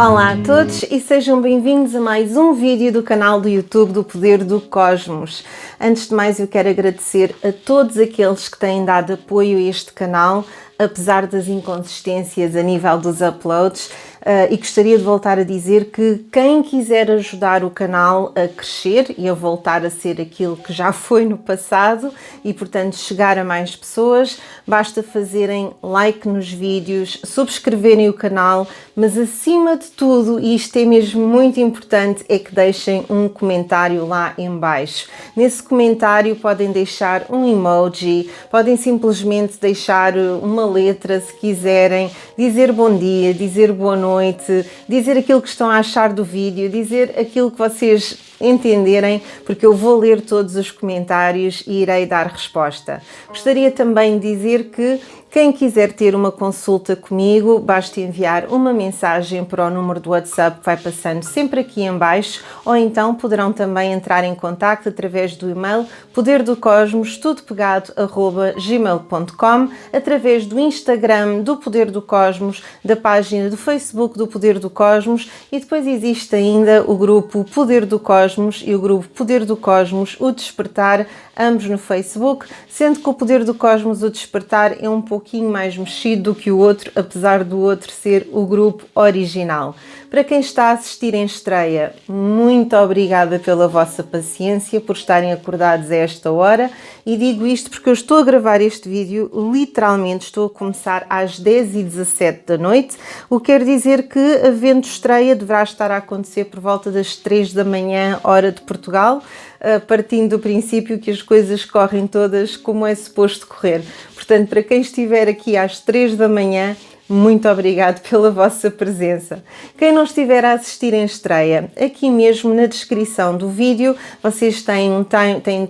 Olá a todos e sejam bem-vindos a mais um vídeo do canal do YouTube do Poder do Cosmos. Antes de mais, eu quero agradecer a todos aqueles que têm dado apoio a este canal, apesar das inconsistências a nível dos uploads. E gostaria de voltar a dizer que quem quiser ajudar o canal a crescer e a voltar a ser aquilo que já foi no passado e, portanto, chegar a mais pessoas, basta fazerem like nos vídeos, subscreverem o canal, mas acima de tudo, e isto é mesmo muito importante, é que deixem um comentário lá em baixo. Nesse comentário podem deixar um emoji, podem simplesmente deixar uma letra se quiserem, dizer bom dia, dizer boa noite, dizer aquilo que estão a achar do vídeo, dizer aquilo que vocês entenderem, porque eu vou ler todos os comentários e irei dar resposta. Gostaria também de dizer que quem quiser ter uma consulta comigo, basta enviar uma mensagem para o número do WhatsApp que vai passando sempre aqui em baixo, ou então poderão também entrar em contacto através do e-mail poderdocosmos, tudo pegado, @gmail.com, através do Instagram do Poder do Cosmos, da página do Facebook do Poder do Cosmos, e depois existe ainda o grupo Poder do Cosmos e o grupo Poder do Cosmos, o Despertar, ambos no Facebook, sendo que o Poder do Cosmos, o Despertar, é um pouquinho mais mexido do que o outro, apesar do outro ser o grupo original. Para quem está a assistir em estreia, muito obrigada pela vossa paciência, por estarem acordados a esta hora, e digo isto porque eu estou a gravar este vídeo, literalmente estou a começar às 10h17 da noite, o que quer dizer que, havendo estreia, deverá estar a acontecer por volta das 3 da manhã, hora de Portugal, partindo do princípio que as coisas correm todas como é suposto correr. Portanto, para quem estiver aqui às 3 da manhã, muito obrigado pela vossa presença. Quem não estiver a assistir em estreia, aqui mesmo na descrição do vídeo, vocês têm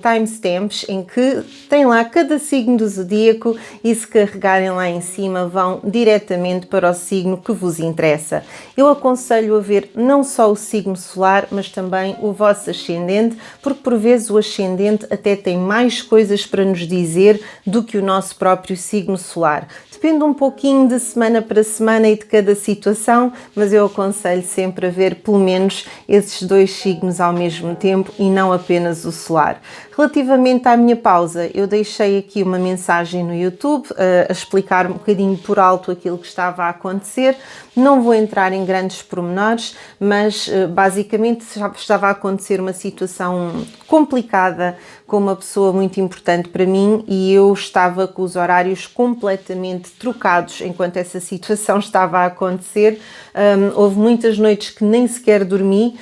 timestamps em que tem lá cada signo do zodíaco e, se carregarem lá em cima, vão diretamente para o signo que vos interessa. Eu aconselho a ver não só o signo solar, mas também o vosso ascendente, porque por vezes o ascendente até tem mais coisas para nos dizer do que o nosso próprio signo solar. Depende um pouquinho de semana para semana e de cada situação, mas eu aconselho sempre a ver pelo menos esses dois signos ao mesmo tempo e não apenas o solar. Relativamente à minha pausa, eu deixei aqui uma mensagem no YouTube a explicar um bocadinho por alto aquilo que estava a acontecer. Não vou entrar em grandes pormenores, mas basicamente estava a acontecer uma situação complicada com uma pessoa muito importante para mim e eu estava com os horários completamente trocados enquanto essa situação estava a acontecer. Houve muitas noites que nem sequer dormi,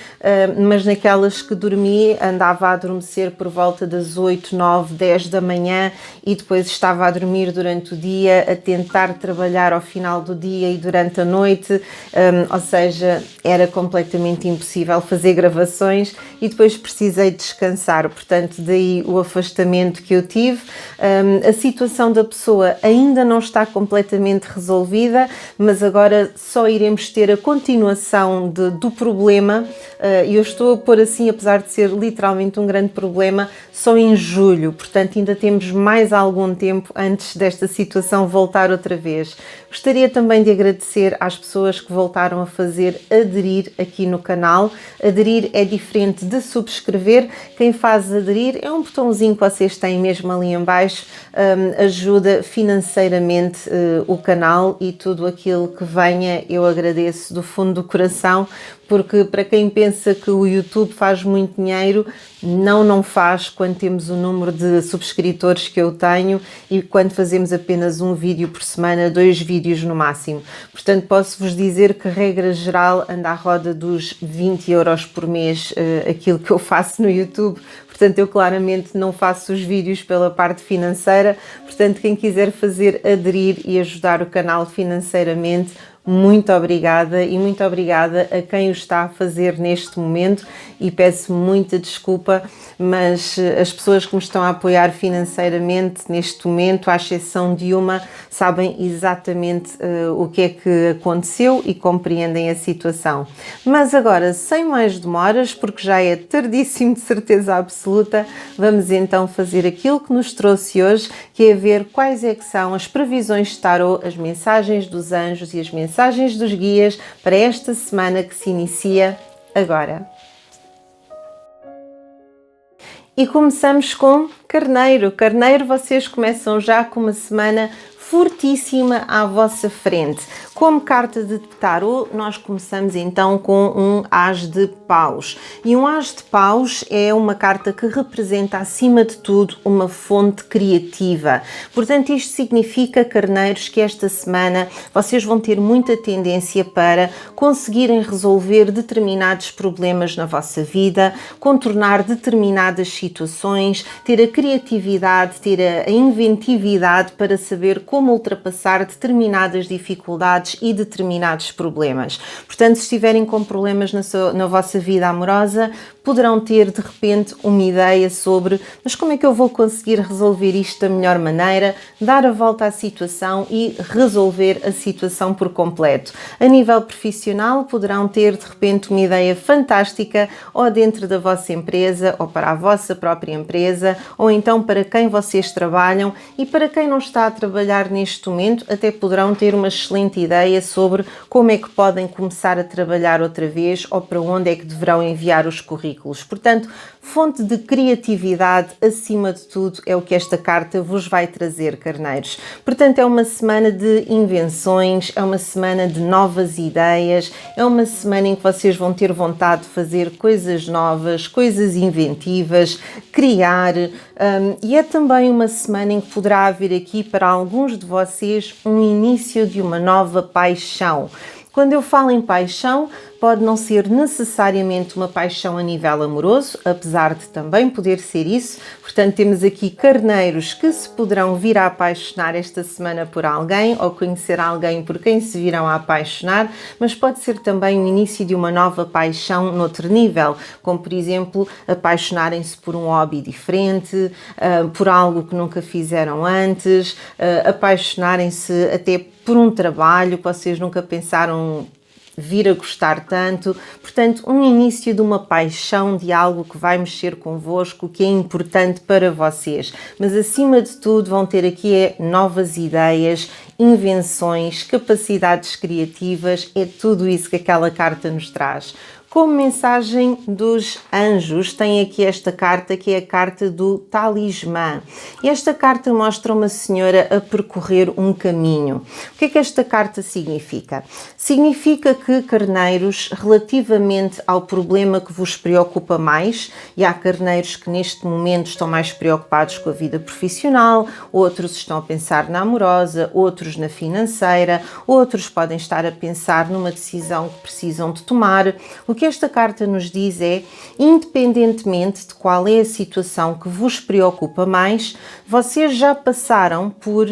mas naquelas que dormi andava a adormecer por volta das 8, 9, 10 da manhã e depois estava a dormir durante o dia, a tentar trabalhar ao final do dia e durante a noite, ou seja, era completamente impossível fazer gravações e depois precisei descansar, portanto daí o afastamento que eu tive. A situação da pessoa ainda não está completamente resolvida, mas agora só iremos ter a continuação do problema, e eu estou a pôr assim, apesar de ser literalmente um grande problema, só em julho, portanto ainda temos mais algum tempo antes desta situação voltar outra vez. Gostaria também de agradecer às pessoas que voltaram a fazer aderir aqui no canal. Aderir é diferente de subscrever. Quem faz aderir é um botãozinho que vocês têm mesmo ali em baixo, ajuda financeiramente o canal e tudo aquilo que venha eu agradeço do fundo do coração, porque para quem pensa que o YouTube faz muito dinheiro, não faz quando temos o número de subscritores que eu tenho e quando fazemos apenas um vídeo por semana, 2 vídeos no máximo. Portanto, posso-vos dizer que, regra geral, anda à roda dos 20 euros por mês aquilo que eu faço no YouTube. Portanto, eu claramente não faço os vídeos pela parte financeira. Portanto, quem quiser fazer aderir e ajudar o canal financeiramente, muito obrigada e muito obrigada a quem o está a fazer neste momento e peço muita desculpa, mas as pessoas que me estão a apoiar financeiramente neste momento, à exceção de uma, sabem exatamente o que é que aconteceu e compreendem a situação. Mas agora, sem mais demoras, porque já é tardíssimo de certeza absoluta, vamos então fazer aquilo que nos trouxe hoje, que é ver quais é que são as previsões de tarot, as mensagens dos anjos e as mensagens mensagens dos guias para esta semana que se inicia agora. E começamos com Carneiro. Carneiro, vocês começam já com uma semana fortíssima à vossa frente. Como carta de tarô, nós começamos então com um As de Paus. E um As de Paus é uma carta que representa, acima de tudo, uma fonte criativa. Portanto, isto significa, carneiros, que esta semana vocês vão ter muita tendência para conseguirem resolver determinados problemas na vossa vida, contornar determinadas situações, ter a criatividade, ter a inventividade para saber como ultrapassar determinadas dificuldades e determinados problemas. Portanto, se estiverem com problemas na vossa vida amorosa, poderão ter de repente uma ideia sobre mas como é que eu vou conseguir resolver isto da melhor maneira, dar a volta à situação e resolver a situação por completo. A nível profissional, poderão ter de repente uma ideia fantástica ou dentro da vossa empresa ou para a vossa própria empresa ou então para quem vocês trabalham, e para quem não está a trabalhar neste momento, até poderão ter uma excelente ideia sobre como é que podem começar a trabalhar outra vez ou para onde é que deverão enviar os currículos. Portanto, fonte de criatividade, acima de tudo, é o que esta carta vos vai trazer, carneiros. Portanto, é uma semana de invenções, é uma semana de novas ideias, é uma semana em que vocês vão ter vontade de fazer coisas novas, coisas inventivas, criar, e é também uma semana em que poderá haver aqui para alguns de vocês um início de uma nova paixão. Quando eu falo em paixão, pode não ser necessariamente uma paixão a nível amoroso, apesar de também poder ser isso. Portanto, temos aqui carneiros que se poderão vir a apaixonar esta semana por alguém ou conhecer alguém por quem se virão a apaixonar, mas pode ser também o início de uma nova paixão noutro nível, como por exemplo, apaixonarem-se por um hobby diferente, por algo que nunca fizeram antes, apaixonarem-se até por um trabalho que vocês nunca pensaram vir a gostar tanto. Portanto, um início de uma paixão, de algo que vai mexer convosco, que é importante para vocês. Mas acima de tudo vão ter aqui novas ideias, invenções, capacidades criativas, é tudo isso que aquela carta nos traz. Como mensagem dos anjos, tem aqui esta carta que é a carta do talismã. E esta carta mostra uma senhora a percorrer um caminho. O que é que esta carta significa? Significa que, carneiros, relativamente ao problema que vos preocupa mais, e há carneiros que neste momento estão mais preocupados com a vida profissional, outros estão a pensar na amorosa, outros na financeira, outros podem estar a pensar numa decisão que precisam de tomar. O que esta carta nos diz é, independentemente de qual é a situação que vos preocupa mais, vocês já passaram por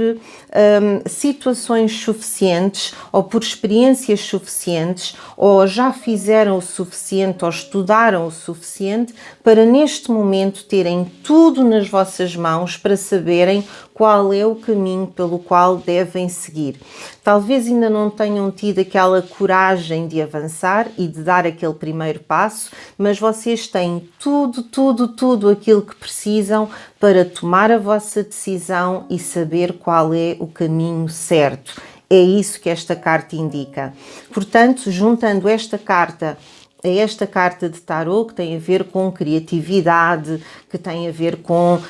situações suficientes ou por experiências suficientes ou já fizeram o suficiente ou estudaram o suficiente para neste momento terem tudo nas vossas mãos para saberem qual é o caminho pelo qual devem seguir. Talvez ainda não tenham tido aquela coragem de avançar e de dar aquele primeiro passo, mas vocês têm tudo aquilo que precisam para tomar a vossa decisão e saber qual é o caminho certo. É isso que esta carta indica. Portanto, juntando esta carta a esta carta de tarô, que tem a ver com criatividade, que tem a ver com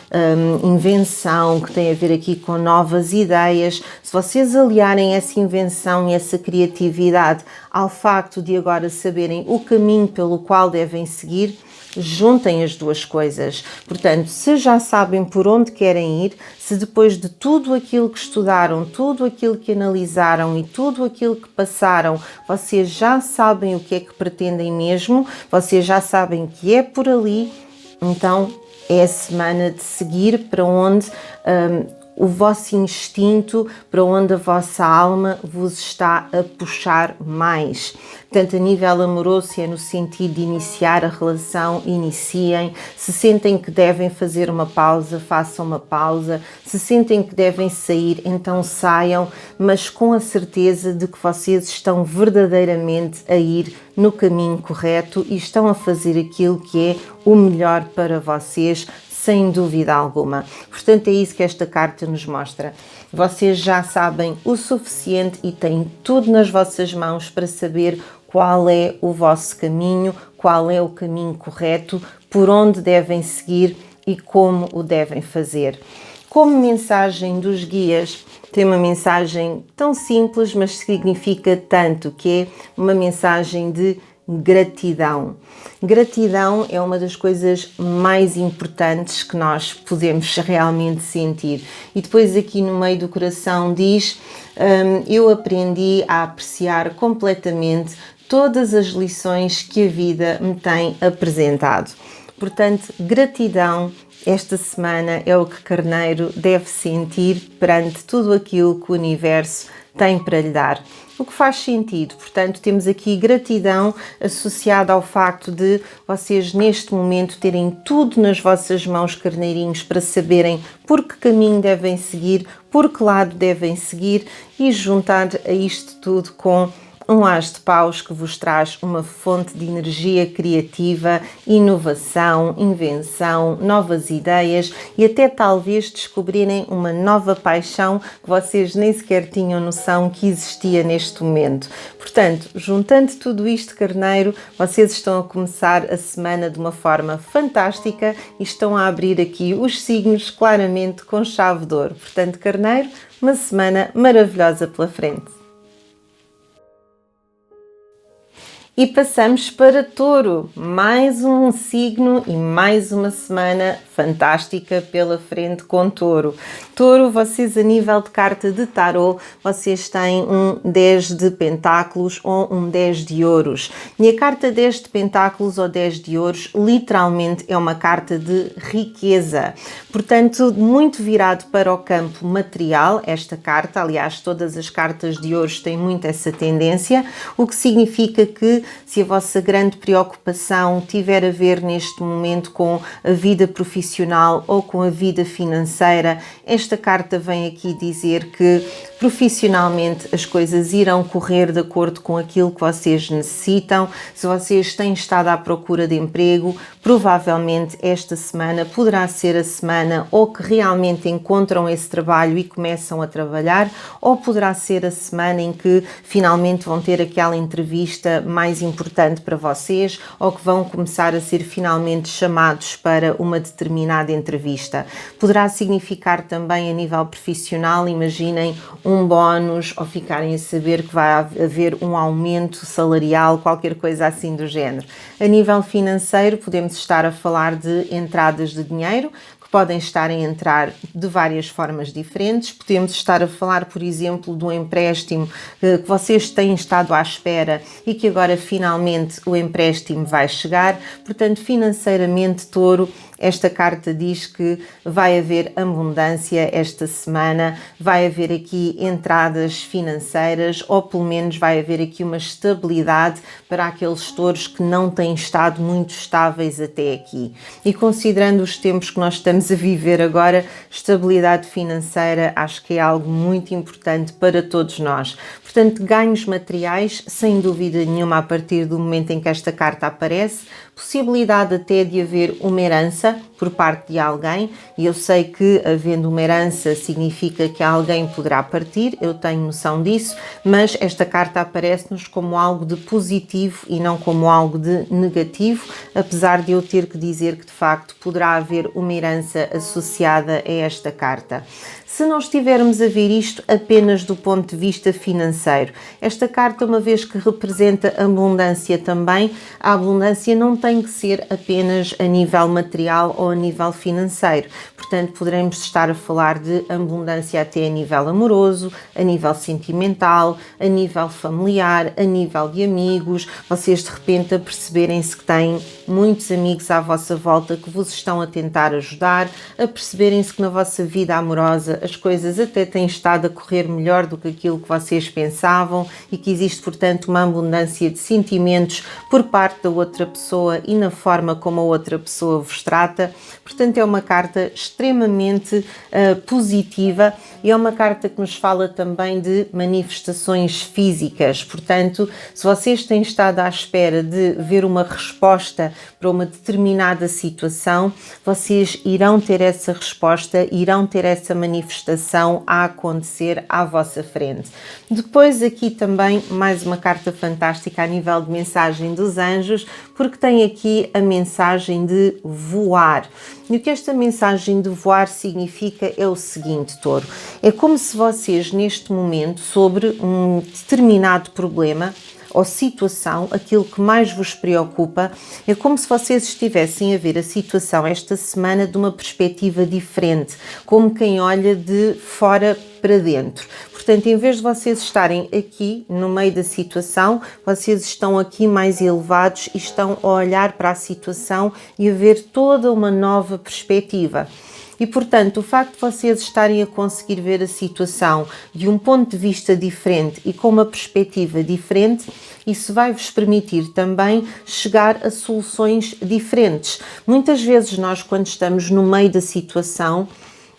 invenção, que tem a ver aqui com novas ideias, se vocês aliarem essa invenção e essa criatividade ao facto de agora saberem o caminho pelo qual devem seguir, juntem as duas coisas. Portanto, se já sabem por onde querem ir, se depois de tudo aquilo que estudaram, tudo aquilo que analisaram e tudo aquilo que passaram, vocês já sabem o que é que pretendem mesmo, vocês já sabem que é por ali, então é a semana de seguir para onde o vosso instinto, para onde a vossa alma vos está a puxar mais. Portanto, a nível amoroso, se é no sentido de iniciar a relação, iniciem. Se sentem que devem fazer uma pausa, façam uma pausa. Se sentem que devem sair, então saiam, mas com a certeza de que vocês estão verdadeiramente a ir no caminho correto e estão a fazer aquilo que é o melhor para vocês, sem dúvida alguma. Portanto, é isso que esta carta nos mostra. Vocês já sabem o suficiente e têm tudo nas vossas mãos para saber qual é o vosso caminho, qual é o caminho correto, por onde devem seguir e como o devem fazer. Como mensagem dos guias, tem uma mensagem tão simples, mas significa tanto, que é uma mensagem de gratidão. Gratidão é uma das coisas mais importantes que nós podemos realmente sentir. E depois aqui no meio do coração diz, eu aprendi a apreciar completamente todas as lições que a vida me tem apresentado. Portanto, gratidão esta semana é o que Carneiro deve sentir perante tudo aquilo que o universo tem para lhe dar. O que faz sentido, portanto, temos aqui gratidão associada ao facto de vocês neste momento terem tudo nas vossas mãos, carneirinhos, para saberem por que caminho devem seguir, por que lado devem seguir e juntar a isto tudo com um as de paus que vos traz uma fonte de energia criativa, inovação, invenção, novas ideias e até talvez descobrirem uma nova paixão que vocês nem sequer tinham noção que existia neste momento. Portanto, juntando tudo isto, Carneiro, vocês estão a começar a semana de uma forma fantástica e estão a abrir aqui os signos claramente com chave de ouro. Portanto, Carneiro, uma semana maravilhosa pela frente. E passamos para Touro, mais um signo e mais uma semana fantástica pela frente com Touro. Touro, vocês a nível de carta de tarô, vocês têm um 10 de pentáculos ou um 10 de ouros. E a carta 10 de pentáculos ou 10 de ouros literalmente é uma carta de riqueza. Portanto, muito virado para o campo material, esta carta, aliás, todas as cartas de ouros têm muito essa tendência, o que significa que se a vossa grande preocupação tiver a ver neste momento com a vida profissional ou com a vida financeira, esta carta vem aqui dizer que profissionalmente as coisas irão correr de acordo com aquilo que vocês necessitam. Se vocês têm estado à procura de emprego, provavelmente esta semana poderá ser a semana ou que realmente encontram esse trabalho e começam a trabalhar, ou poderá ser a semana em que finalmente vão ter aquela entrevista mais importante para vocês ou que vão começar a ser finalmente chamados para uma determinada entrevista. Poderá significar também a nível profissional, imaginem, um bónus ou ficarem a saber que vai haver um aumento salarial, qualquer coisa assim do género. A nível financeiro, podemos estar a falar de entradas de dinheiro, que podem estar a entrar de várias formas diferentes. Podemos estar a falar, por exemplo, de um empréstimo que vocês têm estado à espera e que agora finalmente o empréstimo vai chegar. Portanto, financeiramente, Touro, esta carta diz que vai haver abundância esta semana, vai haver aqui entradas financeiras ou pelo menos vai haver aqui uma estabilidade para aqueles touros que não têm estado muito estáveis até aqui. E considerando os tempos que nós estamos a viver agora, estabilidade financeira acho que é algo muito importante para todos nós. Portanto, ganhos materiais, sem dúvida nenhuma, a partir do momento em que esta carta aparece, possibilidade até de haver uma herança por parte de alguém, e eu sei que havendo uma herança significa que alguém poderá partir, eu tenho noção disso, mas esta carta aparece-nos como algo de positivo e não como algo de negativo, apesar de eu ter que dizer que de facto poderá haver uma herança associada a esta carta. Se não estivermos a ver isto apenas do ponto de vista financeiro, esta carta, uma vez que representa abundância também, a abundância não tem que ser apenas a nível material ou a nível financeiro. Portanto, poderemos estar a falar de abundância até a nível amoroso, a nível sentimental, a nível familiar, a nível de amigos. Vocês de repente a perceberem-se que têm muitos amigos à vossa volta que vos estão a tentar ajudar, a perceberem-se que na vossa vida amorosa as coisas até têm estado a correr melhor do que aquilo que vocês pensavam pensavam e que existe, portanto, uma abundância de sentimentos por parte da outra pessoa e na forma como a outra pessoa vos trata. Portanto, é uma carta extremamente positiva e é uma carta que nos fala também de manifestações físicas. Portanto, se vocês têm estado à espera de ver uma resposta para uma determinada situação, vocês irão ter essa resposta, irão ter essa manifestação a acontecer à vossa frente. Depois aqui também mais uma carta fantástica a nível de mensagem dos anjos, porque tem aqui a mensagem de voar. E o que esta mensagem de voar significa é o seguinte, Touro, é como se vocês neste momento, sobre um determinado problema ou situação, aquilo que mais vos preocupa, é como se vocês estivessem a ver a situação esta semana de uma perspectiva diferente, como quem olha de fora para dentro. Portanto, em vez de vocês estarem aqui no meio da situação, vocês estão aqui mais elevados e estão a olhar para a situação e a ver toda uma nova perspectiva. E, portanto, o facto de vocês estarem a conseguir ver a situação de um ponto de vista diferente e com uma perspectiva diferente, isso vai-vos permitir também chegar a soluções diferentes. Muitas vezes nós, quando estamos no meio da situação,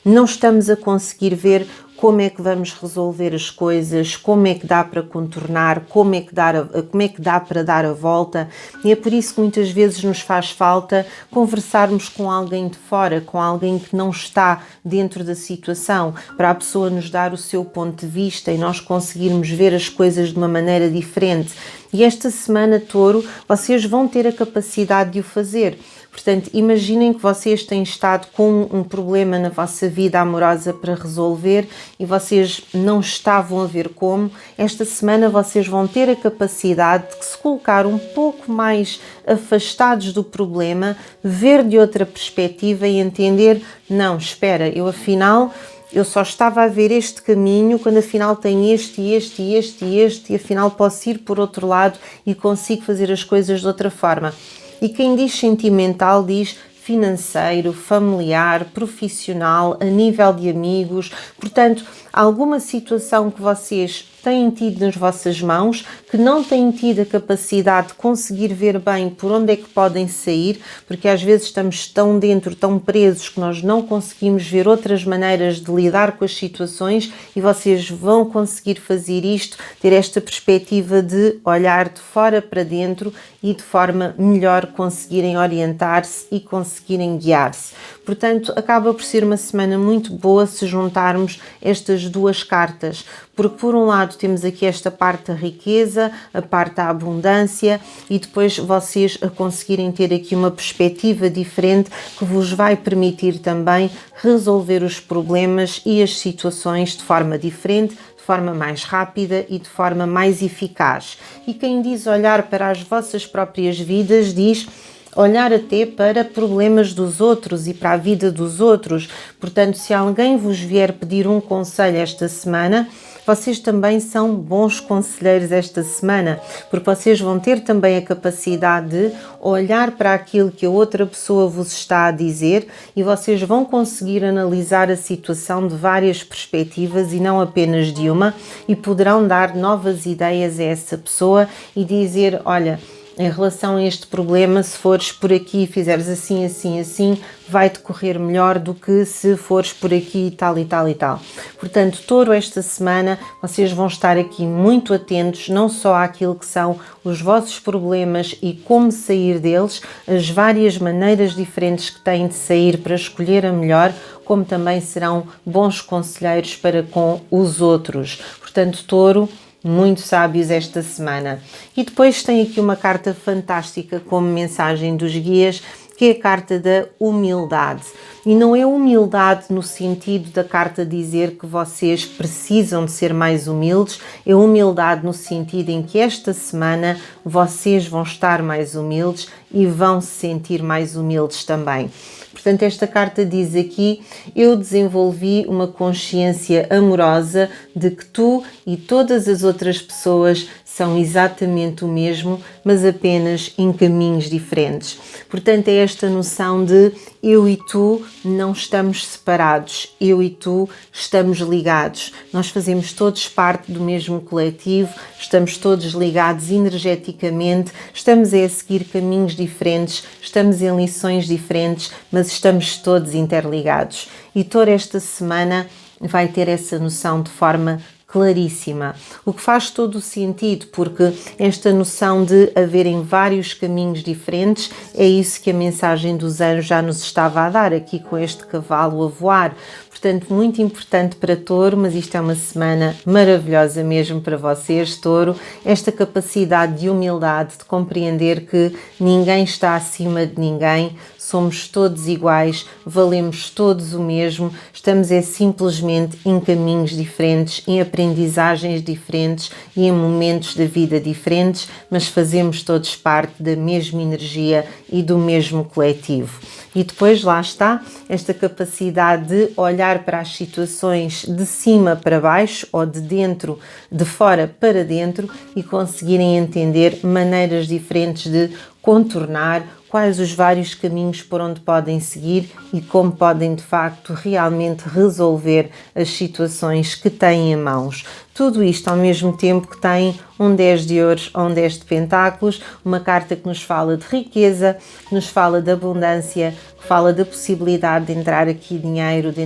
não estamos a conseguir ver como é que vamos resolver as coisas, como é que dá para contornar, como é que dá para dar a volta, e é por isso que muitas vezes nos faz falta conversarmos com alguém de fora, com alguém que não está dentro da situação, para a pessoa nos dar o seu ponto de vista e nós conseguirmos ver as coisas de uma maneira diferente. E esta semana, Touro, vocês vão ter a capacidade de o fazer. Portanto, imaginem que vocês têm estado com um problema na vossa vida amorosa para resolver e vocês não estavam a ver como. Esta semana vocês vão ter a capacidade de se colocar um pouco mais afastados do problema, ver de outra perspectiva e entender, não, espera, eu só estava a ver este caminho quando afinal tem este e afinal posso ir por outro lado e consigo fazer as coisas de outra forma. E quem diz sentimental diz financeiro, familiar, profissional, a nível de amigos. Portanto, alguma situação que vocês têm tido nas vossas mãos, que não têm tido a capacidade de conseguir ver bem por onde é que podem sair, porque às vezes estamos tão dentro, tão presos, que nós não conseguimos ver outras maneiras de lidar com as situações, e vocês vão conseguir fazer isto, ter esta perspectiva de olhar de fora para dentro e de forma melhor conseguirem orientar-se e conseguirem guiar-se. Portanto, acaba por ser uma semana muito boa se juntarmos estas duas cartas, porque por um lado temos aqui esta parte da riqueza, a parte da abundância, e depois vocês a conseguirem ter aqui uma perspectiva diferente que vos vai permitir também resolver os problemas e as situações de forma diferente, de forma mais rápida e de forma mais eficaz. E quem diz olhar para as vossas próprias vidas diz olhar até para problemas dos outros e para a vida dos outros. Portanto, se alguém vos vier pedir um conselho esta semana, vocês também são bons conselheiros esta semana, porque vocês vão ter também a capacidade de olhar para aquilo que a outra pessoa vos está a dizer e vocês vão conseguir analisar a situação de várias perspectivas e não apenas de uma, e poderão dar novas ideias a essa pessoa e dizer, olha, em relação a este problema, se fores por aqui e fizeres assim, assim, assim, vai decorrer melhor do que se fores por aqui e tal e tal e tal. Portanto, Touro, esta semana vocês vão estar aqui muito atentos, não só àquilo que são os vossos problemas e como sair deles, as várias maneiras diferentes que têm de sair para escolher a melhor, como também serão bons conselheiros para com os outros. Portanto, Touro, muito sábios esta semana. E depois tem aqui uma carta fantástica como mensagem dos guias, que é a carta da humildade. E não é humildade no sentido da carta dizer que vocês precisam de ser mais humildes, é humildade no sentido em que esta semana vocês vão estar mais humildes e vão se sentir mais humildes também. Portanto, esta carta diz aqui, eu desenvolvi uma consciência amorosa de que tu e todas as outras pessoas são exatamente o mesmo, mas apenas em caminhos diferentes. Portanto, é esta noção de eu e tu não estamos separados, eu e tu estamos ligados. Nós fazemos todos parte do mesmo coletivo, estamos todos ligados energeticamente, estamos a seguir caminhos diferentes, estamos em lições diferentes, mas estamos todos interligados. E toda esta semana vai ter essa noção de forma claríssima, o que faz todo o sentido, porque esta noção de haverem vários caminhos diferentes é isso que a mensagem dos anjos já nos estava a dar aqui com este cavalo a voar. Portanto, muito importante para Touro, mas isto é uma semana maravilhosa mesmo para vocês, Touro, esta capacidade de humildade, de compreender que ninguém está acima de ninguém, somos todos iguais, valemos todos o mesmo, estamos simplesmente em caminhos diferentes, em aprendizagens diferentes e em momentos da vida diferentes, mas fazemos todos parte da mesma energia e do mesmo coletivo. E depois lá está esta capacidade de olhar para as situações de cima para baixo ou de fora para dentro e conseguirem entender maneiras diferentes de contornar, quais os vários caminhos por onde podem seguir e como podem de facto realmente resolver as situações que têm em mãos. Tudo isto ao mesmo tempo que tem um 10 de ouros ou um 10 de pentáculos, uma carta que nos fala de riqueza, que nos fala de abundância, que fala da possibilidade de entrar aqui dinheiro, de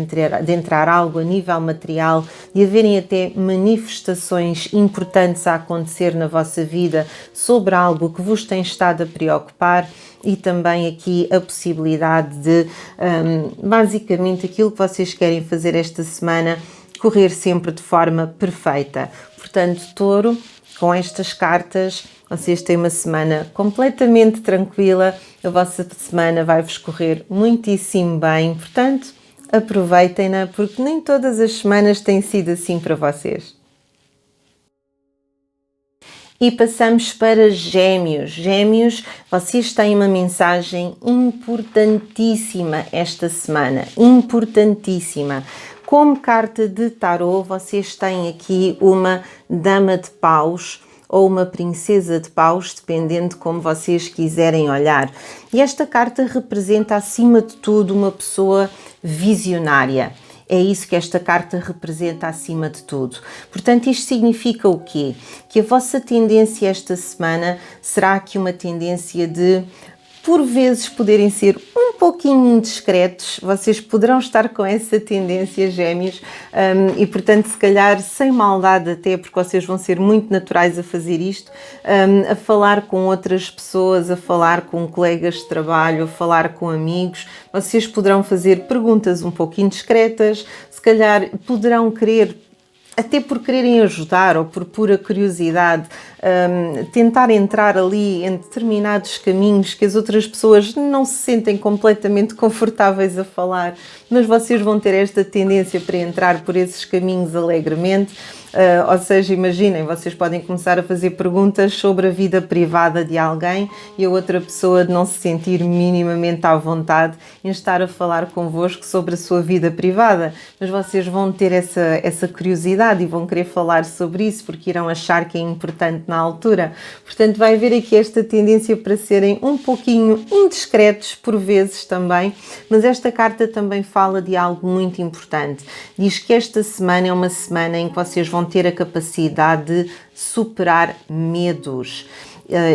entrar algo a nível material, de haverem até manifestações importantes a acontecer na vossa vida sobre algo que vos tem estado a preocupar. E também aqui a possibilidade de, basicamente, aquilo que vocês querem fazer esta semana, correr sempre de forma perfeita. Portanto, Touro, com estas cartas, vocês têm uma semana completamente tranquila, a vossa semana vai-vos correr muitíssimo bem, portanto, aproveitem-na, porque nem todas as semanas têm sido assim para vocês. E passamos para Gêmeos. Gêmeos, vocês têm uma mensagem importantíssima esta semana, importantíssima. Como carta de tarô, vocês têm aqui uma dama de paus ou uma princesa de paus, dependendo de como vocês quiserem olhar. E esta carta representa, acima de tudo, uma pessoa visionária. É isso que esta carta representa acima de tudo. Portanto, isto significa o quê? Que a vossa tendência esta semana será aqui uma tendência de, por vezes, poderem ser um pouquinho indiscretos. Vocês poderão estar com essa tendência, Gêmeos, e, portanto, se calhar sem maldade até, porque vocês vão ser muito naturais a fazer isto, a falar com outras pessoas, a falar com colegas de trabalho, a falar com amigos. Vocês poderão fazer perguntas um pouco indiscretas, se calhar poderão querer, até por quererem ajudar ou por pura curiosidade, tentar entrar ali em determinados caminhos que as outras pessoas não se sentem completamente confortáveis a falar, mas vocês vão ter esta tendência para entrar por esses caminhos alegremente. Ou seja, imaginem, vocês podem começar a fazer perguntas sobre a vida privada de alguém e a outra pessoa não se sentir minimamente à vontade em estar a falar convosco sobre a sua vida privada, mas vocês vão ter essa curiosidade e vão querer falar sobre isso porque irão achar que é importante na altura. Portanto, vai haver aqui esta tendência para serem um pouquinho indiscretos por vezes também, mas esta carta também fala de algo muito importante. Diz que esta semana é uma semana em que vocês vão ter a capacidade de superar medos.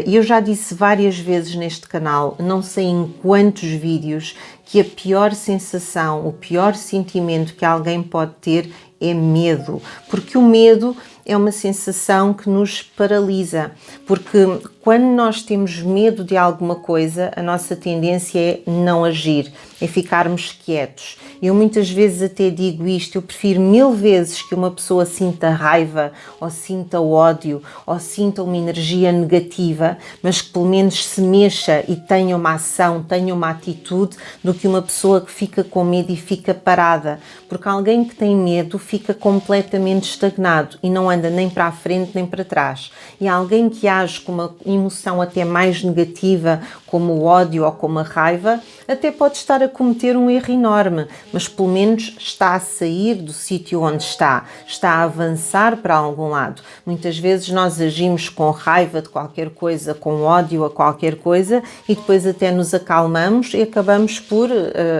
E eu já disse várias vezes neste canal, não sei em quantos vídeos, que a pior sensação, o pior sentimento que alguém pode ter é medo, porque o medo é uma sensação que nos paralisa, porque quando nós temos medo de alguma coisa, a nossa tendência é não agir, é ficarmos quietos. Eu muitas vezes até digo isto, eu prefiro 1000 vezes que uma pessoa sinta raiva, ou sinta ódio, ou sinta uma energia negativa, mas que pelo menos se mexa e tenha uma ação, tenha uma atitude, do que uma pessoa que fica com medo e fica parada. Porque alguém que tem medo fica completamente estagnado e não anda nem para a frente nem para trás. E alguém que age com uma emoção até mais negativa, como o ódio ou como a raiva, até pode estar a cometer um erro enorme, mas pelo menos está a sair do sítio onde está a avançar para algum lado. Muitas vezes nós agimos com raiva de qualquer coisa, com ódio a qualquer coisa, e depois até nos acalmamos e acabamos por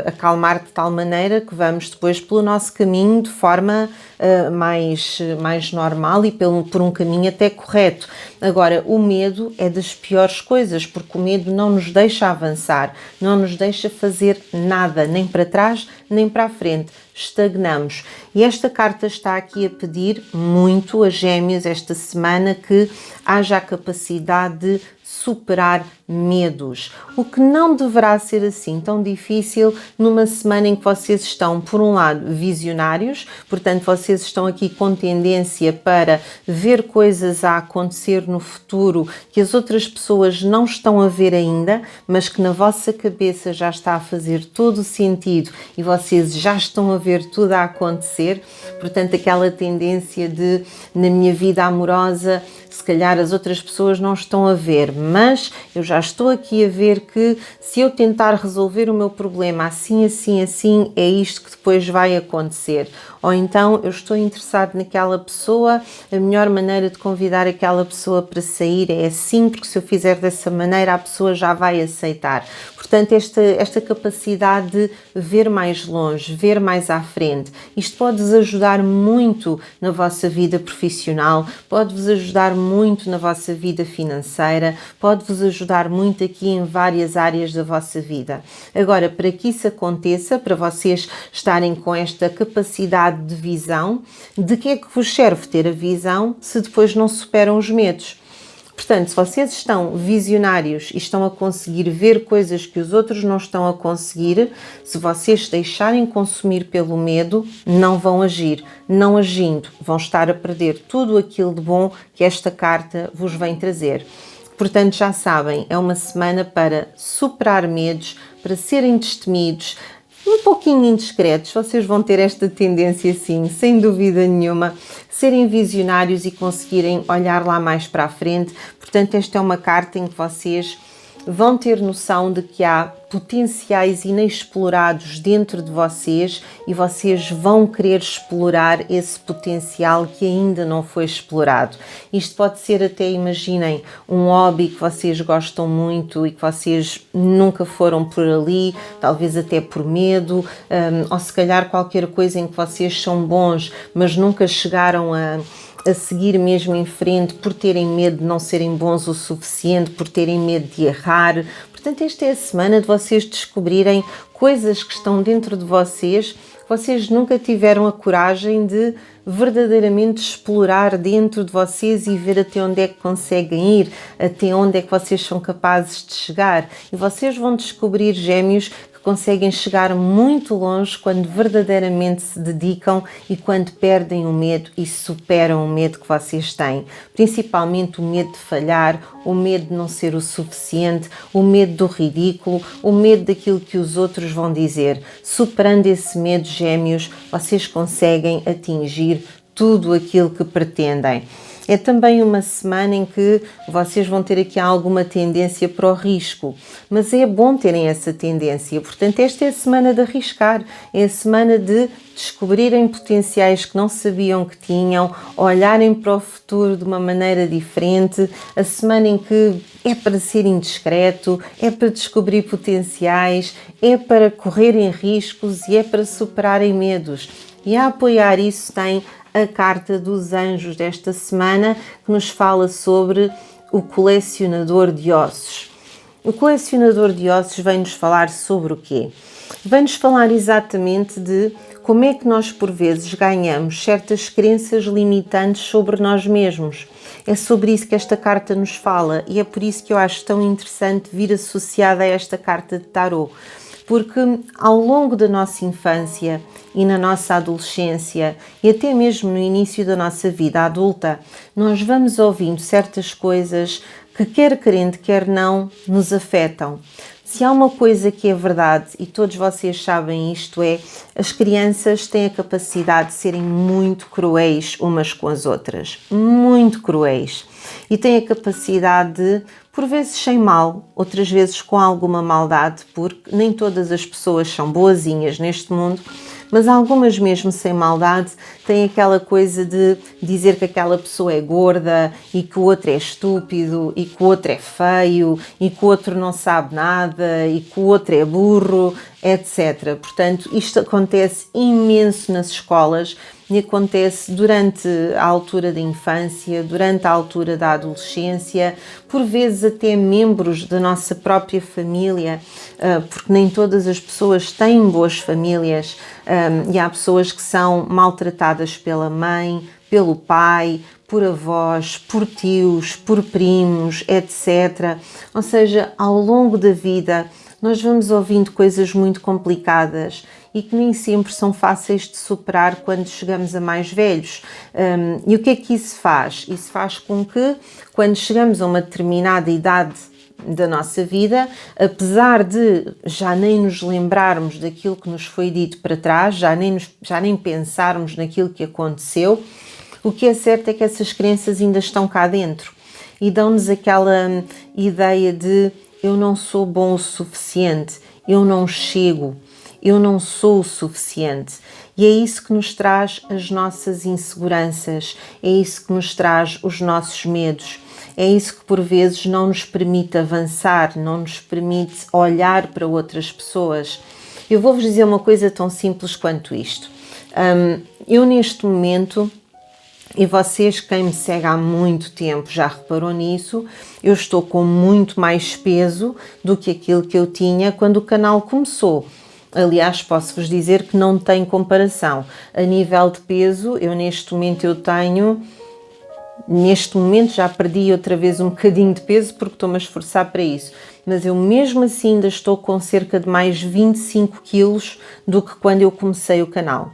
acalmar de tal maneira que vamos depois pelo nosso caminho de forma mais normal e por um caminho até correto. Agora, o medo é das piores coisas, porque o medo não nos deixa avançar, não nos deixa fazer nada, nem para trás, nem para a frente. Estagnamos. E esta carta está aqui a pedir muito a Gêmeos esta semana que haja a capacidade de superar medos, o que não deverá ser assim tão difícil numa semana em que vocês estão, por um lado, visionários, portanto vocês estão aqui com tendência para ver coisas a acontecer no futuro que as outras pessoas não estão a ver ainda, mas que na vossa cabeça já está a fazer todo o sentido e vocês já estão a ver tudo a acontecer, portanto aquela tendência de, na minha vida amorosa, se calhar as outras pessoas não estão a ver, mas eu já estou aqui a ver que se eu tentar resolver o meu problema assim, é isto que depois vai acontecer. Ou então eu estou interessado naquela pessoa, a melhor maneira de convidar aquela pessoa para sair é assim, porque se eu fizer dessa maneira a pessoa já vai aceitar. Portanto, esta capacidade de ver mais longe, ver mais à frente, isto pode-vos ajudar muito na vossa vida profissional, pode-vos ajudar muito na vossa vida financeira, pode-vos ajudar muito aqui em várias áreas da vossa vida. Agora, para que isso aconteça, para vocês estarem com esta capacidade de visão, de que é que vos serve ter a visão se depois não superam os medos? Portanto, se vocês estão visionários e estão a conseguir ver coisas que os outros não estão a conseguir, se vocês deixarem consumir pelo medo, não vão agir. Não agindo, vão estar a perder tudo aquilo de bom que esta carta vos vem trazer. Portanto, já sabem, é uma semana para superar medos, para serem destemidos, um pouquinho indiscretos, vocês vão ter esta tendência sim, sem dúvida nenhuma, serem visionários e conseguirem olhar lá mais para a frente. Portanto, esta é uma carta em que vocês vão ter noção de que há potenciais inexplorados dentro de vocês e vocês vão querer explorar esse potencial que ainda não foi explorado. Isto pode ser até, imaginem, um hobby que vocês gostam muito e que vocês nunca foram por ali, talvez até por medo, ou se calhar qualquer coisa em que vocês são bons, mas nunca chegaram a seguir mesmo em frente por terem medo de não serem bons o suficiente, por terem medo de errar. Portanto, esta é a semana de vocês descobrirem coisas que estão dentro de vocês, que vocês nunca tiveram a coragem de verdadeiramente explorar dentro de vocês e ver até onde é que conseguem ir, até onde é que vocês são capazes de chegar. E vocês vão descobrir, Gêmeos, conseguem chegar muito longe quando verdadeiramente se dedicam e quando perdem o medo e superam o medo que vocês têm. Principalmente o medo de falhar, o medo de não ser o suficiente, o medo do ridículo, o medo daquilo que os outros vão dizer. Superando esse medo, Gêmeos, vocês conseguem atingir tudo aquilo que pretendem. É também uma semana em que vocês vão ter aqui alguma tendência para o risco, mas é bom terem essa tendência. Portanto, esta é a semana de arriscar, é a semana de descobrirem potenciais que não sabiam que tinham, olharem para o futuro de uma maneira diferente, a semana em que é para ser indiscreto, é para descobrir potenciais, é para correrem riscos e é para superarem medos. E a apoiar isso tem a carta dos anjos desta semana, que nos fala sobre o colecionador de ossos. O colecionador de ossos vem-nos falar sobre o quê? Vem-nos falar exatamente de como é que nós por vezes ganhamos certas crenças limitantes sobre nós mesmos. É sobre isso que esta carta nos fala e é por isso que eu acho tão interessante vir associada a esta carta de tarot. Porque ao longo da nossa infância e na nossa adolescência e até mesmo no início da nossa vida adulta, nós vamos ouvindo certas coisas que, quer querendo, quer não, nos afetam. se há uma coisa que é verdade, e todos vocês sabem isto, é as crianças têm a capacidade de serem muito cruéis umas com as outras, muito cruéis, e têm a capacidade de, por vezes sem mal, outras vezes com alguma maldade, porque nem todas as pessoas são boazinhas neste mundo, mas algumas mesmo sem maldade têm aquela coisa de dizer que aquela pessoa é gorda e que o outro é estúpido e que o outro é feio e que o outro não sabe nada e que o outro é burro, etc. Portanto, isto acontece imenso nas escolas e acontece durante a altura da infância, durante a altura da adolescência, por vezes até membros da nossa própria família, porque nem todas as pessoas têm boas famílias, e há pessoas que são maltratadas pela mãe, pelo pai, por avós, por tios, por primos, etc. Ou seja, ao longo da vida nós vamos ouvindo coisas muito complicadas e que nem sempre são fáceis de superar quando chegamos a mais velhos. E o que é que isso faz? Isso faz com que, quando chegamos a uma determinada idade da nossa vida, apesar de já nem nos lembrarmos daquilo que nos foi dito para trás, já nem pensarmos naquilo que aconteceu, o que é certo é que essas crenças ainda estão cá dentro e dão-nos aquela ideia de eu não sou bom o suficiente, eu não chego, eu não sou o suficiente. E é isso que nos traz as nossas inseguranças, é isso que nos traz os nossos medos, é isso que por vezes não nos permite avançar, não nos permite olhar para outras pessoas. Eu vou-vos dizer uma coisa tão simples quanto isto. Eu neste momento, e vocês, quem me segue há muito tempo já reparou nisso, eu estou com muito mais peso do que aquilo que eu tinha quando o canal começou. Aliás, posso-vos dizer que não tem comparação. A nível de peso, eu neste momento já perdi outra vez um bocadinho de peso porque estou-me a esforçar para isso. Mas eu mesmo assim ainda estou com cerca de mais 25 quilos do que quando eu comecei o canal.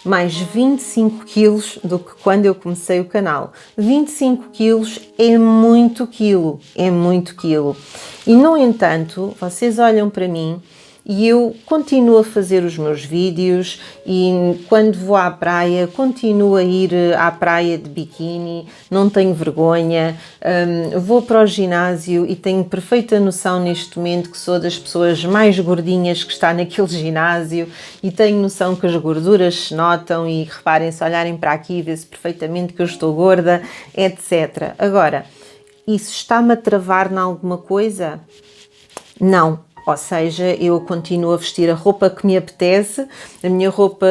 Mais 25 quilos do que quando eu comecei o canal. 25 quilos é muito quilo, é muito quilo. E no entanto, vocês olham para mim e eu continuo a fazer os meus vídeos e quando vou à praia, continuo a ir à praia de biquíni, não tenho vergonha, vou para o ginásio e tenho perfeita noção neste momento que sou das pessoas mais gordinhas que está naquele ginásio e tenho noção que as gorduras se notam e reparem, se olharem para aqui, vê-se perfeitamente que eu estou gorda, etc. Agora, isso está-me a travar em alguma coisa? Não. Ou seja, eu continuo a vestir a roupa que me apetece, a minha roupa,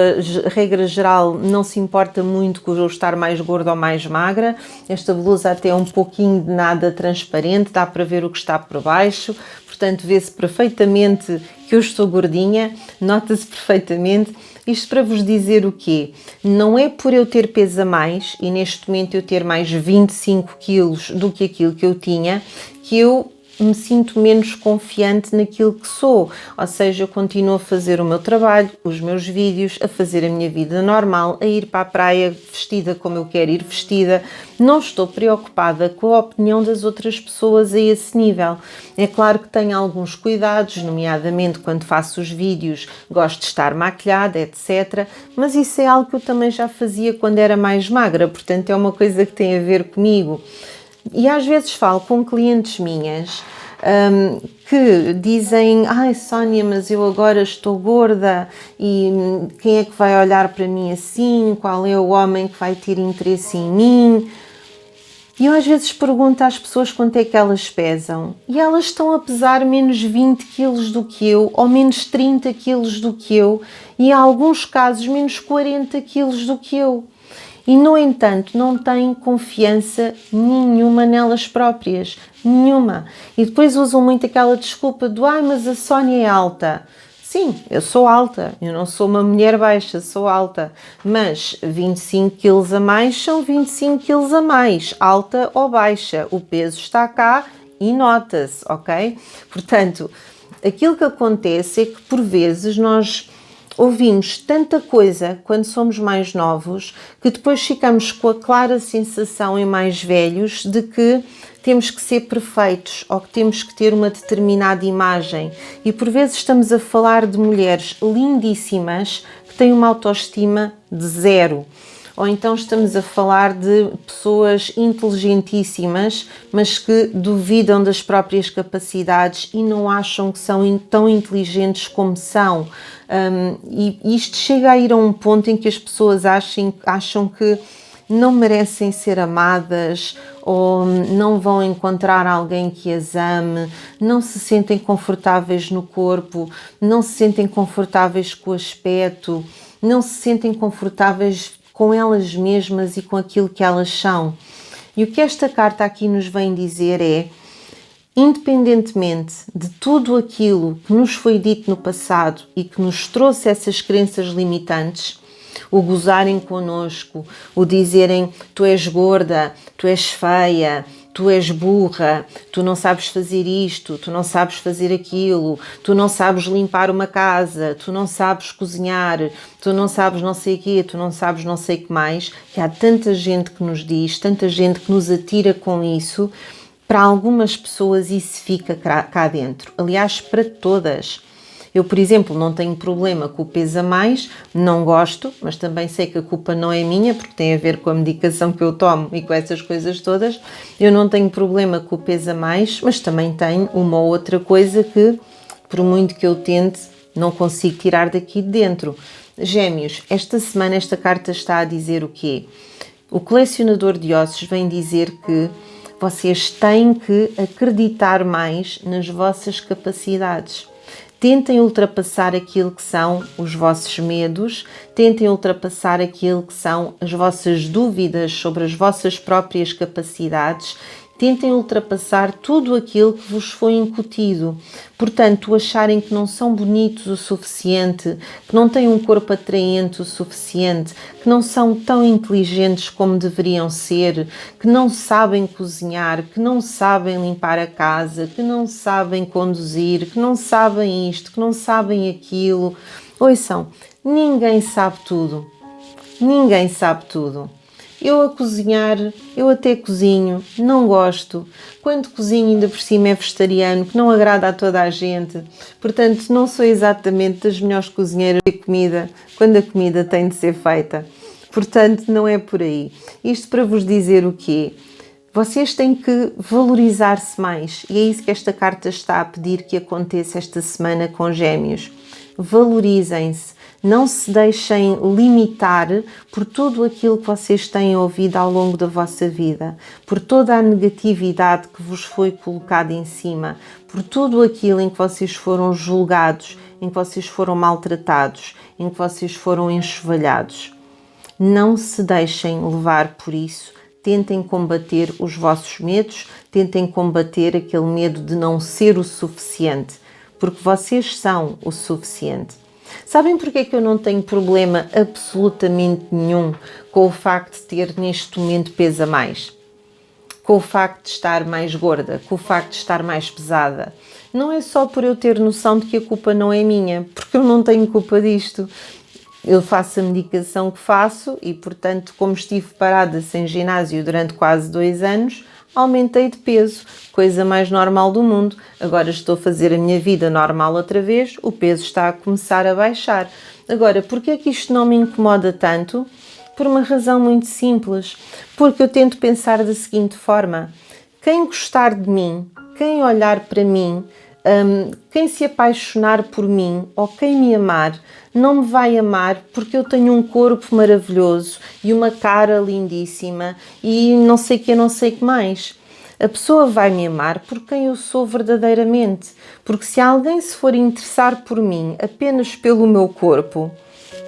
regra geral, não se importa muito com eu estar mais gorda ou mais magra. Esta blusa até é um pouquinho de nada transparente, dá para ver o que está por baixo, portanto vê-se perfeitamente que eu estou gordinha, nota-se perfeitamente. Isto para vos dizer o quê? Não é por eu ter peso a mais, e neste momento eu ter mais 25 quilos do que aquilo que eu tinha, que eu me sinto menos confiante naquilo que sou, ou seja, eu continuo a fazer o meu trabalho, os meus vídeos, a fazer a minha vida normal, a ir para a praia vestida como eu quero ir vestida, não estou preocupada com a opinião das outras pessoas a esse nível. É claro que tenho alguns cuidados, nomeadamente quando faço os vídeos, gosto de estar maquilhada, etc, mas isso é algo que eu também já fazia quando era mais magra, portanto é uma coisa que tem a ver comigo. E às vezes falo com clientes minhas que dizem: ai Sónia, mas eu agora estou gorda e quem é que vai olhar para mim assim? Qual é o homem que vai ter interesse em mim? E eu às vezes pergunto às pessoas quanto é que elas pesam e elas estão a pesar menos 20 quilos do que eu ou menos 30 quilos do que eu e em alguns casos menos 40 quilos do que eu. E, no entanto, não têm confiança nenhuma nelas próprias, nenhuma. E depois usam muito aquela desculpa do ai, mas a Sónia é alta. Sim, eu sou alta, eu não sou uma mulher baixa, sou alta. Mas 25 quilos a mais são 25 quilos a mais, alta ou baixa. O peso está cá e nota-se, ok? Portanto, aquilo que acontece é que, por vezes, nós Ouvimos tanta coisa quando somos mais novos que depois ficamos com a clara sensação em mais velhos de que temos que ser perfeitos ou que temos que ter uma determinada imagem. E por vezes estamos a falar de mulheres lindíssimas que têm uma autoestima de zero. Ou então estamos a falar de pessoas inteligentíssimas, mas que duvidam das próprias capacidades e não acham que são tão inteligentes como são. E isto chega a ir a um ponto em que as pessoas acham que não merecem ser amadas ou não vão encontrar alguém que as ame, não se sentem confortáveis no corpo, não se sentem confortáveis com o aspecto, não se sentem confortáveis com elas mesmas e com aquilo que elas são. E o que esta carta aqui nos vem dizer é: independentemente de tudo aquilo que nos foi dito no passado e que nos trouxe essas crenças limitantes, o gozarem connosco, o dizerem tu és gorda, tu és feia, tu és burra, tu não sabes fazer isto, tu não sabes fazer aquilo, tu não sabes limpar uma casa, tu não sabes cozinhar, tu não sabes não sei o quê, tu não sabes não sei o que mais, que há tanta gente que nos diz, tanta gente que nos atira com isso. Para algumas pessoas isso fica cá dentro, aliás para todas. Eu, por exemplo, não tenho problema com o peso a mais, não gosto, mas também sei que a culpa não é minha, porque tem a ver com a medicação que eu tomo e com essas coisas todas. Eu não tenho problema com o peso a mais, mas também tenho uma ou outra coisa que, por muito que eu tente, não consigo tirar daqui de dentro. Gêmeos, esta semana esta carta está a dizer o quê? O colecionador de ossos vem dizer que vocês têm que acreditar mais nas vossas capacidades. Tentem ultrapassar aquilo que são os vossos medos, tentem ultrapassar aquilo que são as vossas dúvidas sobre as vossas próprias capacidades, tentem ultrapassar tudo aquilo que vos foi incutido. Portanto, acharem que não são bonitos o suficiente, que não têm um corpo atraente o suficiente, que não são tão inteligentes como deveriam ser, que não sabem cozinhar, que não sabem limpar a casa, que não sabem conduzir, que não sabem isto, que não sabem aquilo. Ouçam, ninguém sabe tudo. Ninguém sabe tudo. Eu a cozinhar, eu até cozinho, não gosto. Quando cozinho ainda por cima é vegetariano, que não agrada a toda a gente. Portanto, não sou exatamente das melhores cozinheiras de comida, quando a comida tem de ser feita. Portanto, não é por aí. Isto para vos dizer o quê? Vocês têm que valorizar-se mais. E é isso que esta carta está a pedir que aconteça esta semana com Gêmeos. Valorizem-se. Não se deixem limitar por tudo aquilo que vocês têm ouvido ao longo da vossa vida, por toda a negatividade que vos foi colocada em cima, por tudo aquilo em que vocês foram julgados, em que vocês foram maltratados, em que vocês foram enxovalhados. Não se deixem levar por isso. Tentem combater os vossos medos, tentem combater aquele medo de não ser o suficiente, porque vocês são o suficiente. Sabem porque é que eu não tenho problema absolutamente nenhum com o facto de ter neste momento peso a mais? Com o facto de estar mais gorda, com o facto de estar mais pesada? Não é só por eu ter noção de que a culpa não é minha, porque eu não tenho culpa disto. Eu faço a medicação que faço e, portanto, como estive parada sem ginásio durante quase 2 anos, aumentei de peso, coisa mais normal do mundo. Agora estou a fazer a minha vida normal outra vez, o peso está a começar a baixar. Agora, porquê é que isto não me incomoda tanto? Por uma razão muito simples, porque eu tento pensar da seguinte forma: quem gostar de mim, quem olhar para mim, quem se apaixonar por mim ou quem me amar, não me vai amar porque eu tenho um corpo maravilhoso e uma cara lindíssima e não sei o que, não sei o que mais. A pessoa vai me amar por quem eu sou verdadeiramente, porque se alguém se for interessar por mim apenas pelo meu corpo,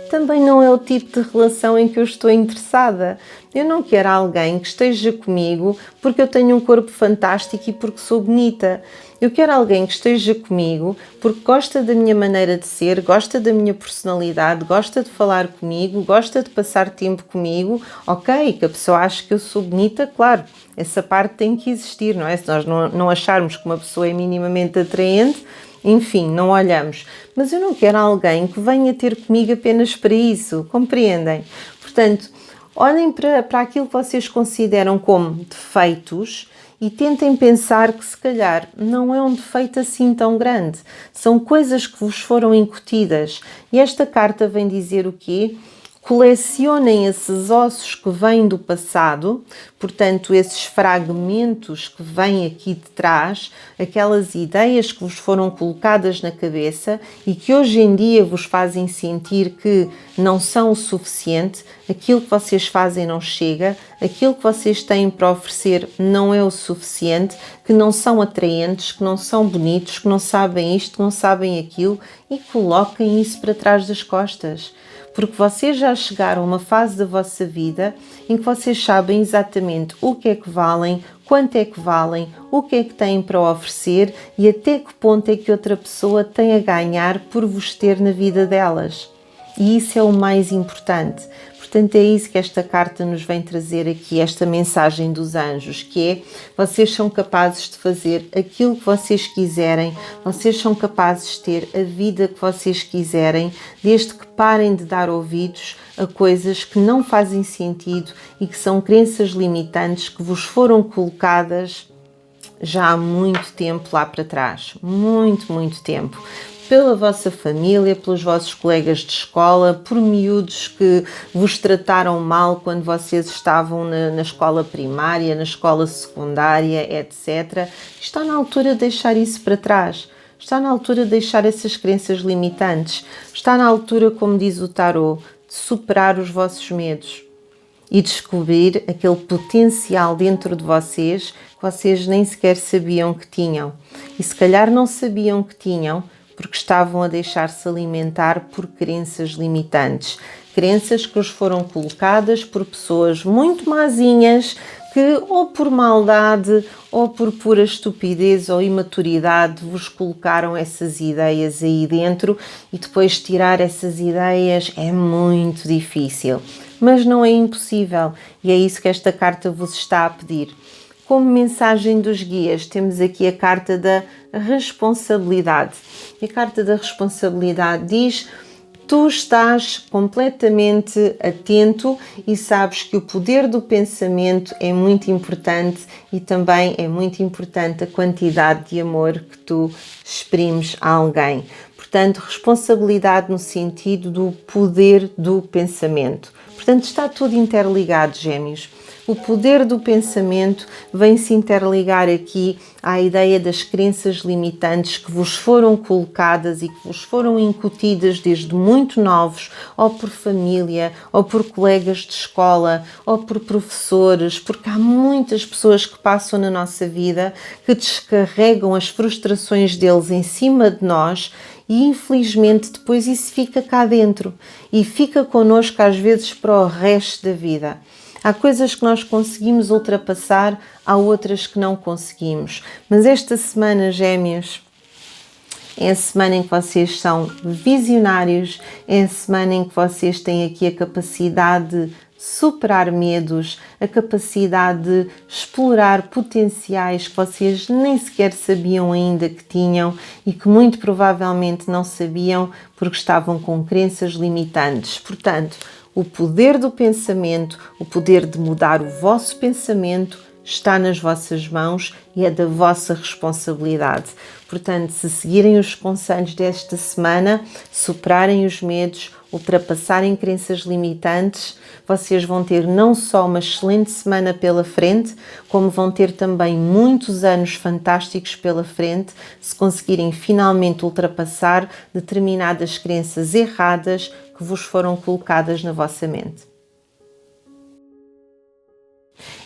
também não é o tipo de relação em que eu estou interessada. Eu não quero alguém que esteja comigo porque eu tenho um corpo fantástico e porque sou bonita. Eu quero alguém que esteja comigo porque gosta da minha maneira de ser, gosta da minha personalidade, gosta de falar comigo, gosta de passar tempo comigo. Ok, que a pessoa acha que eu sou bonita, claro, essa parte tem que existir, não é? Se nós não acharmos que uma pessoa é minimamente atraente, enfim, não olhamos. Mas eu não quero alguém que venha ter comigo apenas para isso, compreendem? Portanto, olhem para aquilo que vocês consideram como defeitos e tentem pensar que se calhar não é um defeito assim tão grande. São coisas que vos foram incutidas. E esta carta vem dizer o quê? Colecionem esses ossos que vêm do passado, portanto, esses fragmentos que vêm aqui de trás, aquelas ideias que vos foram colocadas na cabeça e que hoje em dia vos fazem sentir que não são o suficiente, aquilo que vocês fazem não chega, aquilo que vocês têm para oferecer não é o suficiente, que não são atraentes, que não são bonitos, que não sabem isto, que não sabem aquilo, e coloquem isso para trás das costas. Porque vocês já chegaram a uma fase da vossa vida em que vocês sabem exatamente o que é que valem, quanto é que valem, o que é que têm para oferecer e até que ponto é que outra pessoa tem a ganhar por vos ter na vida delas. E isso é o mais importante. Portanto, é isso que esta carta nos vem trazer aqui, esta mensagem dos anjos, que é: vocês são capazes de fazer aquilo que vocês quiserem, vocês são capazes de ter a vida que vocês quiserem, desde que parem de dar ouvidos a coisas que não fazem sentido e que são crenças limitantes que vos foram colocadas já há muito tempo lá para trás. Muito tempo. Pela vossa família, pelos vossos colegas de escola, por miúdos que vos trataram mal quando vocês estavam na escola primária, na escola secundária, etc. Está na altura de deixar isso para trás. Está na altura de deixar essas crenças limitantes. Está na altura, como diz o tarot, de superar os vossos medos e descobrir aquele potencial dentro de vocês que vocês nem sequer sabiam que tinham. E se calhar não sabiam que tinham porque estavam a deixar-se alimentar por crenças limitantes. Crenças que os foram colocadas por pessoas muito mazinhas que, ou por maldade, ou por pura estupidez ou imaturidade, vos colocaram essas ideias aí dentro, e depois tirar essas ideias é muito difícil. Mas não é impossível, e é isso que esta carta vos está a pedir. Como mensagem dos guias, temos aqui a carta da responsabilidade. E a carta da responsabilidade diz: tu estás completamente atento e sabes que o poder do pensamento é muito importante e também é muito importante a quantidade de amor que tu exprimes a alguém. Portanto, responsabilidade no sentido do poder do pensamento. Portanto, está tudo interligado, Gêmeos. O poder do pensamento vem-se interligar aqui à ideia das crenças limitantes que vos foram colocadas e que vos foram incutidas desde muito novos, ou por família, ou por colegas de escola, ou por professores, porque há muitas pessoas que passam na nossa vida que descarregam as frustrações deles em cima de nós. E infelizmente depois isso fica cá dentro e fica connosco às vezes para o resto da vida. Há coisas que nós conseguimos ultrapassar, há outras que não conseguimos. Mas esta semana, Gêmeos, é a semana em que vocês são visionários, é a semana em que vocês têm aqui a capacidade de superar medos, a capacidade de explorar potenciais que vocês nem sequer sabiam ainda que tinham e que muito provavelmente não sabiam porque estavam com crenças limitantes. Portanto, o poder do pensamento, o poder de mudar o vosso pensamento está nas vossas mãos e é da vossa responsabilidade. Portanto, se seguirem os conselhos desta semana, superarem os medos, ultrapassarem crenças limitantes, vocês vão ter não só uma excelente semana pela frente, como vão ter também muitos anos fantásticos pela frente, se conseguirem finalmente ultrapassar determinadas crenças erradas que vos foram colocadas na vossa mente.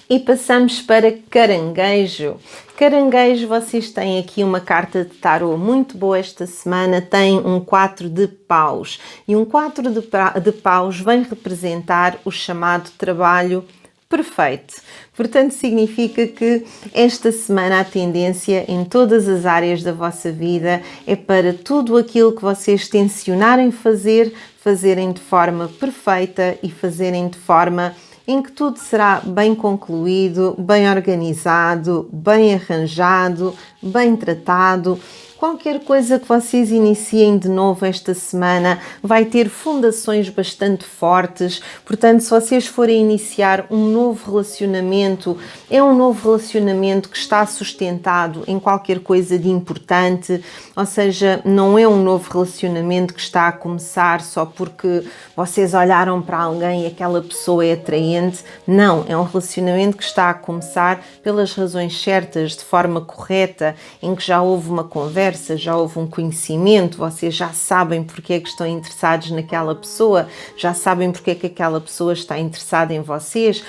E passamos para Caranguejo. Caranguejo, vocês têm aqui uma carta de tarot muito boa esta semana, tem um 4 de paus. E um 4 de paus vem representar o chamado trabalho perfeito. Portanto, significa que esta semana a tendência em todas as áreas da vossa vida é para tudo aquilo que vocês tencionarem fazer, fazerem de forma perfeita e fazerem de forma em que tudo será bem concluído, bem organizado, bem arranjado, bem tratado. qualquer coisa que vocês iniciem de novo esta semana vai ter fundações bastante fortes. Portanto, se vocês forem iniciar um novo relacionamento, é um novo relacionamento que está sustentado em qualquer coisa de importante, ou seja, não é um novo relacionamento que está a começar só porque vocês olharam para alguém e aquela pessoa é atraente. Não, é um relacionamento que está a começar pelas razões certas, de forma correta, em que já houve uma conversa, já houve um conhecimento, vocês já sabem porque é que estão interessados naquela pessoa, já sabem porque é que aquela pessoa está interessada em vocês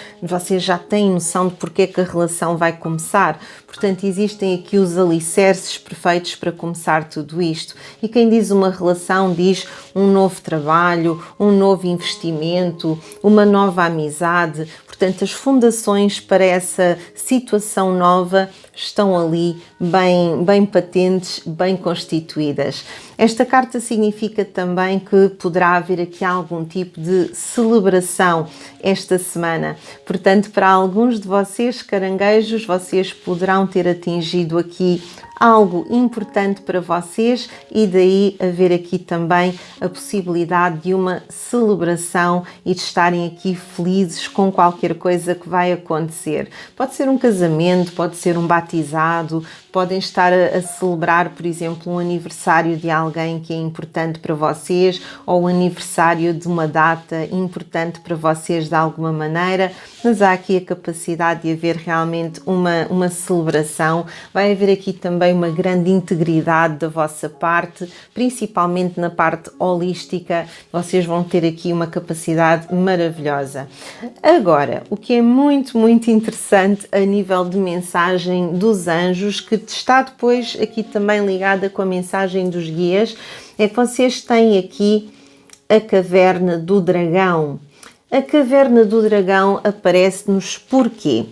já têm noção de porque é que a relação vai começar. Portanto, existem aqui os alicerces perfeitos para começar tudo isto. E quem diz uma relação diz um novo trabalho, um novo investimento, uma nova amizade. Portanto, as fundações para essa situação nova estão ali bem patentes, bem constituídas. Esta carta significa também que poderá haver aqui algum tipo de celebração esta semana. Portanto, para alguns de vocês, caranguejos, vocês poderão ter atingido aqui algo importante para vocês e daí haver aqui também a possibilidade de uma celebração e de estarem aqui felizes com qualquer coisa que vai acontecer. Pode ser um casamento, pode ser um batizado, podem estar a celebrar, por exemplo, um aniversário de alguém que é importante para vocês ou o aniversário de uma data importante para vocês de alguma maneira, mas há aqui a capacidade de haver realmente uma celebração. Vai haver aqui também uma grande integridade da vossa parte, principalmente na parte holística. Vocês vão ter aqui uma capacidade maravilhosa. Agora, o que é muito interessante a nível de mensagem dos anjos, que está depois aqui também ligada com a mensagem dos guias, é que vocês têm aqui a caverna do dragão. A caverna do dragão aparece-nos porquê?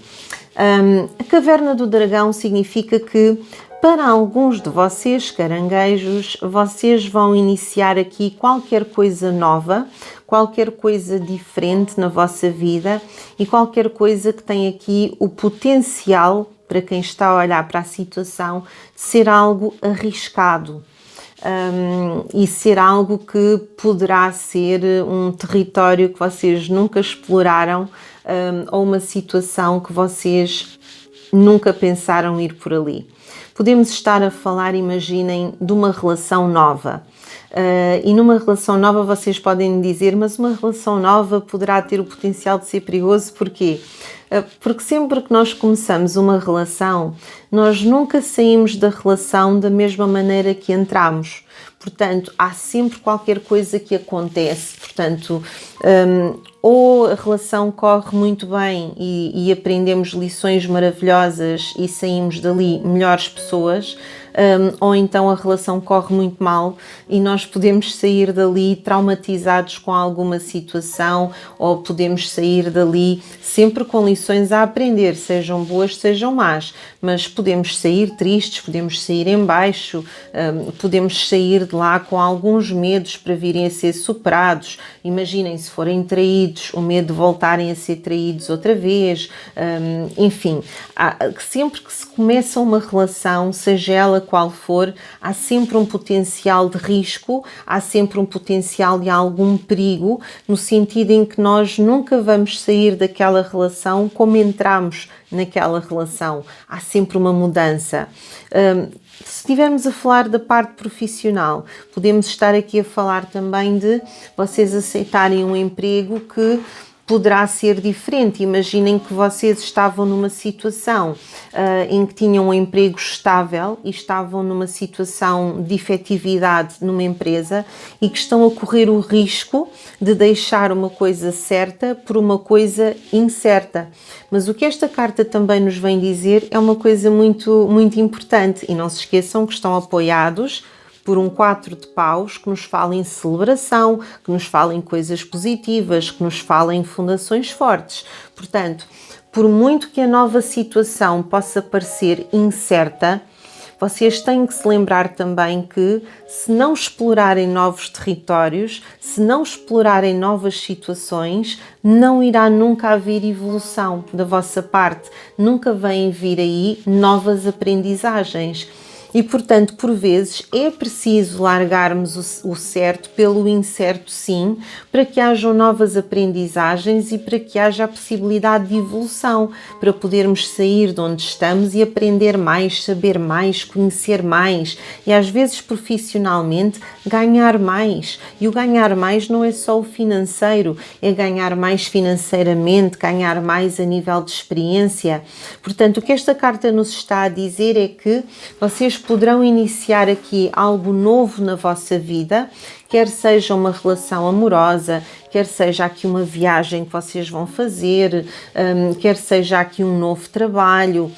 A caverna do dragão significa que para alguns de vocês, caranguejos, vocês vão iniciar aqui qualquer coisa nova, qualquer coisa diferente na vossa vida e qualquer coisa que tem aqui o potencial, para quem está a olhar para a situação, de ser algo arriscado. E ser algo que poderá ser um território que vocês nunca exploraram, ou uma situação que vocês nunca pensaram ir por ali. Podemos estar a falar, imaginem, de uma relação nova. E numa relação nova vocês podem dizer, mas uma relação nova poderá ter o potencial de ser perigoso, porquê? Porque sempre que nós começamos uma relação, nós nunca saímos da relação da mesma maneira que entramos. Portanto, há sempre qualquer coisa que acontece. Portanto, ou a relação corre muito bem e aprendemos lições maravilhosas e saímos dali melhores pessoas, ou então a relação corre muito mal e nós podemos sair dali traumatizados com alguma situação, ou podemos sair dali sempre com lições a aprender, sejam boas, sejam más, mas podemos sair tristes, podemos sair em baixo, podemos sair de lá com alguns medos para virem a ser superados. Imaginem se forem traídos, o medo de voltarem a ser traídos outra vez, enfim, sempre que se começa uma relação, seja ela qual for, há sempre um potencial de risco, há sempre um potencial de algum perigo, no sentido em que nós nunca vamos sair daquela relação como entramos naquela relação. Há sempre uma mudança. Se estivermos a falar da parte profissional, podemos estar aqui a falar também de vocês aceitarem um emprego que poderá ser diferente. Imaginem que vocês estavam numa situação em que tinham um emprego estável e estavam numa situação de efetividade numa empresa e que estão a correr o risco de deixar uma coisa certa por uma coisa incerta. Mas o que esta carta também nos vem dizer é uma coisa muito importante, e não se esqueçam que estão apoiados por um 4 de paus que nos fala em celebração, que nos fala em coisas positivas, que nos fala em fundações fortes. Portanto, por muito que a nova situação possa parecer incerta, vocês têm que se lembrar também que, se não explorarem novos territórios, se não explorarem novas situações, não irá nunca haver evolução da vossa parte, nunca vêm vir aí novas aprendizagens. E, portanto, por vezes é preciso largarmos o certo pelo incerto, sim, para que hajam novas aprendizagens e para que haja a possibilidade de evolução, para podermos sair de onde estamos e aprender mais, saber mais, conhecer mais e, às vezes, profissionalmente, ganhar mais. E o ganhar mais não é só o financeiro, é ganhar mais financeiramente, ganhar mais a nível de experiência. Portanto, o que esta carta nos está a dizer é que vocês poderão iniciar aqui algo novo na vossa vida, quer seja uma relação amorosa, quer seja aqui uma viagem que vocês vão fazer, quer seja aqui um novo trabalho,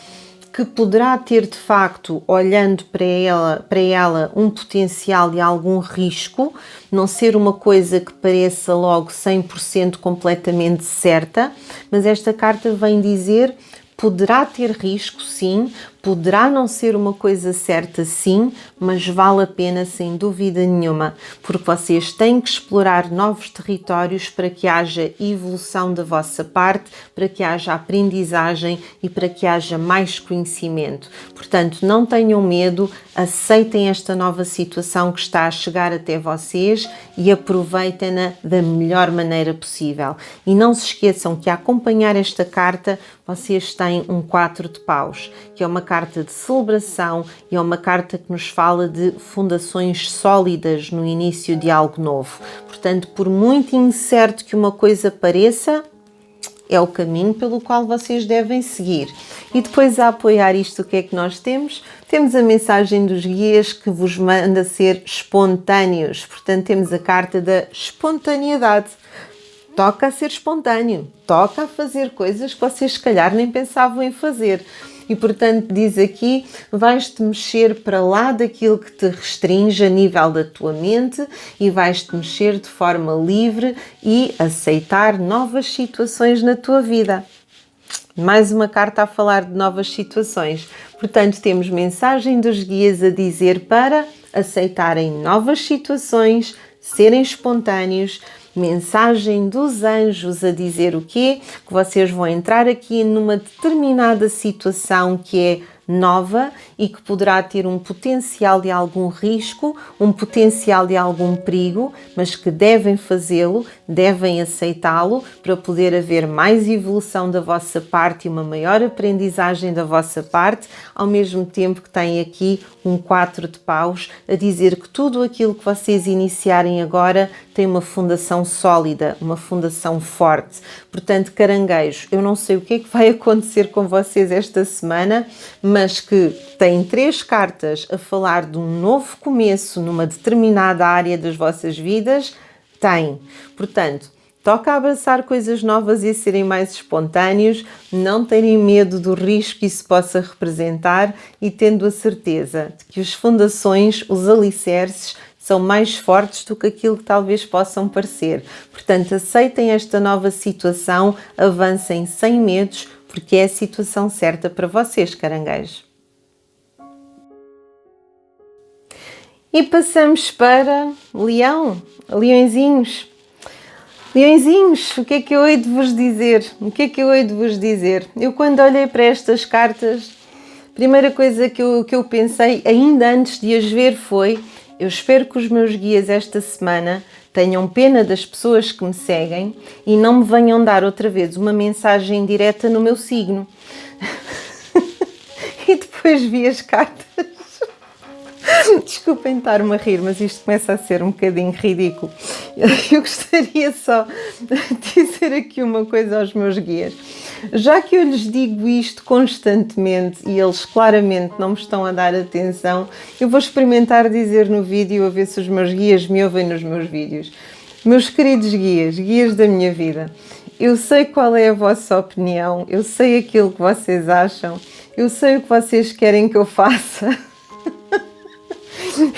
que poderá ter de facto, olhando para ela um potencial e algum risco, não ser uma coisa que pareça logo 100% completamente certa, mas esta carta vem dizer: poderá ter risco, sim, poderá não ser uma coisa certa, sim, mas vale a pena sem dúvida nenhuma, porque vocês têm que explorar novos territórios para que haja evolução da vossa parte, para que haja aprendizagem e para que haja mais conhecimento. Portanto, não tenham medo, aceitem esta nova situação que está a chegar até vocês e aproveitem-na da melhor maneira possível. E não se esqueçam que, a acompanhar esta carta, vocês têm um 4 de paus, que é uma carta de celebração e é uma carta que nos fala de fundações sólidas no início de algo novo. Portanto, por muito incerto que uma coisa pareça, é o caminho pelo qual vocês devem seguir. E depois, a apoiar isto, o que é que nós temos? Temos a mensagem dos guias que vos manda ser espontâneos. Portanto, temos a carta da espontaneidade. Toca a ser espontâneo, toca a fazer coisas que vocês se calhar nem pensavam em fazer. E, portanto, diz aqui, vais-te mexer para lá daquilo que te restringe a nível da tua mente e vais-te mexer de forma livre e aceitar novas situações na tua vida. Mais uma carta a falar de novas situações. Portanto, temos mensagem dos guias a dizer para aceitarem novas situações, serem espontâneos. Mensagem dos anjos a dizer o quê? Que vocês vão entrar aqui numa determinada situação que é nova e que poderá ter um potencial de algum risco, um potencial de algum perigo, mas que devem fazê-lo, devem aceitá-lo para poder haver mais evolução da vossa parte e uma maior aprendizagem da vossa parte, ao mesmo tempo que tem aqui um 4 de paus a dizer que tudo aquilo que vocês iniciarem agora tem uma fundação sólida, uma fundação forte. Portanto, caranguejos, eu não sei o que é que vai acontecer com vocês esta semana, mas que têm 3 cartas a falar de um novo começo numa determinada área das vossas vidas, tem. Portanto, toca abraçar coisas novas e serem mais espontâneos, não terem medo do risco que isso possa representar e tendo a certeza de que as fundações, os alicerces, são mais fortes do que aquilo que talvez possam parecer. Portanto, aceitem esta nova situação, avancem sem medos, porque é a situação certa para vocês, caranguejos. E passamos para Leão, leõezinhos. Leõezinhos, o que é que eu hei de vos dizer? O que é que eu hei de vos dizer? Eu, quando olhei para estas cartas, a primeira coisa que eu pensei, ainda antes de as ver, foi: eu espero que os meus guias esta semana tenham pena das pessoas que me seguem e não me venham dar outra vez uma mensagem direta no meu signo. E depois vi as cartas. Desculpem estar-me a rir, mas isto começa a ser um bocadinho ridículo. Eu gostaria só de dizer aqui uma coisa aos meus guias. Já que eu lhes digo isto constantemente e eles claramente não me estão a dar atenção, eu vou experimentar dizer no vídeo a ver se os meus guias me ouvem nos meus vídeos. Meus queridos guias, guias da minha vida, eu sei qual é a vossa opinião, eu sei aquilo que vocês acham, eu sei o que vocês querem que eu faça.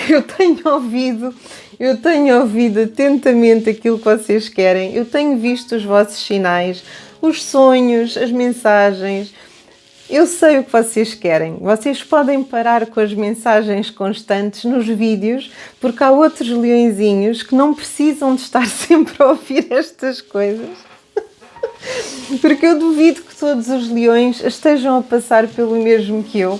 Eu tenho ouvido atentamente aquilo que vocês querem, eu tenho visto os vossos sinais, os sonhos, as mensagens. Eu sei o que vocês querem. Vocês podem parar com as mensagens constantes nos vídeos, porque há outros leõezinhos que não precisam de estar sempre a ouvir estas coisas. Porque eu duvido que todos os leões estejam a passar pelo mesmo que eu.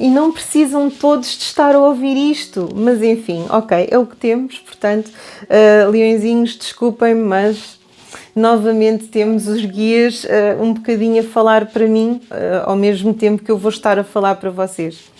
e não precisam todos de estar a ouvir isto, mas enfim, ok, é o que temos, portanto, leõezinhos, desculpem-me, mas novamente temos os guias um bocadinho a falar para mim, ao mesmo tempo que eu vou estar a falar para vocês.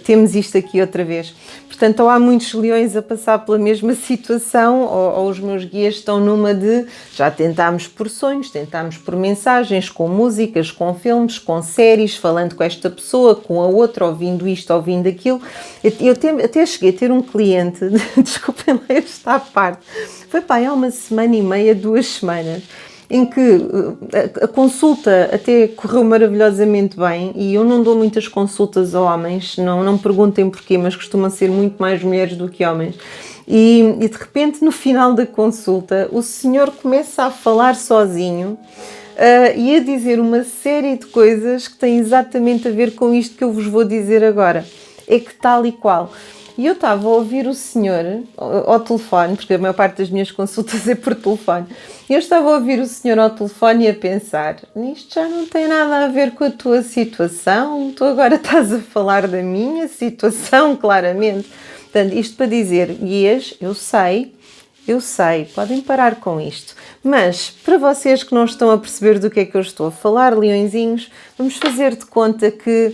Temos isto aqui outra vez. Portanto, ou há muitos leões a passar pela mesma situação, ou os meus guias estão numa de já tentámos por sonhos, tentámos por mensagens, com músicas, com filmes, com séries, falando com esta pessoa, com a outra, ouvindo isto, ouvindo aquilo. Eu até cheguei a ter um cliente, desculpem lá esta parte, foi pá, há uma semana e meia, 2 semanas, em que a consulta até correu maravilhosamente bem, e eu não dou muitas consultas a homens, não me perguntem porquê, mas costumam ser muito mais mulheres do que homens. E de repente, no final da consulta, o senhor começa a falar sozinho e a dizer uma série de coisas que têm exatamente a ver com isto que eu vos vou dizer agora. É que tal e qual. E eu estava a ouvir o senhor ao telefone, porque a maior parte das minhas consultas é por telefone, e eu estava a ouvir o senhor ao telefone e a pensar, isto já não tem nada a ver com a tua situação, tu agora estás a falar da minha situação, claramente. Portanto, isto para dizer, guias, eu sei, podem parar com isto. Mas, para vocês que não estão a perceber do que é que eu estou a falar, leõezinhos, vamos fazer de conta que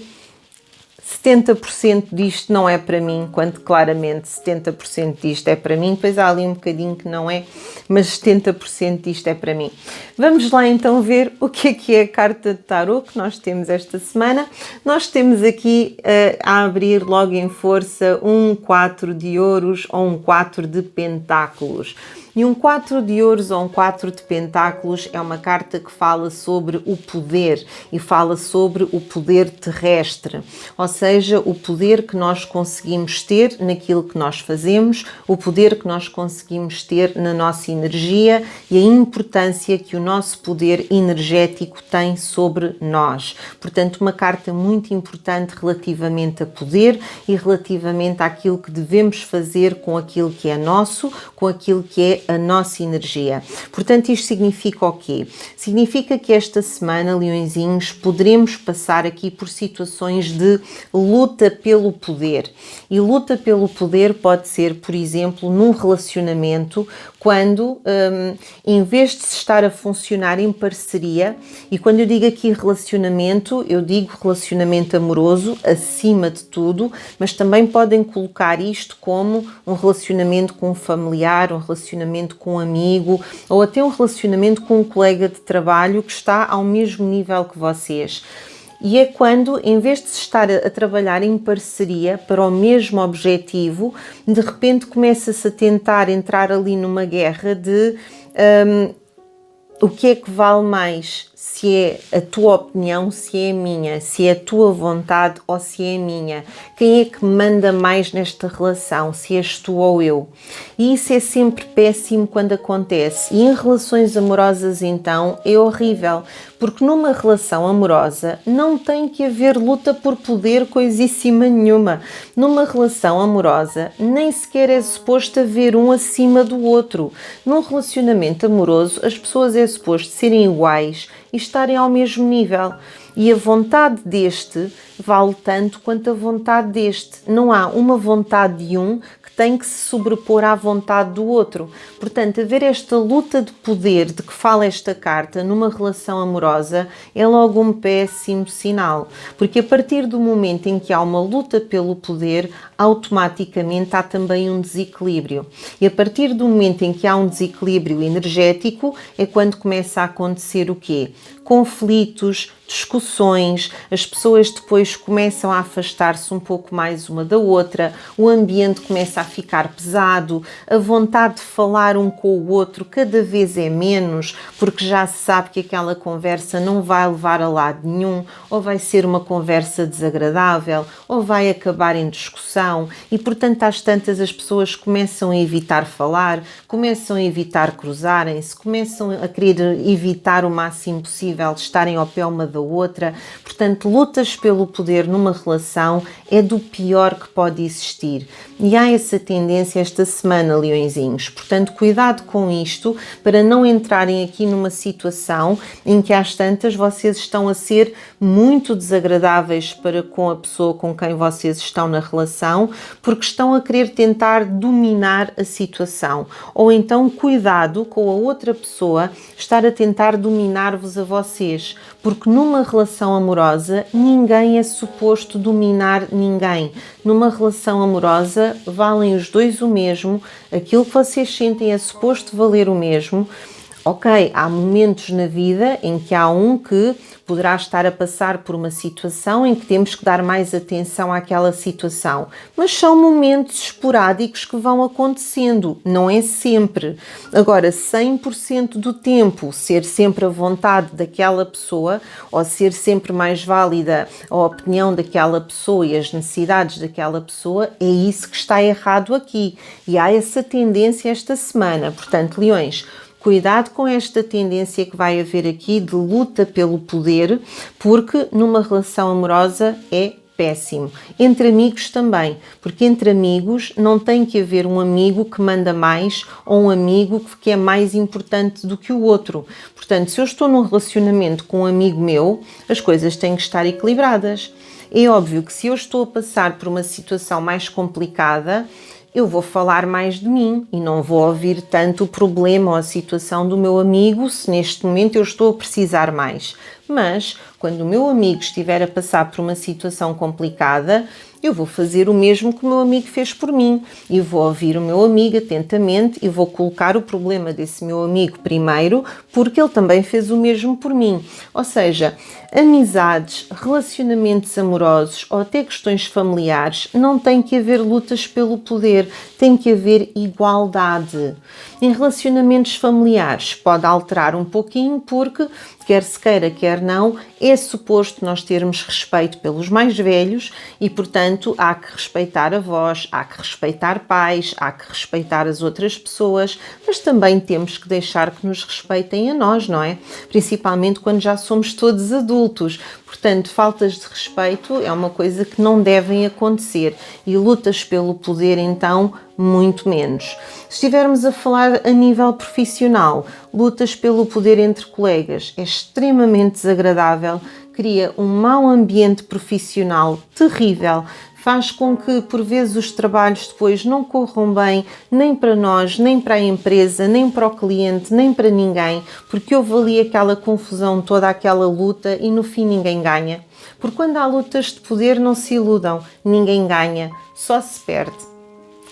70% disto não é para mim, quando claramente 70% disto é para mim, depois há ali um bocadinho que não é, mas 70% disto é para mim. Vamos lá então ver o que é a carta de tarot que nós temos esta semana. Nós temos aqui a abrir logo em força um 4 de ouros ou um 4 de pentáculos. E um 4 de ouros ou um 4 de pentáculos é uma carta que fala sobre o poder e fala sobre o poder terrestre, ou seja, o poder que nós conseguimos ter naquilo que nós fazemos, o poder que nós conseguimos ter na nossa energia e a importância que o nosso poder energético tem sobre nós. Portanto, uma carta muito importante relativamente a poder e relativamente àquilo que devemos fazer com aquilo que é nosso, com aquilo que é a nossa energia. Portanto, isto significa o quê? Significa que esta semana, leõezinhos, poderemos passar aqui por situações de luta pelo poder. E luta pelo poder pode ser, por exemplo, num relacionamento, quando, em vez de se estar a funcionar em parceria, e quando eu digo aqui relacionamento, eu digo relacionamento amoroso, acima de tudo, mas também podem colocar isto como um relacionamento com um familiar, um relacionamento com um amigo, ou até um relacionamento com um colega de trabalho que está ao mesmo nível que vocês. E é quando, em vez de se estar a trabalhar em parceria para o mesmo objetivo, de repente começa-se a tentar entrar ali numa guerra de o que é que vale mais, se é a tua opinião, se é a minha, se é a tua vontade ou se é a minha. Quem é que manda mais nesta relação, se és tu ou eu? E isso é sempre péssimo quando acontece. E em relações amorosas, então, é horrível, porque numa relação amorosa não tem que haver luta por poder coisíssima nenhuma. Numa relação amorosa nem sequer é suposto haver um acima do outro. Num relacionamento amoroso as pessoas é suposto serem iguais e estarem ao mesmo nível. E a vontade deste vale tanto quanto a vontade deste. Não há uma vontade de um que tem que se sobrepor à vontade do outro. Portanto, haver esta luta de poder de que fala esta carta numa relação amorosa é logo um péssimo sinal. Porque a partir do momento em que há uma luta pelo poder, automaticamente há também um desequilíbrio. E a partir do momento em que há um desequilíbrio energético é quando começa a acontecer o quê? Conflitos, discussões, as pessoas depois começam a afastar-se um pouco mais uma da outra, o ambiente começa a ficar pesado, a vontade de falar um com o outro cada vez é menos, porque já se sabe que aquela conversa não vai levar a lado nenhum, ou vai ser uma conversa desagradável, ou vai acabar em discussão, e portanto às tantas as pessoas começam a evitar falar, começam a evitar cruzarem-se, começam a querer evitar o máximo possível de estarem ao pé uma da outra. Portanto, lutas pelo poder numa relação é do pior que pode existir. E há essa essa tendência esta semana, leõezinhos. Portanto, cuidado com isto para não entrarem aqui numa situação em que às tantas vocês estão a ser muito desagradáveis para com a pessoa com quem vocês estão na relação, porque estão a querer tentar dominar a situação. Ou então, cuidado com a outra pessoa estar a tentar dominar-vos a vocês, porque numa relação amorosa ninguém é suposto dominar ninguém. Numa relação amorosa valem os dois o mesmo, aquilo que vocês sentem é suposto valer o mesmo. Ok, há momentos na vida em que há um que poderá estar a passar por uma situação em que temos que dar mais atenção àquela situação, mas são momentos esporádicos que vão acontecendo, não é sempre. Agora, 100% do tempo ser sempre a vontade daquela pessoa ou ser sempre mais válida a opinião daquela pessoa e as necessidades daquela pessoa, é isso que está errado aqui. E há essa tendência esta semana. Portanto, leões, cuidado com esta tendência que vai haver aqui de luta pelo poder, porque numa relação amorosa é péssimo. Entre amigos também, porque entre amigos não tem que haver um amigo que manda mais ou um amigo que é mais importante do que o outro. Portanto, se eu estou num relacionamento com um amigo meu, as coisas têm que estar equilibradas. É óbvio que se eu estou a passar por uma situação mais complicada, eu vou falar mais de mim e não vou ouvir tanto o problema ou a situação do meu amigo se neste momento eu estou a precisar mais. Mas, quando o meu amigo estiver a passar por uma situação complicada, eu vou fazer o mesmo que o meu amigo fez por mim e vou ouvir o meu amigo atentamente e vou colocar o problema desse meu amigo primeiro, porque ele também fez o mesmo por mim. Ou seja, amizades, relacionamentos amorosos ou até questões familiares, não tem que haver lutas pelo poder, tem que haver igualdade. Em relacionamentos familiares pode alterar um pouquinho porque, quer se queira, quer não, é suposto nós termos respeito pelos mais velhos e, portanto, há que respeitar avós, há que respeitar pais, há que respeitar as outras pessoas, mas também temos que deixar que nos respeitem a nós, não é? Principalmente quando já somos todos adultos. Portanto, faltas de respeito é uma coisa que não devem acontecer e lutas pelo poder, então, muito menos. Se estivermos a falar a nível profissional, lutas pelo poder entre colegas é extremamente desagradável, cria um mau ambiente profissional terrível, faz com que, por vezes, os trabalhos depois não corram bem, nem para nós, nem para a empresa, nem para o cliente, nem para ninguém, porque houve ali aquela confusão, toda aquela luta e no fim ninguém ganha. Porque quando há lutas de poder, não se iludam, ninguém ganha, só se perde.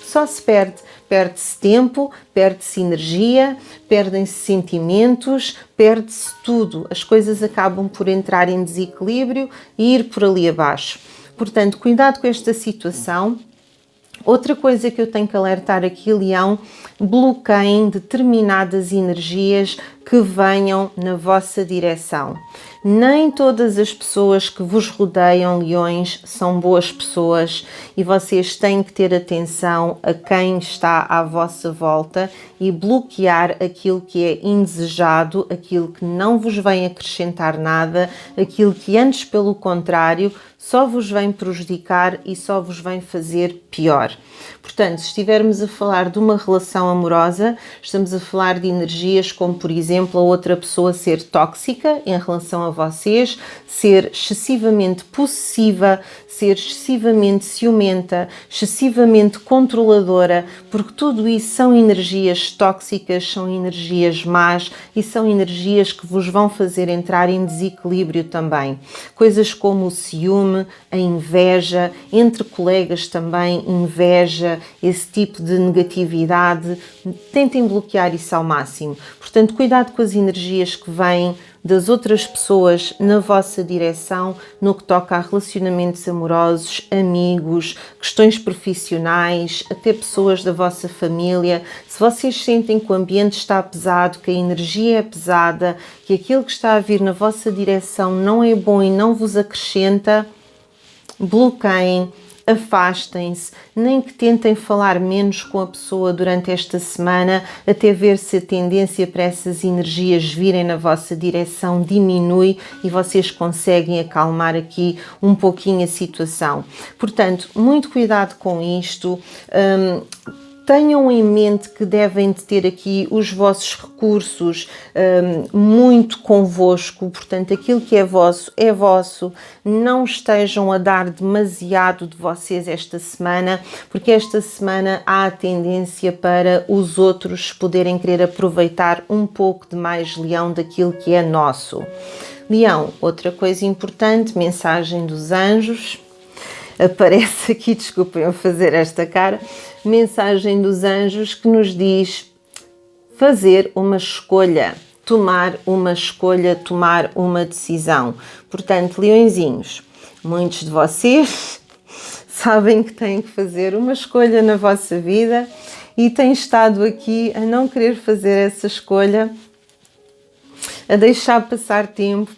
Só se perde. Perde-se tempo, perde-se energia, perdem-se sentimentos, perde-se tudo. As coisas acabam por entrar em desequilíbrio e ir por ali abaixo. Portanto, cuidado com esta situação. Outra coisa que eu tenho que alertar aqui, Leão, bloqueiem determinadas energias que venham na vossa direção. Nem todas as pessoas que vos rodeiam, leões, são boas pessoas e vocês têm que ter atenção a quem está à vossa volta e bloquear aquilo que é indesejado, aquilo que não vos vem acrescentar nada, aquilo que antes, pelo contrário, só vos vem prejudicar e só vos vem fazer pior. Portanto, se estivermos a falar de uma relação amorosa, estamos a falar de energias como, por exemplo, a outra pessoa ser tóxica em relação a vocês, ser excessivamente possessiva, ser excessivamente ciumenta, excessivamente controladora, porque tudo isso são energias tóxicas, são energias más e são energias que vos vão fazer entrar em desequilíbrio também. Coisas como o ciúme, a inveja, entre colegas também, inveja, esse tipo de negatividade, tentem bloquear isso ao máximo. Portanto, cuidado com as energias que vêm das outras pessoas na vossa direção, no que toca a relacionamentos amorosos, amigos, questões profissionais, até pessoas da vossa família. Se vocês sentem que o ambiente está pesado, que a energia é pesada, que aquilo que está a vir na vossa direção não é bom e não vos acrescenta, bloqueiem, afastem-se, nem que tentem falar menos com a pessoa durante esta semana, até ver se a tendência para essas energias virem na vossa direção diminui e vocês conseguem acalmar aqui um pouquinho a situação. Portanto, muito cuidado com isto. Tenham em mente que devem de ter aqui os vossos recursos muito convosco, portanto aquilo que é vosso, não estejam a dar demasiado de vocês esta semana, porque esta semana há a tendência para os outros poderem querer aproveitar um pouco de mais leão daquilo que é nosso. Leão, outra coisa importante, mensagem dos anjos. Aparece aqui, desculpem eu fazer esta cara, mensagem dos anjos que nos diz fazer uma escolha, tomar uma escolha, tomar uma decisão. Portanto, leõezinhos, muitos de vocês sabem que têm que fazer uma escolha na vossa vida e têm estado aqui a não querer fazer essa escolha, a deixar passar tempo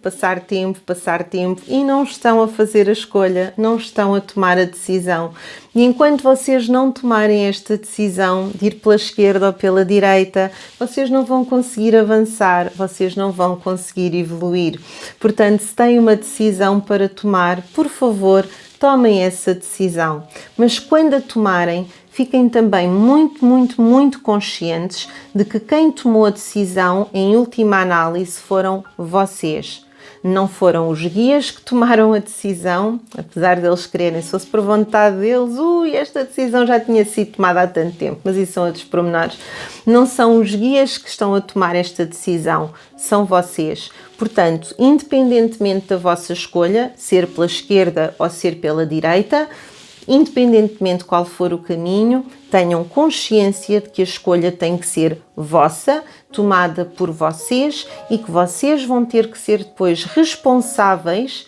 e não estão a fazer a escolha, não estão a tomar a decisão. E enquanto vocês não tomarem esta decisão de ir pela esquerda ou pela direita, vocês não vão conseguir avançar, vocês não vão conseguir evoluir. Portanto, se têm uma decisão para tomar, por favor, tomem essa decisão. Mas quando a tomarem, fiquem também muito conscientes de que quem tomou a decisão, em última análise, foram vocês. Não foram os guias que tomaram a decisão, apesar deles quererem, se fosse por vontade deles, esta decisão já tinha sido tomada há tanto tempo, mas isso são outros pormenores. Não são os guias que estão a tomar esta decisão, são vocês. Portanto, independentemente da vossa escolha, ser pela esquerda ou ser pela direita, independentemente de qual for o caminho, tenham consciência de que a escolha tem que ser vossa, tomada por vocês e que vocês vão ter que ser depois responsáveis,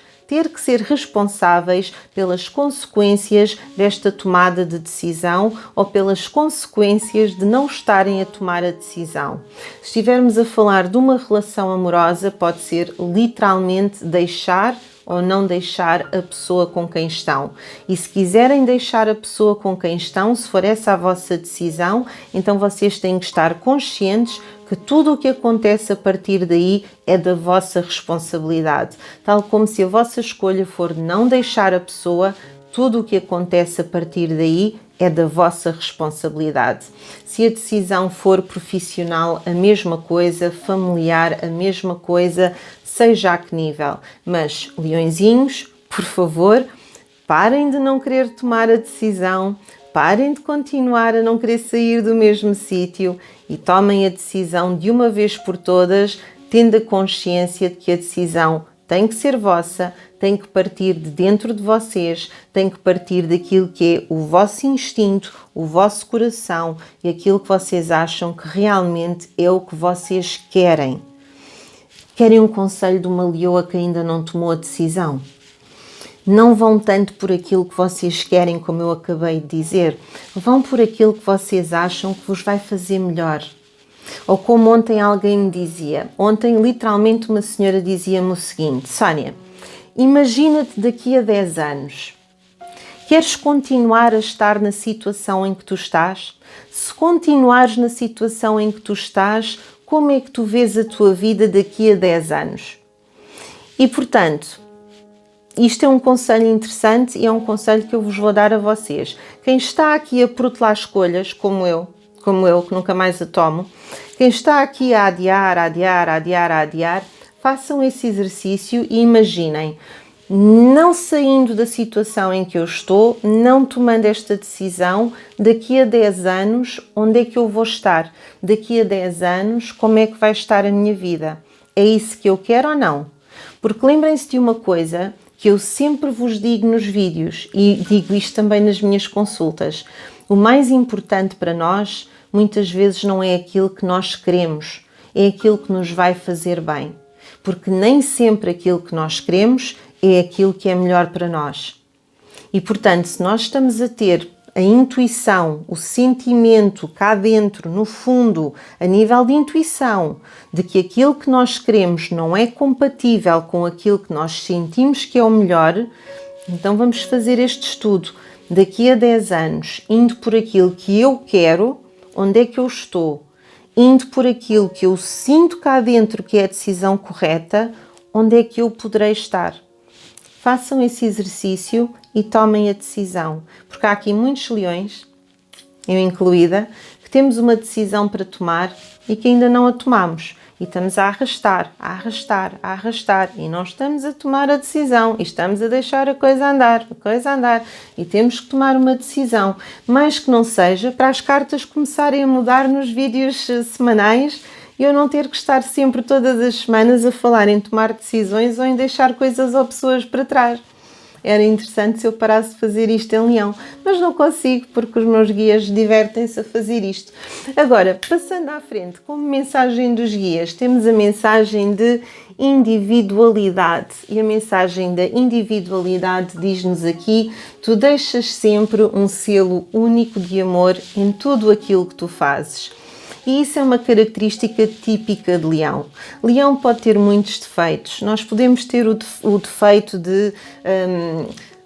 pelas consequências desta tomada de decisão ou pelas consequências de não estarem a tomar a decisão. Se estivermos a falar de uma relação amorosa, pode ser literalmente deixar ou não deixar a pessoa com quem estão. E se quiserem deixar a pessoa com quem estão, se for essa a vossa decisão, então vocês têm que estar conscientes que tudo o que acontece a partir daí é da vossa responsabilidade. Tal como se a vossa escolha for não deixar a pessoa, tudo o que acontece a partir daí é da vossa responsabilidade. Se a decisão for profissional, a mesma coisa, familiar, a mesma coisa, seja a que nível. Mas, leõezinhos, por favor, parem de não querer tomar a decisão, parem de continuar a não querer sair do mesmo sítio e tomem a decisão de uma vez por todas, tendo a consciência de que a decisão tem que ser vossa, tem que partir de dentro de vocês, tem que partir daquilo que é o vosso instinto, o vosso coração e aquilo que vocês acham que realmente é o que vocês querem. Querem um conselho de uma leoa que ainda não tomou a decisão? Não vão tanto por aquilo que vocês querem, como eu acabei de dizer. Vão por aquilo que vocês acham que vos vai fazer melhor. Ou como ontem alguém me dizia. Ontem, literalmente, uma senhora dizia-me o seguinte: Sónia, imagina-te daqui a 10 anos. Queres continuar a estar na situação em que tu estás? Se continuares na situação em que tu estás, como é que tu vês a tua vida daqui a 10 anos? E, portanto, isto é um conselho interessante e é um conselho que eu vos vou dar a vocês. Quem está aqui a protelar escolhas, como eu, que nunca mais a tomo, quem está aqui a adiar, façam esse exercício e imaginem, não saindo da situação em que eu estou, não tomando esta decisão, daqui a 10 anos, onde é que eu vou estar? Daqui a 10 anos, como é que vai estar a minha vida? É isso que eu quero ou não? Porque lembrem-se de uma coisa que eu sempre vos digo nos vídeos e digo isto também nas minhas consultas. O mais importante para nós, muitas vezes, não é aquilo que nós queremos, é aquilo que nos vai fazer bem. Porque nem sempre aquilo que nós queremos é aquilo que é melhor para nós. E, portanto, se nós estamos a ter a intuição, o sentimento cá dentro, no fundo, a nível de intuição, de que aquilo que nós queremos não é compatível com aquilo que nós sentimos que é o melhor, então vamos fazer este estudo. daqui a 10 anos, indo por aquilo que eu quero, onde é que eu estou? Indo por aquilo que eu sinto cá dentro que é a decisão correta, onde é que eu poderei estar? Façam esse exercício e tomem a decisão, porque há aqui muitos leões, eu incluída, que temos uma decisão para tomar e que ainda não a tomamos. E estamos a arrastar, e não estamos a tomar a decisão, e estamos a deixar a coisa andar. E temos que tomar uma decisão, mais que não seja para as cartas começarem a mudar nos vídeos semanais e eu não ter que estar sempre todas as semanas a falar em tomar decisões ou em deixar coisas ou pessoas para trás. Era interessante se eu parasse de fazer isto em Leão, mas não consigo porque os meus guias divertem-se a fazer isto. Agora, passando à frente, como mensagem dos guias, temos a mensagem de individualidade. E a mensagem da individualidade diz-nos aqui: tu deixas sempre um selo único de amor em tudo aquilo que tu fazes. E isso é uma característica típica de Leão. Leão pode ter muitos defeitos. Nós podemos ter o defeito de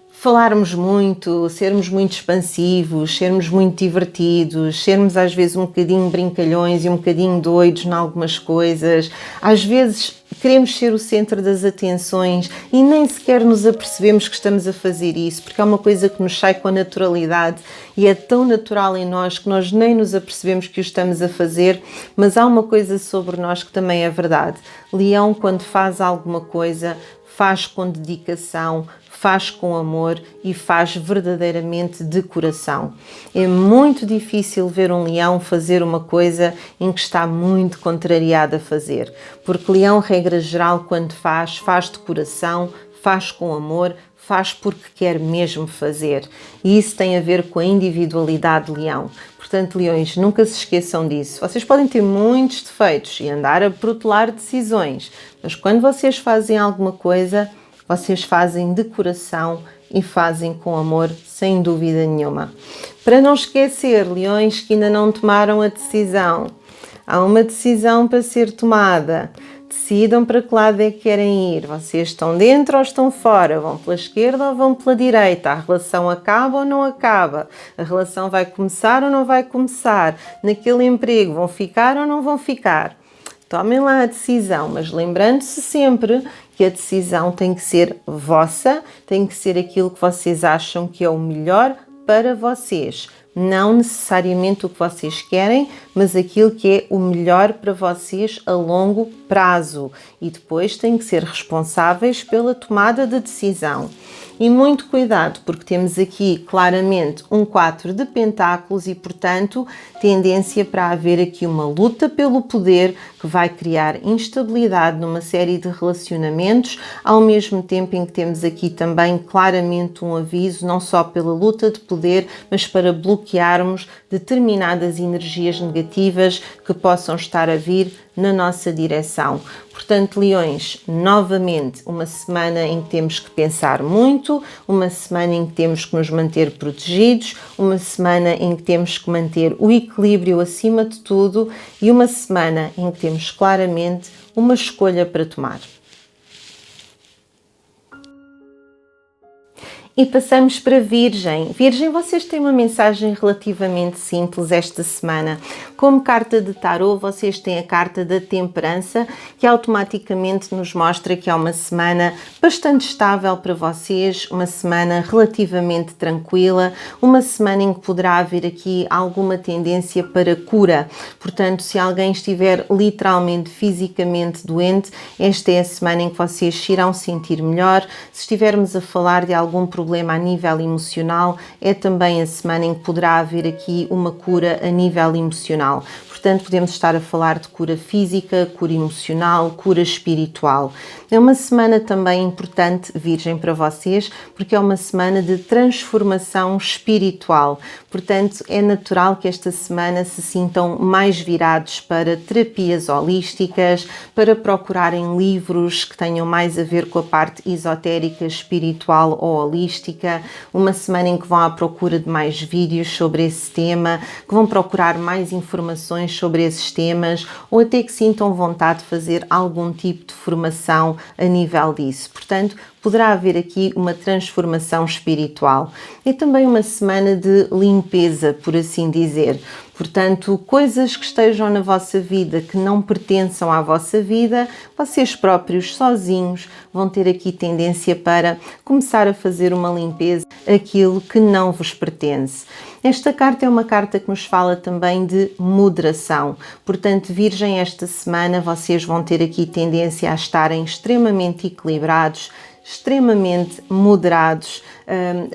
falarmos muito, sermos muito expansivos, sermos muito divertidos, sermos às vezes um bocadinho brincalhões e um bocadinho doidos em algumas coisas. Às vezes queremos ser o centro das atenções e nem sequer nos apercebemos que estamos a fazer isso, porque é uma coisa que nos sai com a naturalidade e é tão natural em nós que nós nem nos apercebemos que o estamos a fazer. Mas há uma coisa sobre nós que também é verdade. Leão, quando faz alguma coisa, faz com dedicação, faz com amor e faz verdadeiramente de coração. É muito difícil ver um leão fazer uma coisa em que está muito contrariado a fazer, porque leão, regra geral, quando faz de coração, faz com amor, faz porque quer mesmo fazer. E isso tem a ver com a individualidade de leão. Portanto, leões, nunca se esqueçam disso. Vocês podem ter muitos defeitos e andar a protelar decisões, mas quando vocês fazem alguma coisa, vocês fazem de coração e fazem com amor, sem dúvida nenhuma. Para não esquecer, leões que ainda não tomaram a decisão, há uma decisão para ser tomada. Decidam para que lado é que querem ir. Vocês estão dentro ou estão fora? Vão pela esquerda ou vão pela direita? A relação acaba ou não acaba? A relação vai começar ou não vai começar? Naquele emprego vão ficar ou não vão ficar? Tomem lá a decisão, mas lembrando-se sempre que a decisão tem que ser vossa, tem que ser aquilo que vocês acham que é o melhor para vocês. Não necessariamente o que vocês querem, mas aquilo que é o melhor para vocês a longo prazo. E depois têm que ser responsáveis pela tomada de decisão. E muito cuidado, porque temos aqui claramente um 4 de pentáculos e, portanto, tendência para haver aqui uma luta pelo poder que vai criar instabilidade numa série de relacionamentos, ao mesmo tempo em que temos aqui também claramente um aviso, não só pela luta de poder, mas para bloquearmos determinadas energias negativas que possam estar a vir na nossa direção. Portanto, leões, novamente, uma semana em que temos que pensar muito, uma semana em que temos que nos manter protegidos, uma semana em que temos que manter o equilíbrio acima de tudo e uma semana em que temos claramente uma escolha para tomar. E passamos para Virgem. Virgem, vocês têm uma mensagem relativamente simples esta semana. Como carta de tarô, vocês têm a carta da temperança, que automaticamente nos mostra que é uma semana bastante estável para vocês, uma semana relativamente tranquila, uma semana em que poderá haver aqui alguma tendência para cura. Portanto, se alguém estiver literalmente, fisicamente doente, esta é a semana em que vocês se irão sentir melhor. Se estivermos a falar de algum problema a nível emocional, é também a semana em que poderá haver aqui uma cura a nível emocional. Portanto, podemos estar a falar de cura física, cura emocional, cura espiritual. É uma semana também importante, Virgem, para vocês, porque é uma semana de transformação espiritual. Portanto, é natural que esta semana se sintam mais virados para terapias holísticas, para procurarem livros que tenham mais a ver com a parte esotérica, espiritual ou holística, holística, uma semana em que vão à procura de mais vídeos sobre esse tema, que vão procurar mais informações sobre esses temas ou até que sintam vontade de fazer algum tipo de formação a nível disso. Portanto, poderá haver aqui uma transformação espiritual. É também uma semana de limpeza, por assim dizer. Portanto, coisas que estejam na vossa vida que não pertençam à vossa vida, vocês próprios, sozinhos, vão ter aqui tendência para começar a fazer uma limpeza aquilo que não vos pertence. Esta carta é uma carta que nos fala também de moderação. Portanto, Virgem, esta semana vocês vão ter aqui tendência a estarem extremamente equilibrados, extremamente moderados,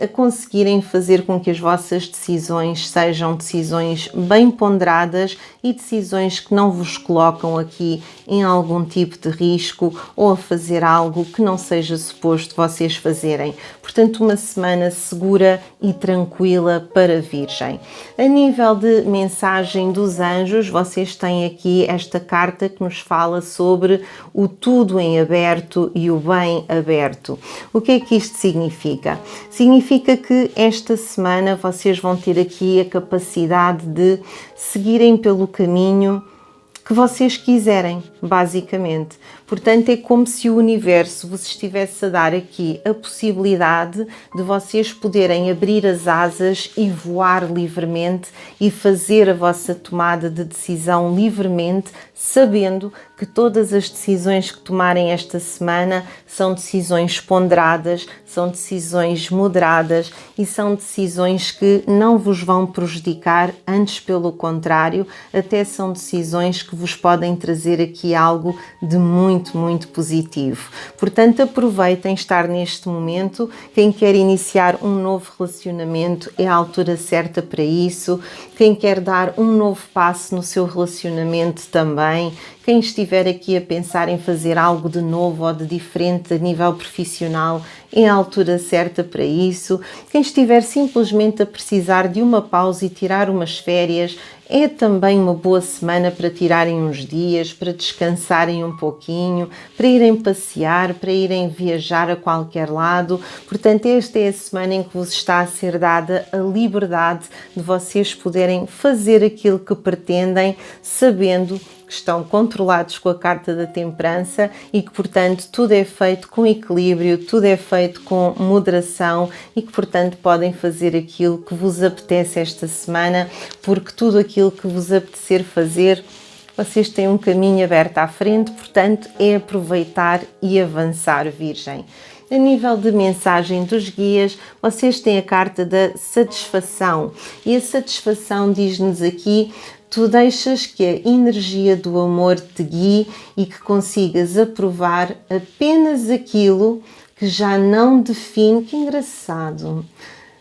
a conseguirem fazer com que as vossas decisões sejam decisões bem ponderadas e decisões que não vos colocam aqui em algum tipo de risco ou a fazer algo que não seja suposto vocês fazerem. Portanto, uma semana segura e tranquila para Virgem. A nível de mensagem dos anjos, vocês têm aqui esta carta que nos fala sobre o tudo em aberto e o bem aberto. O que é que isto significa? Significa que esta semana vocês vão ter aqui a capacidade de seguirem pelo caminho que vocês quiserem, basicamente. Portanto, é como se o universo vos estivesse a dar aqui a possibilidade de vocês poderem abrir as asas e voar livremente e fazer a vossa tomada de decisão livremente, sabendo que todas as decisões que tomarem esta semana são decisões ponderadas, são decisões moderadas e são decisões que não vos vão prejudicar, antes pelo contrário, até são decisões que vos podem trazer aqui algo de muito, muito positivo. Portanto, aproveitem estar neste momento. Quem quer iniciar um novo relacionamento é a altura certa para isso. Quem quer dar um novo passo no seu relacionamento também. Quem estiver aqui a pensar em fazer algo de novo ou de diferente a nível profissional é a altura certa para isso. Quem estiver simplesmente a precisar de uma pausa e tirar umas férias, é também uma boa semana para tirarem uns dias, para descansarem um pouquinho, para irem passear, para irem viajar a qualquer lado. Portanto, esta é a semana em que vos está a ser dada a liberdade de vocês poderem fazer aquilo que pretendem, sabendo que estão controlados com a carta da temperança e que, portanto, tudo é feito com equilíbrio, tudo é feito com moderação e que, portanto, podem fazer aquilo que vos apetece esta semana, porque tudo aquilo que vos apetecer fazer, vocês têm um caminho aberto à frente, portanto, é aproveitar e avançar, Virgem. A nível de mensagem dos guias, vocês têm a carta da satisfação e a satisfação diz-nos aqui: tu deixas que a energia do amor te guie e que consigas aprovar apenas aquilo que já não define. Que engraçado!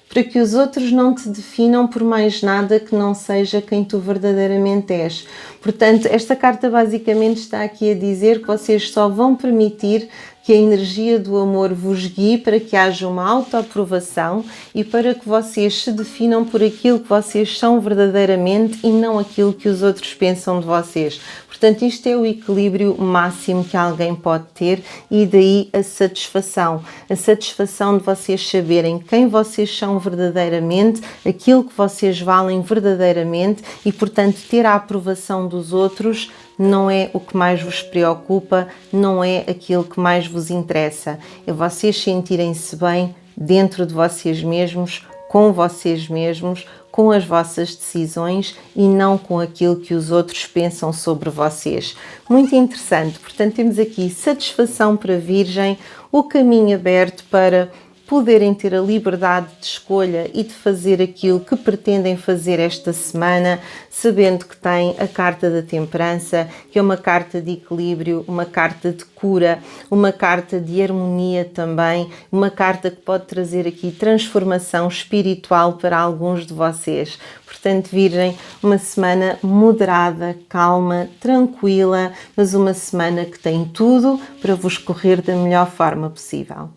Para que os outros não te definam por mais nada que não seja quem tu verdadeiramente és. Portanto, esta carta basicamente está aqui a dizer que vocês só vão permitir que a energia do amor vos guie para que haja uma autoaprovação e para que vocês se definam por aquilo que vocês são verdadeiramente e não aquilo que os outros pensam de vocês. Portanto, isto é o equilíbrio máximo que alguém pode ter e daí a satisfação. A satisfação de vocês saberem quem vocês são verdadeiramente, aquilo que vocês valem verdadeiramente e, portanto, ter a aprovação dos outros não é o que mais vos preocupa, não é aquilo que mais vos interessa. É vocês sentirem-se bem dentro de vocês mesmos, com vocês mesmos, com as vossas decisões e não com aquilo que os outros pensam sobre vocês. Muito interessante. Portanto, temos aqui satisfação para Virgem, o caminho aberto para poderem ter a liberdade de escolha e de fazer aquilo que pretendem fazer esta semana, sabendo que tem a carta da temperança, que é uma carta de equilíbrio, uma carta de cura, uma carta de harmonia também, uma carta que pode trazer aqui transformação espiritual para alguns de vocês. Portanto, Virgem, uma semana moderada, calma, tranquila, mas uma semana que tem tudo para vos correr da melhor forma possível.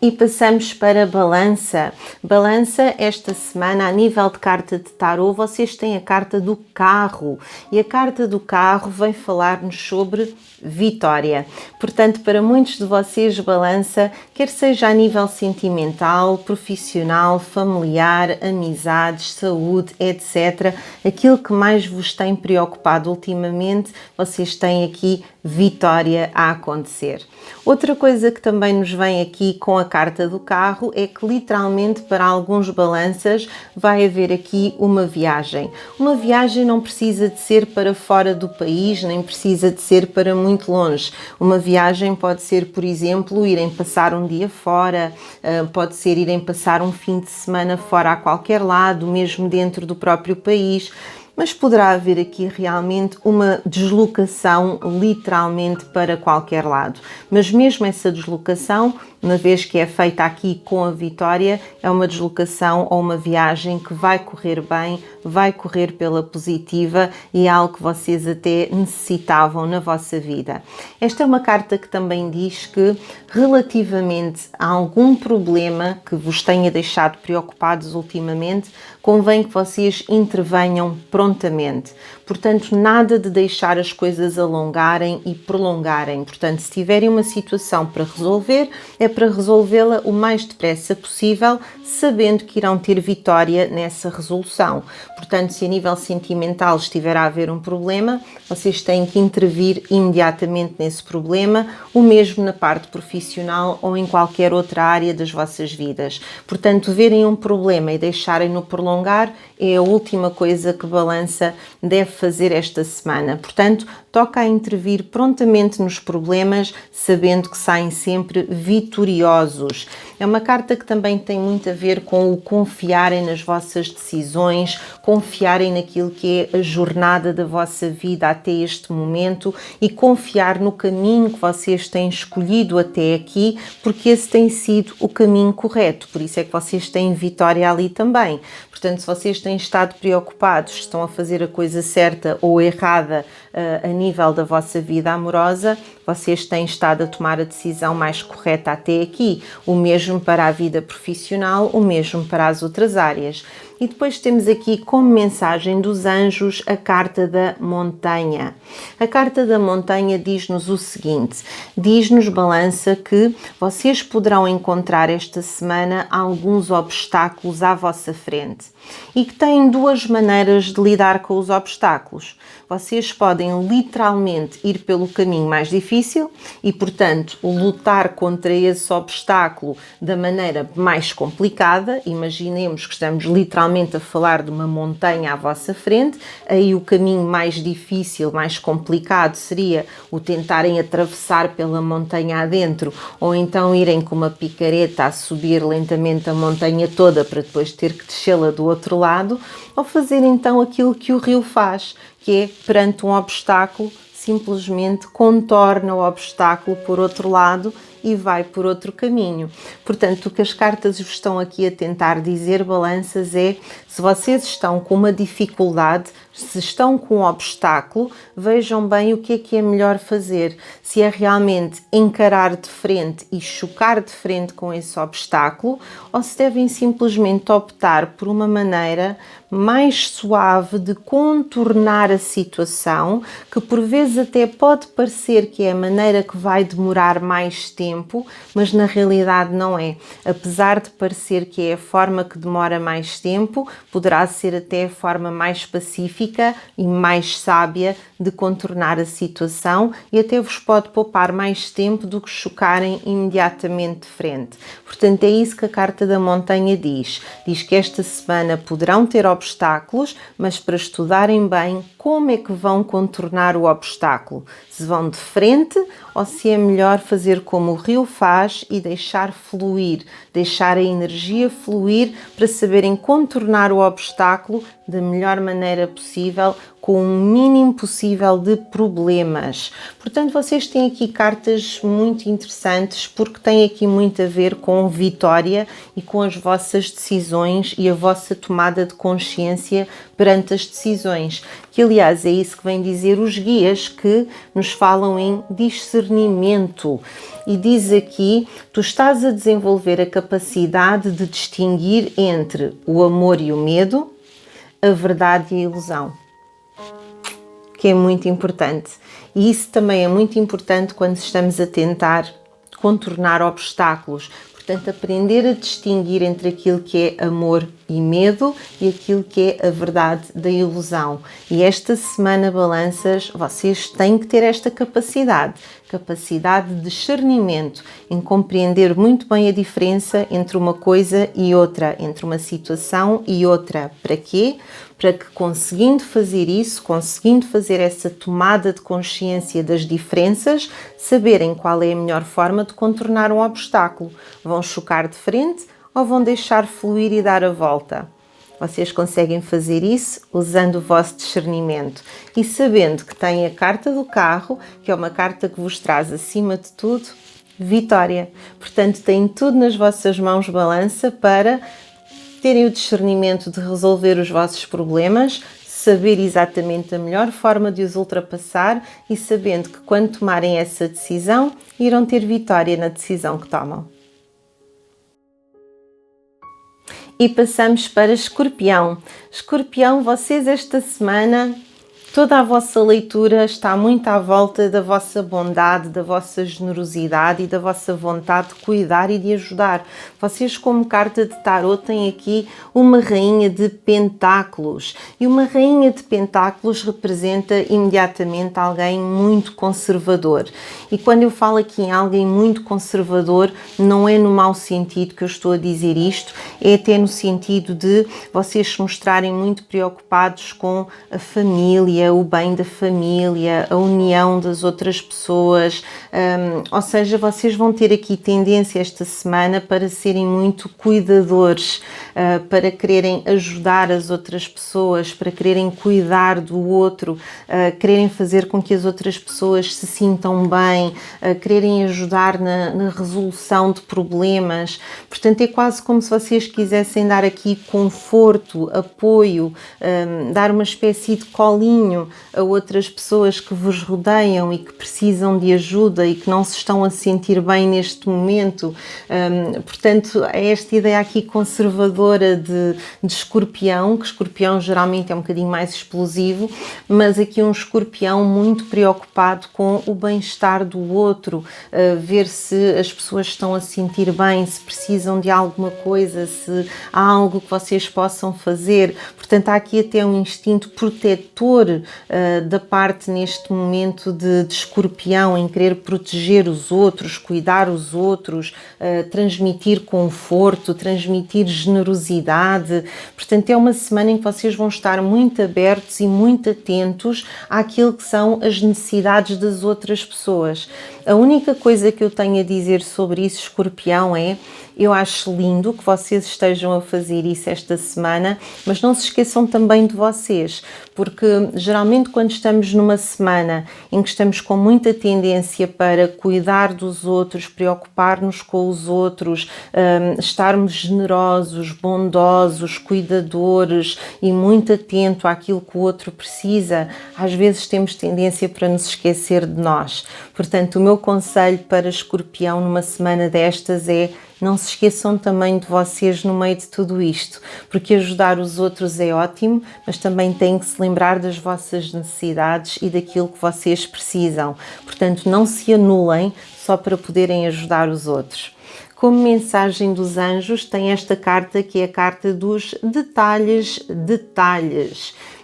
E passamos para Balança. Balança, esta semana, a nível de carta de tarô, vocês têm a carta do carro. E a carta do carro vem falar-nos sobre vitória. Portanto, para muitos de vocês, balança, quer seja a nível sentimental, profissional, familiar, amizades, saúde, etc., aquilo que mais vos tem preocupado ultimamente, vocês têm aqui vitória a acontecer. Outra coisa que também nos vem aqui com a carta do carro é que literalmente para alguns balanças vai haver aqui uma viagem. Uma viagem não precisa de ser para fora do país, nem precisa de ser para muito longe. Uma viagem pode ser, por exemplo, irem passar um dia fora, pode ser irem passar um fim de semana fora a qualquer lado, mesmo dentro do próprio país. Mas poderá haver aqui realmente uma deslocação literalmente para qualquer lado. Mas mesmo essa deslocação, uma vez que é feita aqui com a vitória, é uma deslocação ou uma viagem que vai correr bem, vai correr pela positiva e é algo que vocês até necessitavam na vossa vida. Esta é uma carta que também diz que relativamente a algum problema que vos tenha deixado preocupados ultimamente, convém que vocês intervenham prontamente. Portanto, nada de deixar as coisas alongarem e prolongarem. Portanto, se tiverem uma situação para resolver, é para resolvê-la o mais depressa possível, sabendo que irão ter vitória nessa resolução. Portanto, se a nível sentimental estiver a haver um problema, vocês têm que intervir imediatamente nesse problema, o mesmo na parte profissional ou em qualquer outra área das vossas vidas. Portanto, verem um problema e deixarem-no prolongar é a última coisa que balança deve fazer esta semana. Portanto, toca a intervir prontamente nos problemas, sabendo que saem sempre vitoriosos. É uma carta que também tem muito a ver com o confiarem nas vossas decisões, confiarem naquilo que é a jornada da vossa vida até este momento e confiar no caminho que vocês têm escolhido até aqui, porque esse tem sido o caminho correto. Por isso é que vocês têm vitória ali também. Portanto, se vocês têm estado preocupados, estão a fazer a coisa certa ou errada a nível da vossa vida amorosa, vocês têm estado a tomar a decisão mais correta até aqui. O mesmo para a vida profissional, o mesmo para as outras áreas. E depois temos aqui como mensagem dos anjos a carta da montanha. A carta da montanha diz-nos o seguinte, diz-nos, balança, que vocês poderão encontrar esta semana alguns obstáculos à vossa frente e que têm duas maneiras de lidar com os obstáculos. Vocês podem literalmente ir pelo caminho mais difícil e, portanto, lutar contra esse obstáculo da maneira mais complicada. Imaginemos que estamos literalmente a falar de uma montanha à vossa frente, aí o caminho mais difícil, mais complicado seria o tentarem atravessar pela montanha adentro ou então irem com uma picareta a subir lentamente a montanha toda para depois ter que descê-la do outro lado, ou fazer então aquilo que o rio faz, que é, perante um obstáculo, simplesmente contorna o obstáculo por outro lado e vai por outro caminho. Portanto, o que as cartas vos estão aqui a tentar dizer, balanças, é se vocês estão com uma dificuldade, se estão com um obstáculo, vejam bem o que é melhor fazer. Se é realmente encarar de frente e chocar de frente com esse obstáculo, ou se devem simplesmente optar por uma maneira mais suave de contornar a situação, que por vezes até pode parecer que é a maneira que vai demorar mais tempo, mas na realidade não é. Apesar de parecer que é a forma que demora mais tempo, poderá ser até a forma mais pacífica e mais sábia de contornar a situação e até vos pode poupar mais tempo do que chocarem imediatamente de frente. Portanto, é isso que a carta da montanha diz. Diz que esta semana poderão ter obstáculos, mas para estudarem bem como é que vão contornar o obstáculo. Se vão de frente ou se é melhor fazer como o rio faz e deixar fluir, deixar a energia fluir para saberem contornar o obstáculo da melhor maneira possível, com o mínimo possível de problemas. Portanto, vocês têm aqui cartas muito interessantes porque têm aqui muito a ver com vitória e com as vossas decisões e a vossa tomada de consciência perante as decisões, que aliás é isso que vem dizer os guias, que nos falam em discernimento. E diz aqui, tu estás a desenvolver a capacidade de distinguir entre o amor e o medo, a verdade e a ilusão, que é muito importante. E isso também é muito importante quando estamos a tentar contornar obstáculos. Portanto, aprender a distinguir entre aquilo que é amor e medo e aquilo que é a verdade da ilusão. E esta semana, balanças, vocês têm que ter esta capacidade de discernimento, em compreender muito bem a diferença entre uma coisa e outra, entre uma situação e outra. Para quê? Para que, conseguindo fazer isso, conseguindo fazer essa tomada de consciência das diferenças, saberem qual é a melhor forma de contornar um obstáculo. Vão chocar de frente ou vão deixar fluir e dar a volta? Vocês conseguem fazer isso usando o vosso discernimento e sabendo que têm a carta do carro, que é uma carta que vos traz, acima de tudo, vitória. Portanto, têm tudo nas vossas mãos, balança, para terem o discernimento de resolver os vossos problemas, saber exatamente a melhor forma de os ultrapassar e sabendo que quando tomarem essa decisão, irão ter vitória na decisão que tomam. E passamos para Escorpião. Escorpião, vocês esta semana, toda a vossa leitura está muito à volta da vossa bondade, da vossa generosidade e da vossa vontade de cuidar e de ajudar. Vocês, como carta de tarot, têm aqui uma rainha de pentáculos. E uma rainha de pentáculos representa imediatamente alguém muito conservador. E quando eu falo aqui em alguém muito conservador, não é no mau sentido que eu estou a dizer isto, é até no sentido de vocês se mostrarem muito preocupados com a família, o bem da família, a união das outras pessoas, ou seja, vocês vão ter aqui tendência esta semana para serem muito cuidadores, para quererem ajudar as outras pessoas, para quererem cuidar do outro, quererem fazer com que as outras pessoas se sintam bem, quererem ajudar na resolução de problemas. Portanto, é quase como se vocês quisessem dar aqui conforto, apoio, dar uma espécie de colinho a outras pessoas que vos rodeiam e que precisam de ajuda e que não se estão a sentir bem neste momento. Portanto, é esta ideia aqui conservadora de escorpião, que escorpião geralmente é um bocadinho mais explosivo, mas aqui um escorpião muito preocupado com o bem-estar do outro, ver se as pessoas estão a sentir bem, se precisam de alguma coisa, se há algo que vocês possam fazer. Portanto, há aqui até um instinto protetor da parte neste momento de escorpião, em querer proteger os outros, cuidar os outros, transmitir conforto, transmitir generosidade. Portanto, é uma semana em que vocês vão estar muito abertos e muito atentos àquilo que são as necessidades das outras pessoas. A única coisa que eu tenho a dizer sobre isso, escorpião, é: eu acho lindo que vocês estejam a fazer isso esta semana, mas não se esqueçam também de vocês, porque geralmente quando estamos numa semana em que estamos com muita tendência para cuidar dos outros, preocupar-nos com os outros, estarmos generosos, bondosos, cuidadores e muito atento àquilo que o outro precisa, às vezes temos tendência para nos esquecer de nós. Portanto, o meu conselho para escorpião numa semana destas é: não se esqueçam também de vocês no meio de tudo isto, porque ajudar os outros é ótimo, mas também têm que se lembrar das vossas necessidades e daquilo que vocês precisam. Portanto, não se anulem só para poderem ajudar os outros. Como mensagem dos anjos, tem esta carta que é a carta dos detalhes.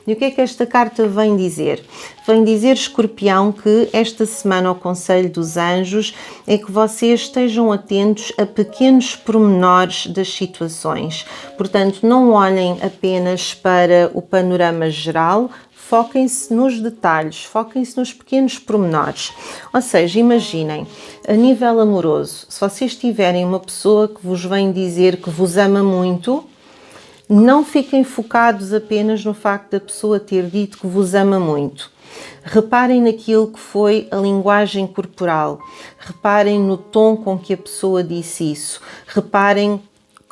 E o que é que esta carta vem dizer? Vem dizer, escorpião, que esta semana o conselho dos anjos é que vocês estejam atentos a pequenos pormenores das situações. Portanto, não olhem apenas para o panorama geral, foquem-se nos detalhes, foquem-se nos pequenos pormenores. Ou seja, imaginem, a nível amoroso, se vocês tiverem uma pessoa que vos vem dizer que vos ama muito, não fiquem focados apenas no facto da pessoa ter dito que vos ama muito. Reparem naquilo que foi a linguagem corporal, reparem no tom com que a pessoa disse isso, reparem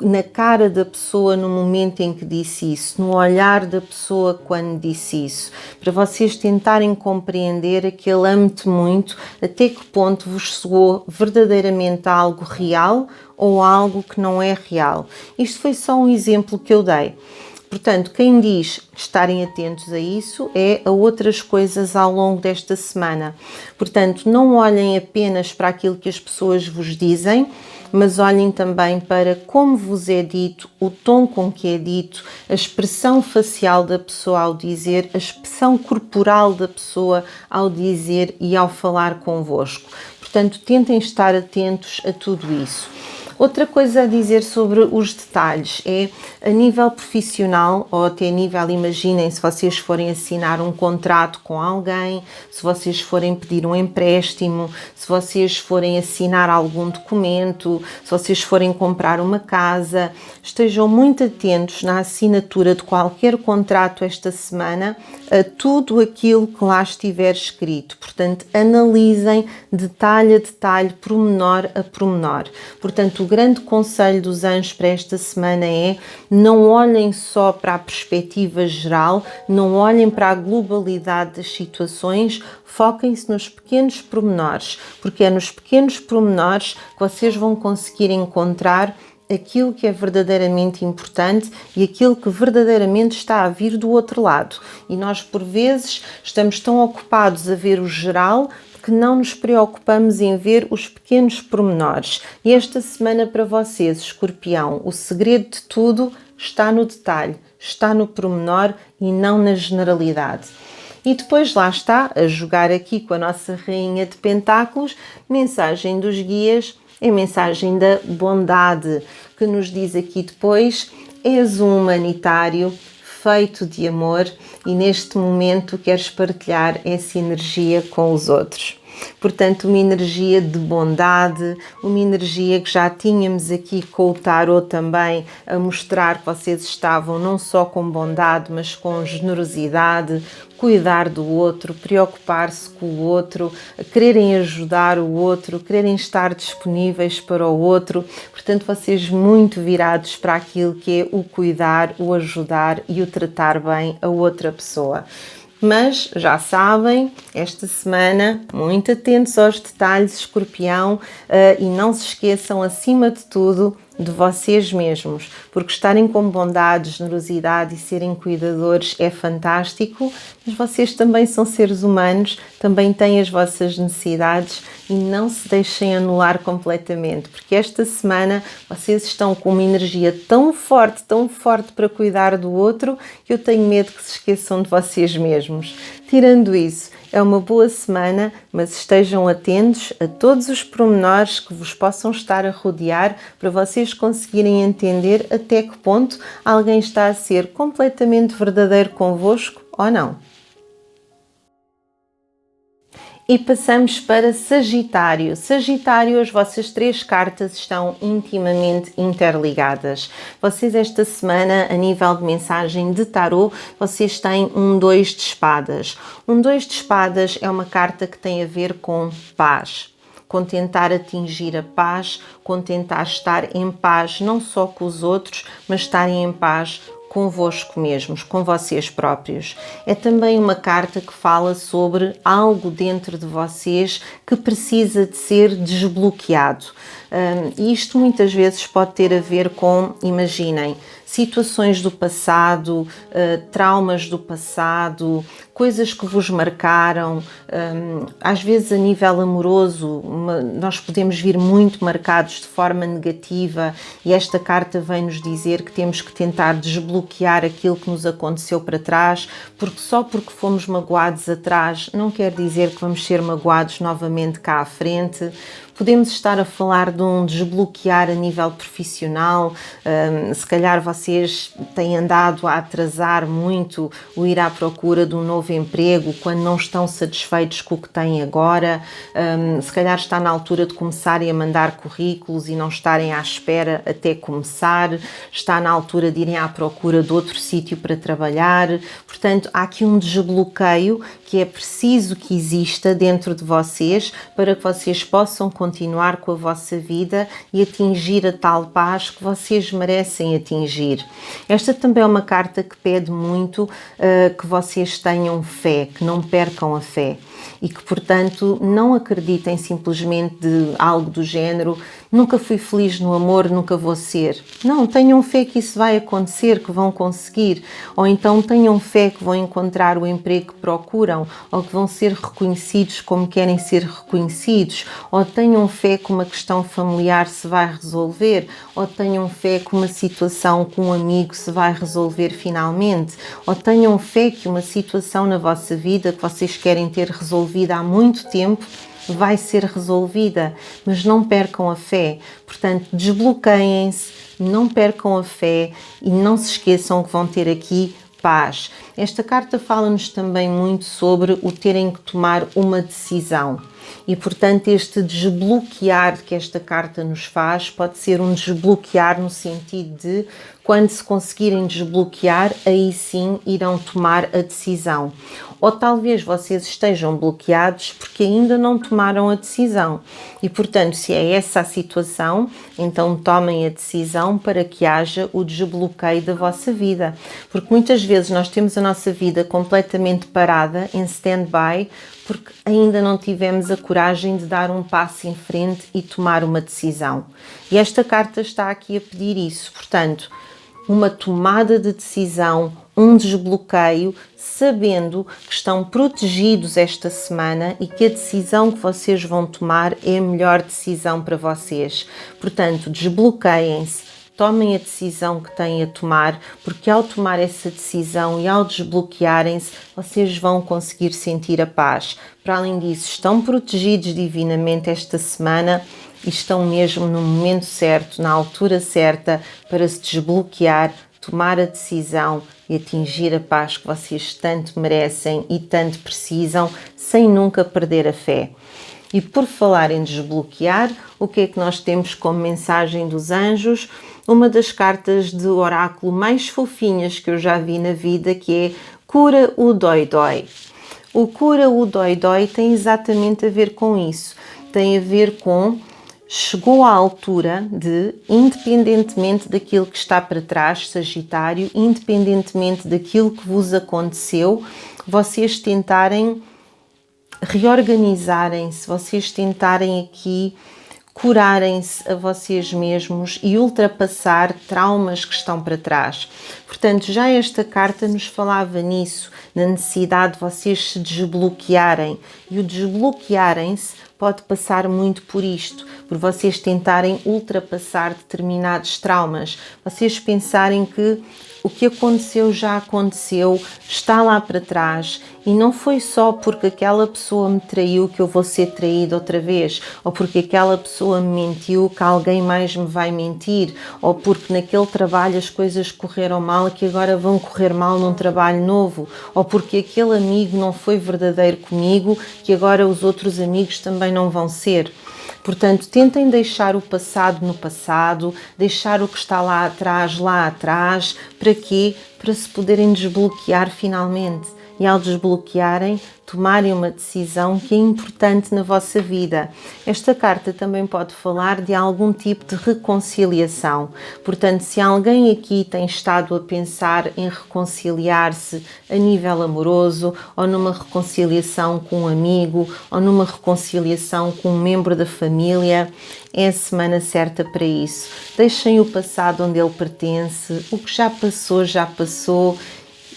na cara da pessoa no momento em que disse isso, no olhar da pessoa quando disse isso, para vocês tentarem compreender aquele amo-te muito, até que ponto vos soou verdadeiramente algo real ou algo que não é real. Isto foi só um exemplo que eu dei. portanto, quem diz estarem atentos a isso é a outras coisas ao longo desta semana. Portanto, não olhem apenas para aquilo que as pessoas vos dizem, mas olhem também para como vos é dito, o tom com que é dito, a expressão facial da pessoa ao dizer, a expressão corporal da pessoa ao dizer e ao falar convosco. Portanto, tentem estar atentos a tudo isso. Outra coisa a dizer sobre os detalhes é, a nível profissional, ou até a nível, imaginem, se vocês forem assinar um contrato com alguém, se vocês forem pedir um empréstimo, se vocês forem assinar algum documento, se vocês forem comprar uma casa, estejam muito atentos na assinatura de qualquer contrato esta semana a tudo aquilo que lá estiver escrito. Portanto, analisem detalhe a detalhe, pormenor a pormenor. Portanto, o grande conselho dos anjos para esta semana é: não olhem só para a perspectiva geral, não olhem para a globalidade das situações, foquem-se nos pequenos pormenores, porque é nos pequenos pormenores que vocês vão conseguir encontrar aquilo que é verdadeiramente importante e aquilo que verdadeiramente está a vir do outro lado. E nós, por vezes, estamos tão ocupados a ver o geral que não nos preocupamos em ver os pequenos pormenores. E esta semana para vocês, Escorpião, o segredo de tudo está no detalhe, está no pormenor e não na generalidade. E depois lá está, a jogar aqui com a nossa Rainha de Pentáculos, mensagem dos guias, é a mensagem da bondade, que nos diz aqui depois: és um humanitário feito de amor e neste momento queres partilhar essa energia com os outros. Portanto, uma energia de bondade, uma energia que já tínhamos aqui com o tarot também a mostrar que vocês estavam não só com bondade, mas com generosidade, cuidar do outro, preocupar-se com o outro, quererem ajudar o outro, quererem estar disponíveis para o outro. Portanto, vocês muito virados para aquilo que é o cuidar, o ajudar e o tratar bem a outra pessoa. Mas já sabem, esta semana, muito atentos aos detalhes, Escorpião, e não se esqueçam, acima de tudo, de vocês mesmos, porque estarem com bondade, generosidade e serem cuidadores é fantástico, mas vocês também são seres humanos, também têm as vossas necessidades e não se deixem anular completamente, porque esta semana vocês estão com uma energia tão forte para cuidar do outro, que eu tenho medo que se esqueçam de vocês mesmos. Tirando isso, é uma boa semana, mas estejam atentos a todos os pormenores que vos possam estar a rodear para vocês conseguirem entender até que ponto alguém está a ser completamente verdadeiro convosco ou não. E passamos para Sagitário. Sagitário, as vossas 3 cartas estão intimamente interligadas. Vocês esta semana, a nível de mensagem de tarot, vocês têm um 2 de espadas. Um 2 de espadas é uma carta que tem a ver com paz, com tentar atingir a paz, com tentar estar em paz não só com os outros, mas estarem em paz convosco mesmos, com vocês próprios. É também uma carta que fala sobre algo dentro de vocês que precisa de ser desbloqueado. E isto muitas vezes pode ter a ver com, imaginem, situações do passado, traumas do passado, coisas que vos marcaram. Às vezes a nível amoroso nós podemos vir muito marcados de forma negativa e esta carta vem nos dizer que temos que tentar desbloquear aquilo que nos aconteceu para trás, porque só porque fomos magoados atrás não quer dizer que vamos ser magoados novamente cá à frente. Podemos estar a falar de um desbloquear a nível profissional, se calhar vocês têm andado a atrasar muito o ir à procura de um novo emprego quando não estão satisfeitos com o que têm agora, se calhar está na altura de começarem a mandar currículos e não estarem à espera até começar, está na altura de irem à procura de outro sítio para trabalhar. Portanto, há aqui um desbloqueio que é preciso que exista dentro de vocês para que vocês possam continuar com a vossa vida e atingir a tal paz que vocês merecem atingir. Esta também é uma carta que pede muito que vocês tenham fé, que não percam a fé e que, portanto, não acreditem simplesmente de algo do género: nunca fui feliz no amor, nunca vou ser. Não, tenham fé que isso vai acontecer, que vão conseguir. Ou então tenham fé que vão encontrar o emprego que procuram, ou que vão ser reconhecidos como querem ser reconhecidos. Ou tenham fé que uma questão familiar se vai resolver, ou tenham fé que uma situação com um amigo se vai resolver finalmente, ou tenham fé que uma situação na vossa vida que vocês querem ter resolvida há muito tempo vai ser resolvida, mas não percam a fé. Portanto, desbloqueiem-se, não percam a fé e não se esqueçam que vão ter aqui paz. Esta carta fala-nos também muito sobre o terem que tomar uma decisão. E, portanto, este desbloquear que esta carta nos faz pode ser um desbloquear no sentido de, quando se conseguirem desbloquear, aí sim irão tomar a decisão. Ou talvez vocês estejam bloqueados porque ainda não tomaram a decisão. E, portanto, se é essa a situação, então tomem a decisão para que haja o desbloqueio da vossa vida. Porque muitas vezes nós temos a nossa vida completamente parada, em stand-by, porque ainda não tivemos a coragem de dar um passo em frente e tomar uma decisão. E esta carta está aqui a pedir isso. Portanto, uma tomada de decisão, um desbloqueio, sabendo que estão protegidos esta semana e que a decisão que vocês vão tomar é a melhor decisão para vocês. Portanto, desbloqueiem-se, tomem a decisão que têm a tomar, porque ao tomar essa decisão e ao desbloquearem-se, vocês vão conseguir sentir a paz. Para além disso, estão protegidos divinamente esta semana e estão mesmo no momento certo, na altura certa, para se desbloquear, tomar a decisão e atingir a paz que vocês tanto merecem e tanto precisam, sem nunca perder a fé. E por falar em desbloquear, o que é que nós temos como mensagem dos anjos? Uma das cartas de oráculo mais fofinhas que eu já vi na vida, que é Cura o Dói-Dói. O Cura o Dói-Dói tem exatamente a ver com isso. Tem a ver com chegou à altura de, independentemente daquilo que está para trás, Sagitário, independentemente daquilo que vos aconteceu, vocês tentarem reorganizarem-se, vocês tentarem aqui curarem-se a vocês mesmos e ultrapassar traumas que estão para trás. Portanto, já esta carta nos falava nisso, na necessidade de vocês se desbloquearem. E o desbloquearem-se pode passar muito por isto, por vocês tentarem ultrapassar determinados traumas, vocês pensarem que o que aconteceu já aconteceu, está lá para trás e não foi só porque aquela pessoa me traiu que eu vou ser traído outra vez, ou porque aquela pessoa me mentiu que alguém mais me vai mentir, ou porque naquele trabalho as coisas correram mal que agora vão correr mal num trabalho novo, ou porque aquele amigo não foi verdadeiro comigo que agora os outros amigos também não vão ser. Portanto, tentem deixar o passado no passado, deixar o que está lá atrás. Para quê? Para se poderem desbloquear finalmente. E ao desbloquearem, tomarem uma decisão que é importante na vossa vida. Esta carta também pode falar de algum tipo de reconciliação. Portanto, se alguém aqui tem estado a pensar em reconciliar-se a nível amoroso, ou numa reconciliação com um amigo, ou numa reconciliação com um membro da família, é a semana certa para isso. Deixem o passado onde ele pertence, o que já passou,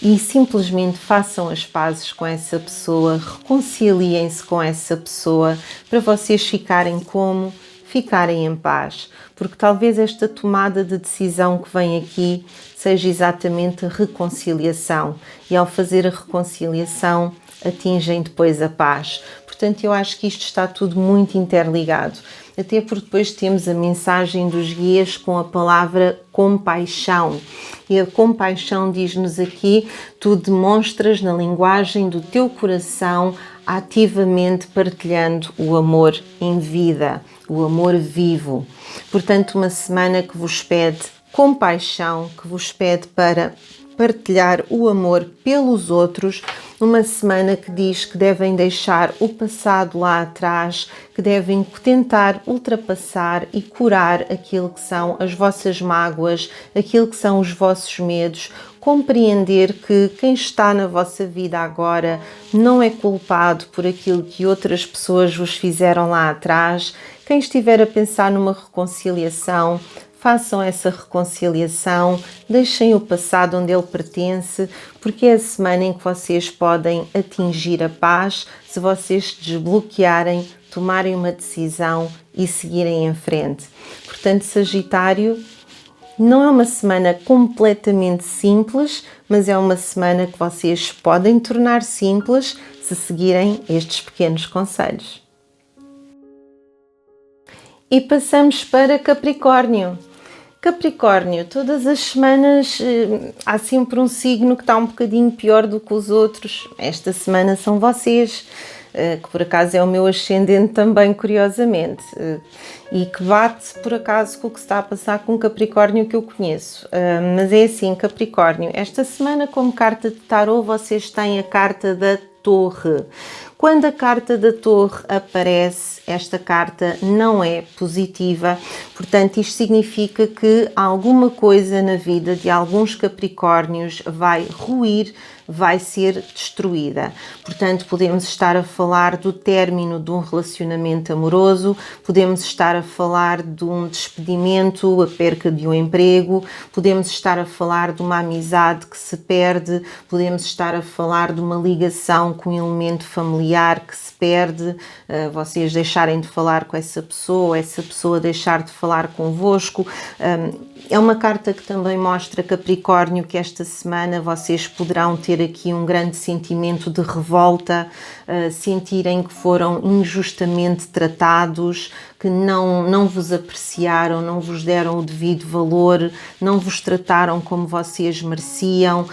e simplesmente façam as pazes com essa pessoa, reconciliem-se com essa pessoa para vocês ficarem em paz. Porque talvez esta tomada de decisão que vem aqui seja exatamente a reconciliação e ao fazer a reconciliação atingem depois a paz. Portanto, eu acho que isto está tudo muito interligado. Até porque depois temos a mensagem dos guias com a palavra compaixão. E a compaixão diz-nos aqui, tu demonstras na linguagem do teu coração ativamente partilhando o amor em vida, o amor vivo. Portanto, uma semana que vos pede compaixão, que vos pede para partilhar o amor pelos outros, uma semana que diz que devem deixar o passado lá atrás, que devem tentar ultrapassar e curar aquilo que são as vossas mágoas, aquilo que são os vossos medos, compreender que quem está na vossa vida agora não é culpado por aquilo que outras pessoas vos fizeram lá atrás. Quem estiver a pensar numa reconciliação, façam essa reconciliação, deixem o passado onde ele pertence, porque é a semana em que vocês podem atingir a paz se vocês desbloquearem, tomarem uma decisão e seguirem em frente. Portanto, Sagitário, não é uma semana completamente simples, mas é uma semana que vocês podem tornar simples se seguirem estes pequenos conselhos. E passamos para Capricórnio. Capricórnio, todas as semanas há sempre um signo que está um bocadinho pior do que os outros. Esta semana são vocês, que por acaso é o meu ascendente também, curiosamente, e que bate por acaso com o que se está a passar com Capricórnio que eu conheço. Mas é assim, Capricórnio, esta semana como carta de tarô vocês têm a carta da Torre. Quando a carta da Torre aparece, esta carta não é positiva, portanto isto significa que alguma coisa na vida de alguns Capricórnios vai ruir, vai ser destruída. Portanto, podemos estar a falar do término de um relacionamento amoroso, podemos estar a falar de um despedimento, a perca de um emprego, podemos estar a falar de uma amizade que se perde, podemos estar a falar de uma ligação com um elemento familiar que se perde, vocês deixarem de falar com essa pessoa deixar de falar convosco. É uma carta que também mostra, Capricórnio, que esta semana vocês poderão ter aqui um grande sentimento de revolta, sentirem que foram injustamente tratados, que não vos apreciaram, não vos deram o devido valor, não vos trataram como vocês mereciam.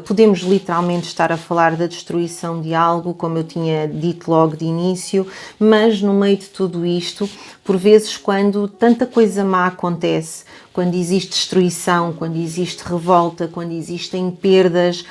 Podemos literalmente estar a falar da destruição de algo, como eu tinha dito logo de início, mas no meio de tudo isto, por vezes quando tanta coisa má acontece, quando existe destruição, quando existe revolta, quando existem perdas,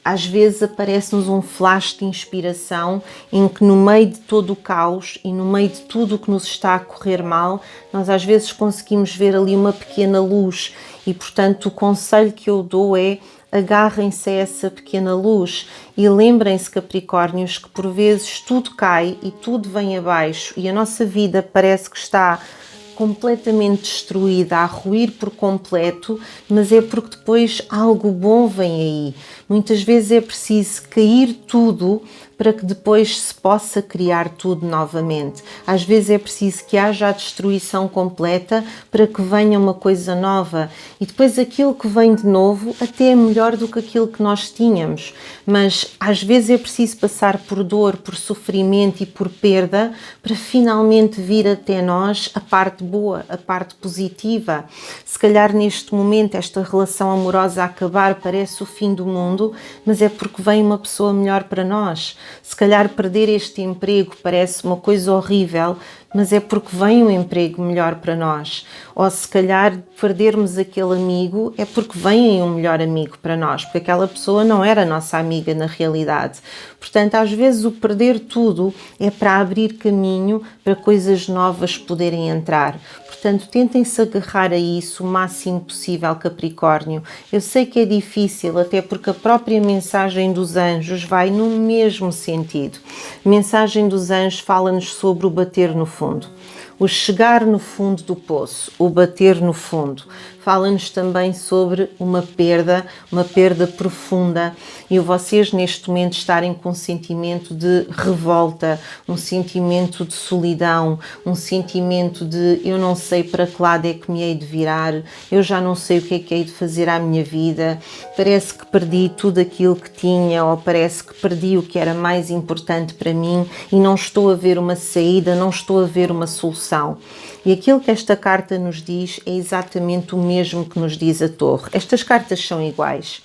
às vezes aparece-nos um flash de inspiração em que no meio de todo o caos e no meio de tudo o que nos está a correr mal, nós às vezes conseguimos ver ali uma pequena luz e, portanto, o conselho que eu dou é: agarrem-se a essa pequena luz e lembrem-se, Capricórnios, que por vezes tudo cai e tudo vem abaixo e a nossa vida parece que está completamente destruída, a ruir por completo, mas é porque depois algo bom vem aí. Muitas vezes é preciso cair tudo para que depois se possa criar tudo novamente. Às vezes é preciso que haja a destruição completa para que venha uma coisa nova. E depois aquilo que vem de novo até é melhor do que aquilo que nós tínhamos. Mas às vezes é preciso passar por dor, por sofrimento e por perda para finalmente vir até nós a parte boa, a parte positiva. Se calhar neste momento esta relação amorosa a acabar parece o fim do mundo, mas é porque vem uma pessoa melhor para nós. Se calhar perder este emprego parece uma coisa horrível, mas é porque vem um emprego melhor para nós. Ou se calhar perdermos aquele amigo é porque vem um melhor amigo para nós, porque aquela pessoa não era nossa amiga na realidade. Portanto, às vezes o perder tudo é para abrir caminho para coisas novas poderem entrar. Portanto, tentem-se agarrar a isso o máximo possível, Capricórnio. Eu sei que é difícil, até porque a própria mensagem dos anjos vai no mesmo sentido. A mensagem dos anjos fala-nos sobre o bater no fundo. O chegar no fundo do poço, o bater no fundo. Fala-nos também sobre uma perda profunda e vocês neste momento estarem com um sentimento de revolta, um sentimento de solidão, um sentimento de eu não sei para que lado é que me hei de virar, eu já não sei o que é que hei de fazer à minha vida, parece que perdi tudo aquilo que tinha ou parece que perdi o que era mais importante para mim e não estou a ver uma saída, não estou a ver uma solução. E aquilo que esta carta nos diz é exatamente o mesmo que nos diz a Torre. Estas cartas são iguais.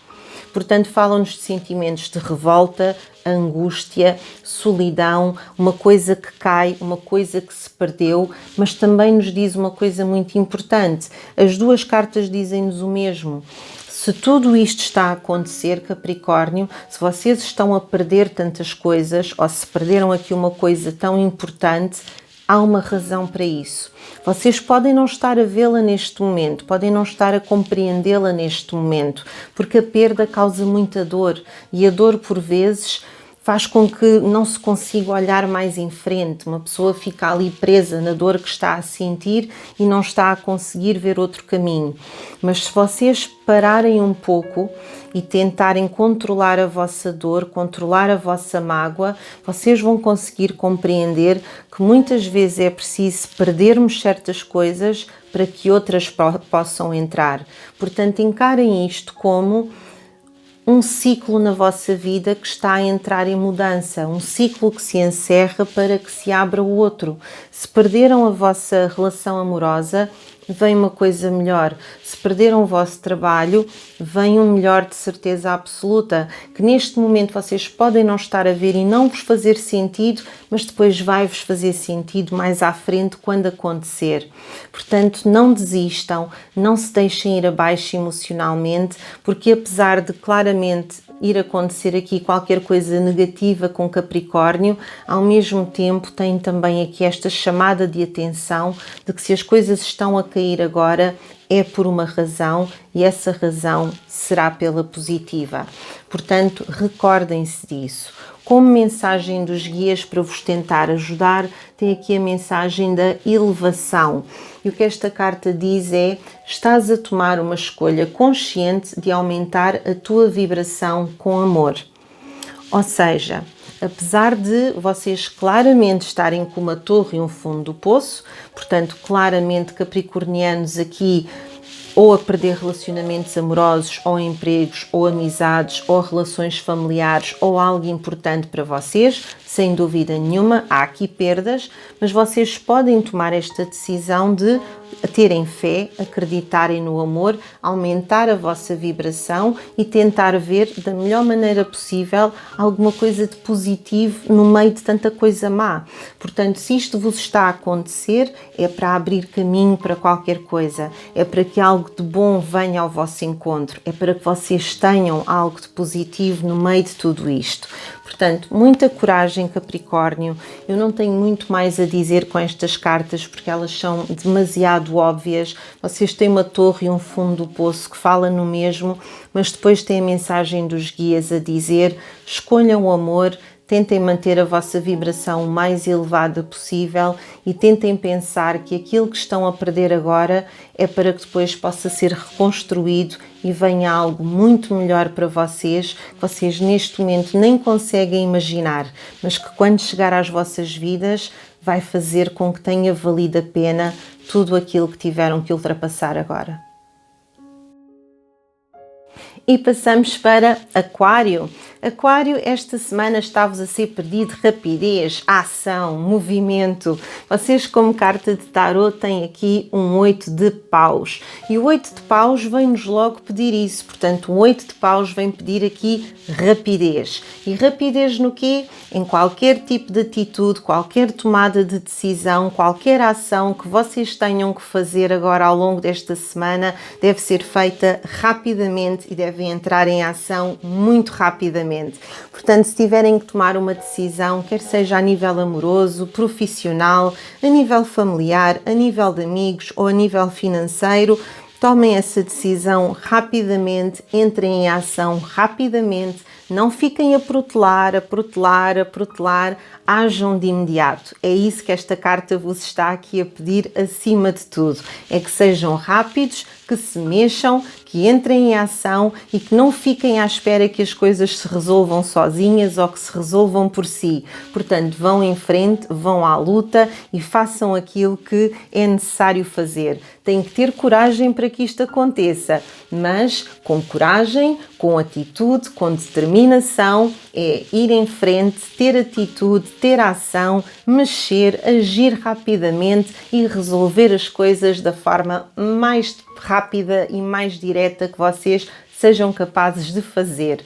Portanto, falam-nos de sentimentos de revolta, angústia, solidão, uma coisa que cai, uma coisa que se perdeu, mas também nos diz uma coisa muito importante. As duas cartas dizem-nos o mesmo. Se tudo isto está a acontecer, Capricórnio, se vocês estão a perder tantas coisas, ou se perderam aqui uma coisa tão importante, há uma razão para isso. Vocês podem não estar a vê-la neste momento, podem não estar a compreendê-la neste momento, porque a perda causa muita dor e a dor, por vezes, faz com que não se consiga olhar mais em frente. Uma pessoa fica ali presa na dor que está a sentir e não está a conseguir ver outro caminho. Mas se vocês pararem um pouco e tentarem controlar a vossa dor, controlar a vossa mágoa, vocês vão conseguir compreender que muitas vezes é preciso perdermos certas coisas para que outras possam entrar. Portanto, encarem isto como um ciclo na vossa vida que está a entrar em mudança, um ciclo que se encerra para que se abra o outro. Se perderam a vossa relação amorosa, vem uma coisa melhor. Se perderam o vosso trabalho, vem um melhor de certeza absoluta, que neste momento vocês podem não estar a ver e não vos fazer sentido, mas depois vai-vos fazer sentido mais à frente quando acontecer. Portanto, não desistam, não se deixem ir abaixo emocionalmente, porque apesar de claramente ir acontecer aqui qualquer coisa negativa com Capricórnio, ao mesmo tempo tem também aqui esta chamada de atenção de que se as coisas estão a cair agora é por uma razão e essa razão será pela positiva. Portanto, recordem-se disso. Como mensagem dos guias para vos tentar ajudar, tem aqui a mensagem da elevação. E o que esta carta diz é: estás a tomar uma escolha consciente de aumentar a tua vibração com amor. Ou seja, apesar de vocês claramente estarem com uma torre e um fundo do poço, portanto, claramente capricornianos aqui ou a perder relacionamentos amorosos, ou empregos, ou amizades, ou relações familiares, ou algo importante para vocês, sem dúvida nenhuma, há aqui perdas, mas vocês podem tomar esta decisão de terem fé, acreditarem no amor, aumentar a vossa vibração e tentar ver da melhor maneira possível alguma coisa de positivo no meio de tanta coisa má. Portanto, se isto vos está a acontecer, é para abrir caminho para qualquer coisa, é para que algo de bom venha ao vosso encontro, é para que vocês tenham algo de positivo no meio de tudo isto. Portanto, muita coragem, Capricórnio. Eu não tenho muito mais a dizer com estas cartas porque elas são demasiado óbvias. Vocês têm uma torre e um fundo do poço que fala no mesmo, mas depois tem a mensagem dos guias a dizer: escolham o amor, tentem manter a vossa vibração o mais elevada possível e tentem pensar que aquilo que estão a perder agora é para que depois possa ser reconstruído e venha algo muito melhor para vocês, que vocês neste momento nem conseguem imaginar, mas que quando chegar às vossas vidas vai fazer com que tenha valido a pena tudo aquilo que tiveram que ultrapassar agora. E passamos para Aquário. Aquário, esta semana está-vos a ser pedido rapidez, ação, movimento. Vocês, como carta de tarot, têm aqui um 8 de paus. E o 8 de paus vem-nos logo pedir isso. Portanto, o 8 de paus vem pedir aqui rapidez. E rapidez no quê? Em qualquer tipo de atitude, qualquer tomada de decisão, qualquer ação que vocês tenham que fazer agora ao longo desta semana, deve ser feita rapidamente e devem entrar em ação muito rapidamente. Portanto, se tiverem que tomar uma decisão, quer seja a nível amoroso, profissional, a nível familiar, a nível de amigos ou a nível financeiro, tomem essa decisão rapidamente, entrem em ação rapidamente, não fiquem a protelar, ajam de imediato. É isso que esta carta vos está aqui a pedir acima de tudo. É que sejam rápidos, que se mexam, que entrem em ação e que não fiquem à espera que as coisas se resolvam sozinhas ou que se resolvam por si. Portanto, vão em frente, vão à luta e façam aquilo que é necessário fazer. Têm que ter coragem para que isto aconteça, mas com coragem, com atitude, com determinação, é ir em frente, ter atitude, ter ação, mexer, agir rapidamente e resolver as coisas da forma mais rápida e mais direta que vocês sejam capazes de fazer.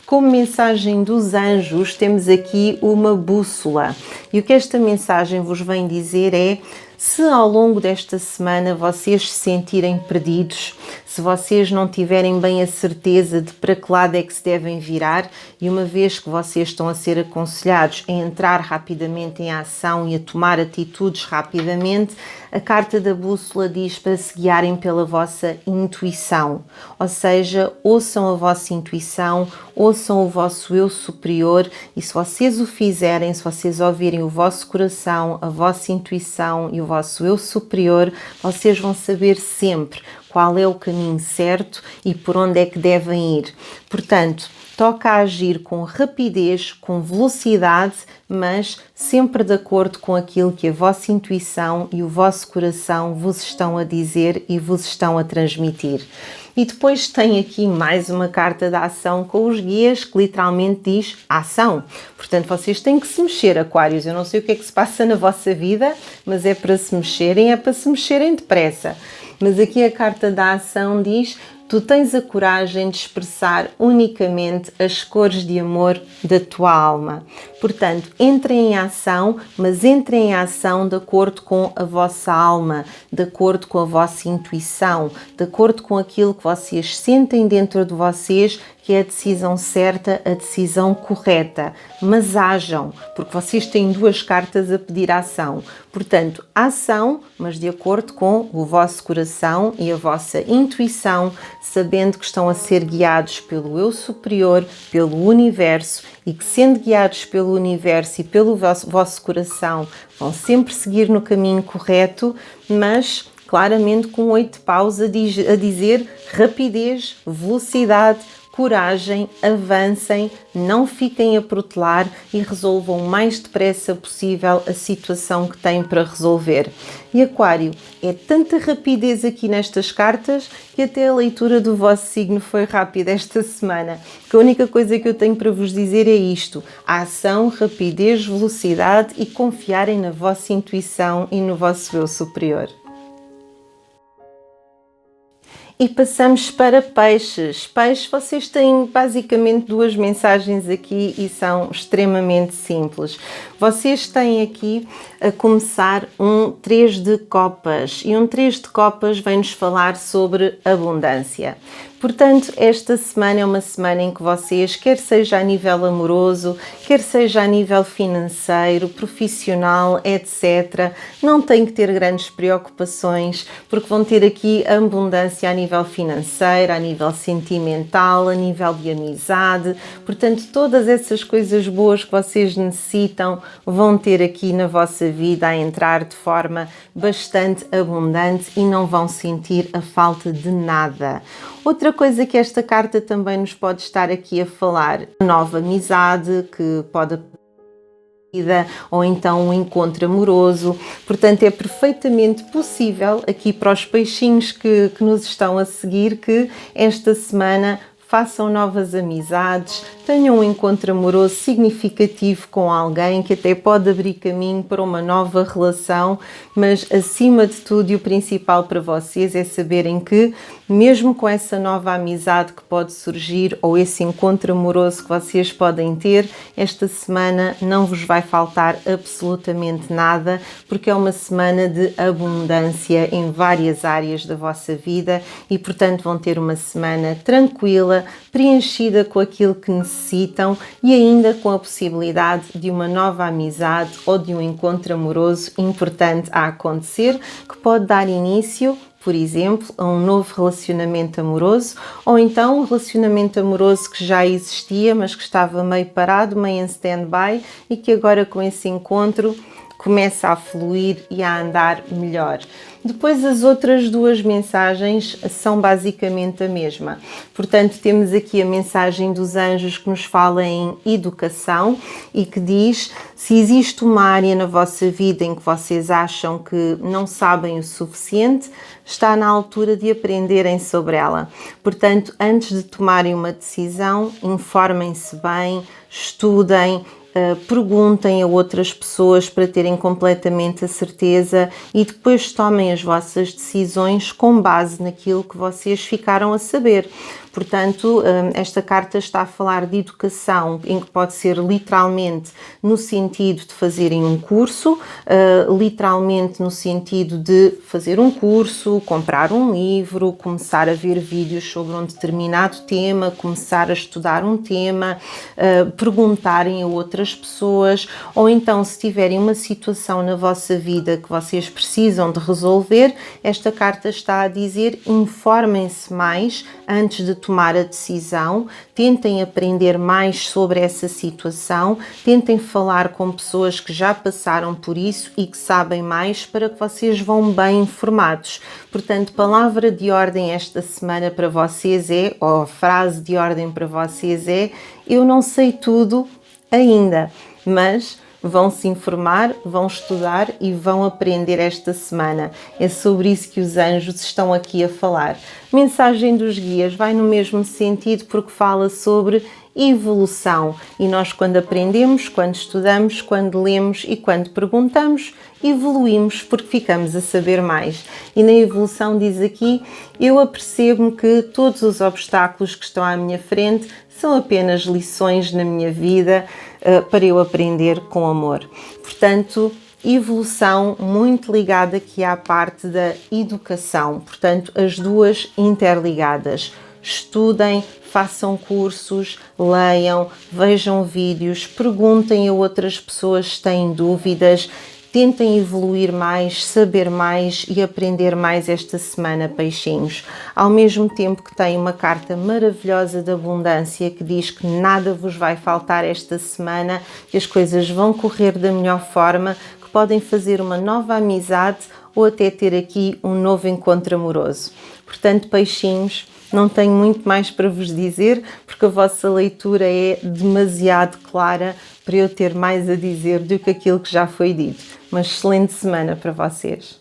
Como mensagem dos anjos, temos aqui uma bússola. E o que esta mensagem vos vem dizer é: se ao longo desta semana vocês se sentirem perdidos, se se vocês não tiverem bem a certeza de para que lado é que se devem virar, e uma vez que vocês estão a ser aconselhados a entrar rapidamente em ação e a tomar atitudes rapidamente, a carta da bússola diz para se guiarem pela vossa intuição, ou seja, ouçam a vossa intuição, ouçam o vosso eu superior, e se vocês o fizerem, se vocês ouvirem o vosso coração, a vossa intuição e o vosso eu superior, vocês vão saber sempre qual é o caminho certo e por onde é que devem ir. Portanto, toca a agir com rapidez, com velocidade, mas sempre de acordo com aquilo que a vossa intuição e o vosso coração vos estão a dizer e vos estão a transmitir. E depois tem aqui mais uma carta da ação com os guias que literalmente diz ação. Portanto, vocês têm que se mexer, Aquários. Eu não sei o que é que se passa na vossa vida, mas é para se mexerem depressa. Mas aqui a carta da ação diz: tu tens a coragem de expressar unicamente as cores de amor da tua alma. Portanto, entrem em ação, mas entrem em ação de acordo com a vossa alma, de acordo com a vossa intuição, de acordo com aquilo que vocês sentem dentro de vocês que é a decisão certa, a decisão correta. Mas ajam, porque vocês têm duas cartas a pedir ação. Portanto, ação, mas de acordo com o vosso coração e a vossa intuição, sabendo que estão a ser guiados pelo eu superior, pelo universo, e que sendo guiados pelo universo e pelo vosso coração, vão sempre seguir no caminho correto, mas claramente com 8 paus a dizer rapidez, velocidade, coragem, avancem, não fiquem a protelar e resolvam o mais depressa possível a situação que têm para resolver. E Aquário, é tanta rapidez aqui nestas cartas que até a leitura do vosso signo foi rápida esta semana. Que a única coisa que eu tenho para vos dizer é isto: a ação, rapidez, velocidade e confiarem na vossa intuição e no vosso eu superior. E passamos para peixes. Peixes, vocês têm basicamente duas mensagens aqui e são extremamente simples. Vocês têm aqui a começar um 3 de copas e um 3 de copas vem-nos falar sobre abundância. Portanto, esta semana é uma semana em que vocês, quer seja a nível amoroso, quer seja a nível financeiro, profissional, etc., não têm que ter grandes preocupações, porque vão ter aqui abundância a nível financeiro, a nível sentimental, a nível de amizade. Portanto, todas essas coisas boas que vocês necessitam vão ter aqui na vossa vida a entrar de forma bastante abundante e não vão sentir a falta de nada. Outra coisa que esta carta também nos pode estar aqui a falar, nova amizade que pode ou então um encontro amoroso. Portanto, é perfeitamente possível aqui para os peixinhos que nos estão a seguir que esta semana façam novas amizades, tenham um encontro amoroso significativo com alguém que até pode abrir caminho para uma nova relação, mas acima de tudo e o principal para vocês é saberem que mesmo com essa nova amizade que pode surgir ou esse encontro amoroso que vocês podem ter, esta semana não vos vai faltar absolutamente nada, porque é uma semana de abundância em várias áreas da vossa vida e, portanto, vão ter uma semana tranquila, preenchida com aquilo que necessitam e ainda com a possibilidade de uma nova amizade ou de um encontro amoroso importante a acontecer, que pode dar início, por exemplo, a um novo relacionamento amoroso ou então um relacionamento amoroso que já existia, mas que estava meio parado, meio em stand-by e que agora com esse encontro começa a fluir e a andar melhor. Depois as outras duas mensagens são basicamente a mesma. Portanto, temos aqui a mensagem dos anjos que nos fala em educação e que diz: se existe uma área na vossa vida em que vocês acham que não sabem o suficiente, está na altura de aprenderem sobre ela. Portanto, antes de tomarem uma decisão, informem-se bem, estudem, perguntem a outras pessoas para terem completamente a certeza e depois tomem as vossas decisões com base naquilo que vocês ficaram a saber. Portanto, esta carta está a falar de educação, em que pode ser literalmente no sentido de fazerem um curso, literalmente no sentido de fazer um curso, comprar um livro, começar a ver vídeos sobre um determinado tema, começar a estudar um tema, perguntarem a outras pessoas, ou então se tiverem uma situação na vossa vida que vocês precisam de resolver, esta carta está a dizer: informem-se mais antes de tomar a decisão, tentem aprender mais sobre essa situação, tentem falar com pessoas que já passaram por isso e que sabem mais, para que vocês vão bem informados. Portanto, palavra de ordem esta semana para vocês é, ou a frase de ordem para vocês é: eu não sei tudo ainda, mas vão se informar, vão estudar e vão aprender esta semana. É sobre isso que os anjos estão aqui a falar. Mensagem dos guias vai no mesmo sentido, porque fala sobre evolução. E nós, quando aprendemos, quando estudamos, quando lemos e quando perguntamos, evoluímos, porque ficamos a saber mais. E na evolução diz aqui: eu apercebo-me que todos os obstáculos que estão à minha frente são apenas lições na minha vida para eu aprender com amor. Portanto, evolução muito ligada aqui à parte da educação. Portanto, as duas interligadas. Estudem, façam cursos, leiam, vejam vídeos, perguntem a outras pessoas se têm dúvidas. Tentem evoluir mais, saber mais e aprender mais esta semana, peixinhos. Ao mesmo tempo que tem uma carta maravilhosa de abundância que diz que nada vos vai faltar esta semana, que as coisas vão correr da melhor forma, que podem fazer uma nova amizade ou até ter aqui um novo encontro amoroso. Portanto, peixinhos, não tenho muito mais para vos dizer, porque a vossa leitura é demasiado clara para eu ter mais a dizer do que aquilo que já foi dito. Uma excelente semana para vocês.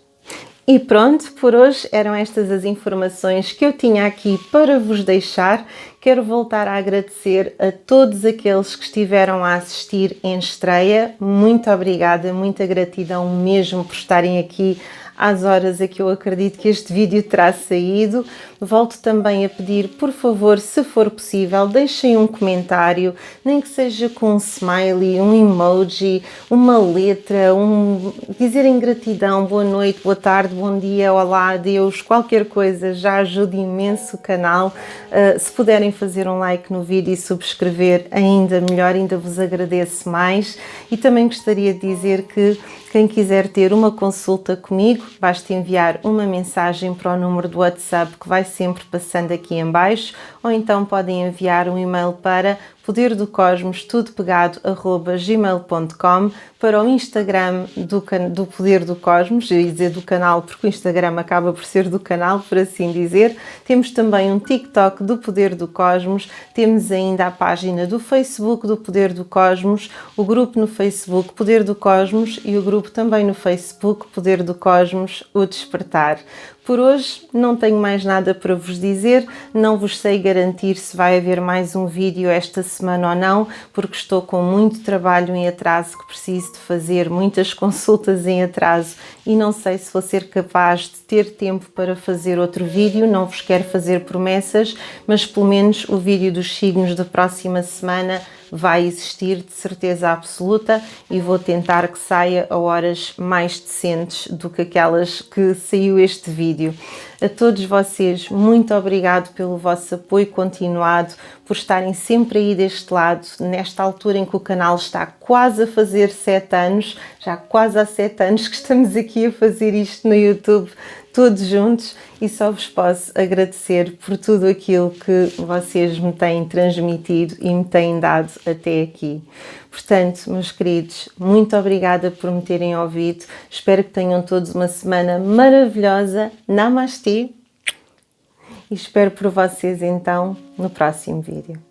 E pronto, por hoje eram estas as informações que eu tinha aqui para vos deixar. Quero voltar a agradecer a todos aqueles que estiveram a assistir em estreia. Muito obrigada, muita gratidão mesmo por estarem aqui às horas a que eu acredito que este vídeo terá saído. Volto também a pedir, por favor, se for possível, deixem um comentário, nem que seja com um smiley, um emoji, uma letra, dizerem gratidão, boa noite, boa tarde, bom dia, olá, adeus, qualquer coisa, já ajuda imenso o canal. Se puderem fazer um like no vídeo e subscrever, ainda melhor, ainda vos agradeço mais. E também gostaria de dizer que quem quiser ter uma consulta comigo, basta enviar uma mensagem para o número do WhatsApp que vai sempre passando aqui em baixo, ou então podem enviar um e-mail para poderdocosmos@gmail.com, para o Instagram do Poder do Cosmos, eu ia dizer do canal porque o Instagram acaba por ser do canal, por assim dizer. Temos também um TikTok do Poder do Cosmos, temos ainda a página do Facebook do Poder do Cosmos, o grupo no Facebook Poder do Cosmos e o grupo também no Facebook Poder do Cosmos, o Despertar. Por hoje não tenho mais nada para vos dizer, não vos sei garantir se vai haver mais um vídeo esta semana ou não, porque estou com muito trabalho em atraso que preciso de fazer, muitas consultas em atraso e não sei se vou ser capaz de ter tempo para fazer outro vídeo. Não vos quero fazer promessas, mas pelo menos o vídeo dos signos da próxima semana vai existir de certeza absoluta e vou tentar que saia a horas mais decentes do que aquelas que saiu este vídeo. A todos vocês, muito obrigado pelo vosso apoio continuado, por estarem sempre aí deste lado, nesta altura em que o canal está quase a fazer 7 anos, já quase há 7 anos que estamos aqui a fazer isto no YouTube, todos juntos, e só vos posso agradecer por tudo aquilo que vocês me têm transmitido e me têm dado até aqui. Portanto, meus queridos, muito obrigada por me terem ouvido. Espero que tenham todos uma semana maravilhosa. Namastê! E espero por vocês então no próximo vídeo.